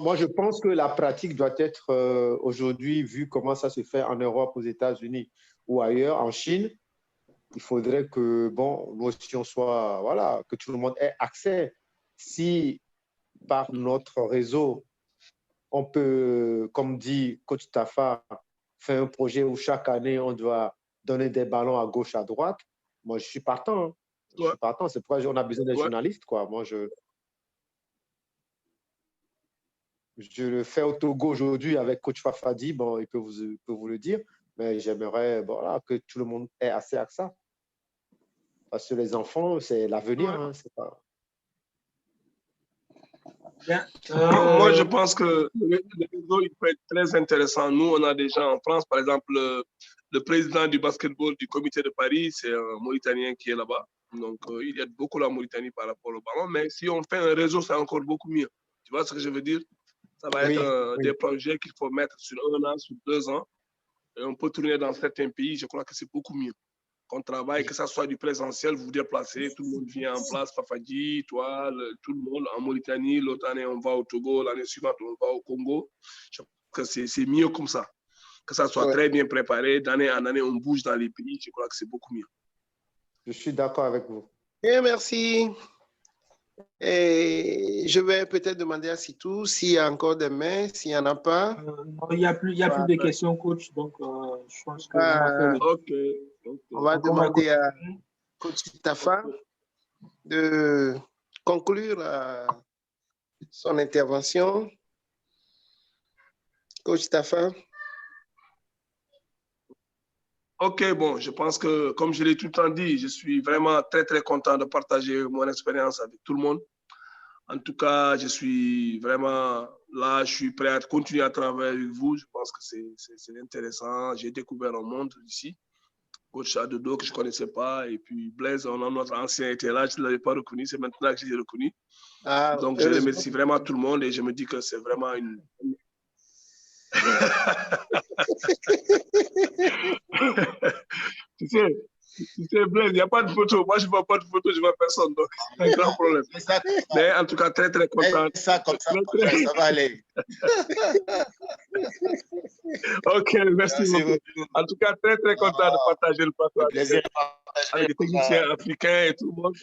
Moi, je pense que la pratique doit être aujourd'hui, vu comment ça se fait en Europe, aux États-Unis ou ailleurs, en Chine, il faudrait que, bon, nous aussi, on soit, voilà, que tout le monde ait accès. Si par notre réseau, on peut, comme dit Coach Tafa, faire un projet où chaque année, on doit donner des ballons à gauche, à droite, moi, je suis partant. Hein. Je suis partant. C'est pourquoi on a besoin des journalistes, quoi. Moi, je le fais au Togo aujourd'hui avec Coach Fafadi, bon, il peut vous le dire, mais j'aimerais voilà, que tout le monde ait accès à ça. Parce que les enfants, c'est l'avenir. Hein, c'est pas... Moi, je pense que le réseau il peut être très intéressant. Nous, on a des gens en France, par exemple, le président du basketball du comité de Paris, c'est un Mauritanien qui est là-bas. Donc, il aide beaucoup la Mauritanie par rapport au ballon. Mais si on fait un réseau, c'est encore beaucoup mieux. Tu vois ce que je veux dire? Ça va être des projets qu'il faut mettre sur 1 an, sur 2 ans. Et on peut tourner dans certains pays. Je crois que c'est beaucoup mieux. Qu'on travaille, que ça soit du présentiel, vous vous déplacez, tout le monde vient en place, Fafadi, toi, tout le monde en Mauritanie. L'autre année, on va au Togo. L'année suivante, on va au Congo. Je crois que c'est mieux comme ça. Que ça soit très bien préparé. D'année en année, on bouge dans les pays. Je crois que c'est beaucoup mieux. Je suis d'accord avec vous. Et merci. Et je vais peut-être demander à Sitou s'il y a encore des mains, s'il n'y en a pas. Non, il n'y a plus de questions, coach. Donc, je pense que on va demander à coach Tafa de conclure son intervention. Coach Tafa. Ok, bon, je pense que, comme je l'ai tout le temps dit, je suis vraiment très, très content de partager mon expérience avec tout le monde. En tout cas, je suis vraiment là, je suis prêt à continuer à travailler avec vous. Je pense que c'est intéressant. J'ai découvert un monde ici. Coach Adodo que je ne connaissais pas. Et puis Blaise, notre ancien était là, je ne l'avais pas reconnu. C'est maintenant que je l'ai reconnu. Donc, je remercie vraiment tout le monde et je me dis que c'est vraiment une... Tu sais, Blaise, il n'y a pas de photo. Moi, je ne vois pas de photo, je ne vois personne. Donc, c'est un grand problème. Mais en tout cas, très, très content. Ça, comme ça, ça va aller. Ok, merci beaucoup. En tout cas, très, très content de partager le plateau avec les techniciens africains et tout le monde.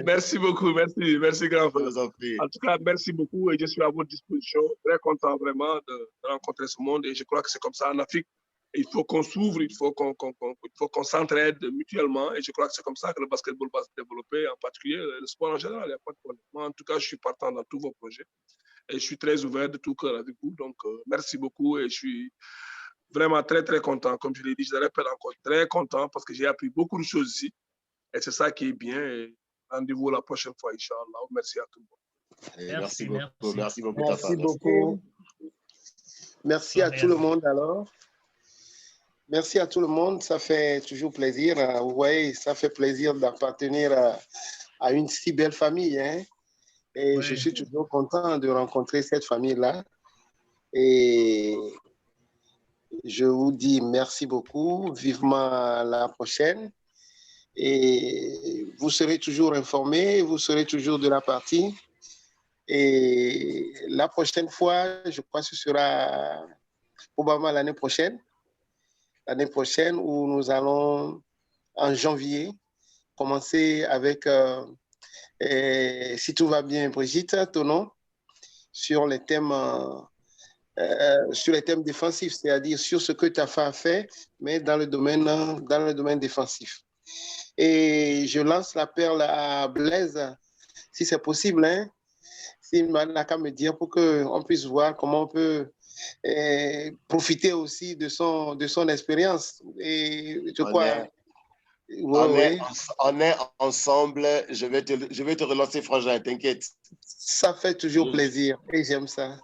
Merci beaucoup, merci grand frère. En tout cas, merci beaucoup et je suis à votre disposition. Très content vraiment de rencontrer ce monde et je crois que c'est comme ça en Afrique. Il faut qu'on s'ouvre, il faut qu'on s'entraide mutuellement et je crois que c'est comme ça que le basketball va se développer, en particulier le sport en général, il n'y a pas de problème. Moi, en tout cas, je suis partant dans tous vos projets et je suis très ouvert de tout cœur avec vous. Donc, merci beaucoup et je suis vraiment très, très content. Comme je l'ai dit, je le répète encore, très content parce que j'ai appris beaucoup de choses ici. Et c'est ça qui est bien. Et rendez-vous la prochaine fois, Inch'Allah. Merci à tout le monde. Merci beaucoup. Merci beaucoup. Merci beaucoup. Merci à tout le monde alors. Merci à tout le monde. Ça fait toujours plaisir. Vous voyez, ça fait plaisir d'appartenir à une si belle famille. Hein? Et je suis toujours content de rencontrer cette famille-là. Et je vous dis merci beaucoup. Vivement la prochaine. Et vous serez toujours informés, vous serez toujours de la partie. Et la prochaine fois, je crois que ce sera probablement l'année prochaine où nous allons, en janvier, commencer avec, si tout va bien, Brigitte, ton nom, sur les thèmes défensifs, c'est-à-dire sur ce que Tafa a fait, mais dans le domaine défensif. Et je lance la perle à Blaise, si c'est possible, hein, s'il n'a qu'à me dire pour qu'on puisse voir comment on peut profiter aussi de son expérience. Et je crois... On est ensemble. Je vais te relancer, frangin, t'inquiète. Ça fait toujours plaisir et j'aime ça.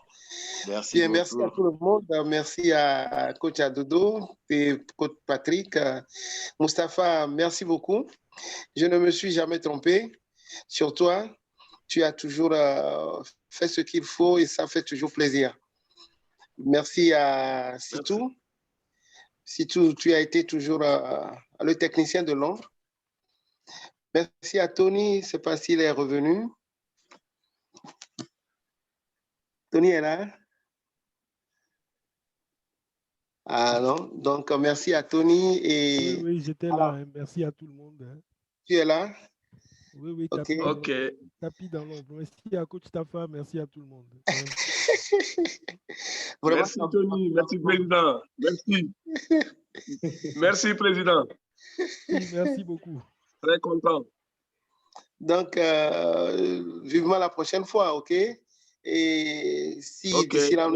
Merci. Bien, merci à tout le monde. Merci à coach Adodo et coach Patrick. Mustapha, merci beaucoup. Je ne me suis jamais trompé sur toi. Tu as toujours fait ce qu'il faut et ça fait toujours plaisir. Merci à Sitou. Sitou, tu as été toujours le technicien de l'ombre. Merci à Tony. Je ne sais pas s'il est revenu. Tony est là? Ah non, donc merci à Tony et... Oui, j'étais là, hein. Merci à tout le monde. Hein. Tu es là? Oui, ok. Tapis dans l'ombre. Merci à Coach Tafa, merci à tout le monde. Vraiment, merci Tony, merci président, merci. Merci président. Merci beaucoup. Très content. Donc, vivement la prochaine fois, ok? Et si d'ici là,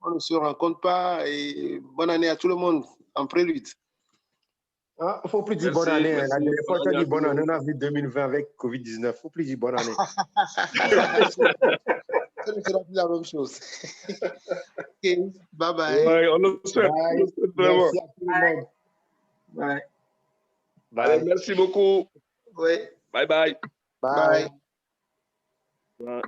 on ne se rencontre pas, et bonne année à tout le monde en prélude. Il ne faut plus dire bonne année. La dernière fois, tu as dit bonne année, on a vu 2020 avec Covid-19. Il ne faut plus dire bonne année. Ça ne sera plus la même chose. Ok, bye bye. Ouais, on le souhaite. Merci à tout le monde. Bye. Bye. Allez, merci beaucoup. Oui. Bye bye. Bye. Bye.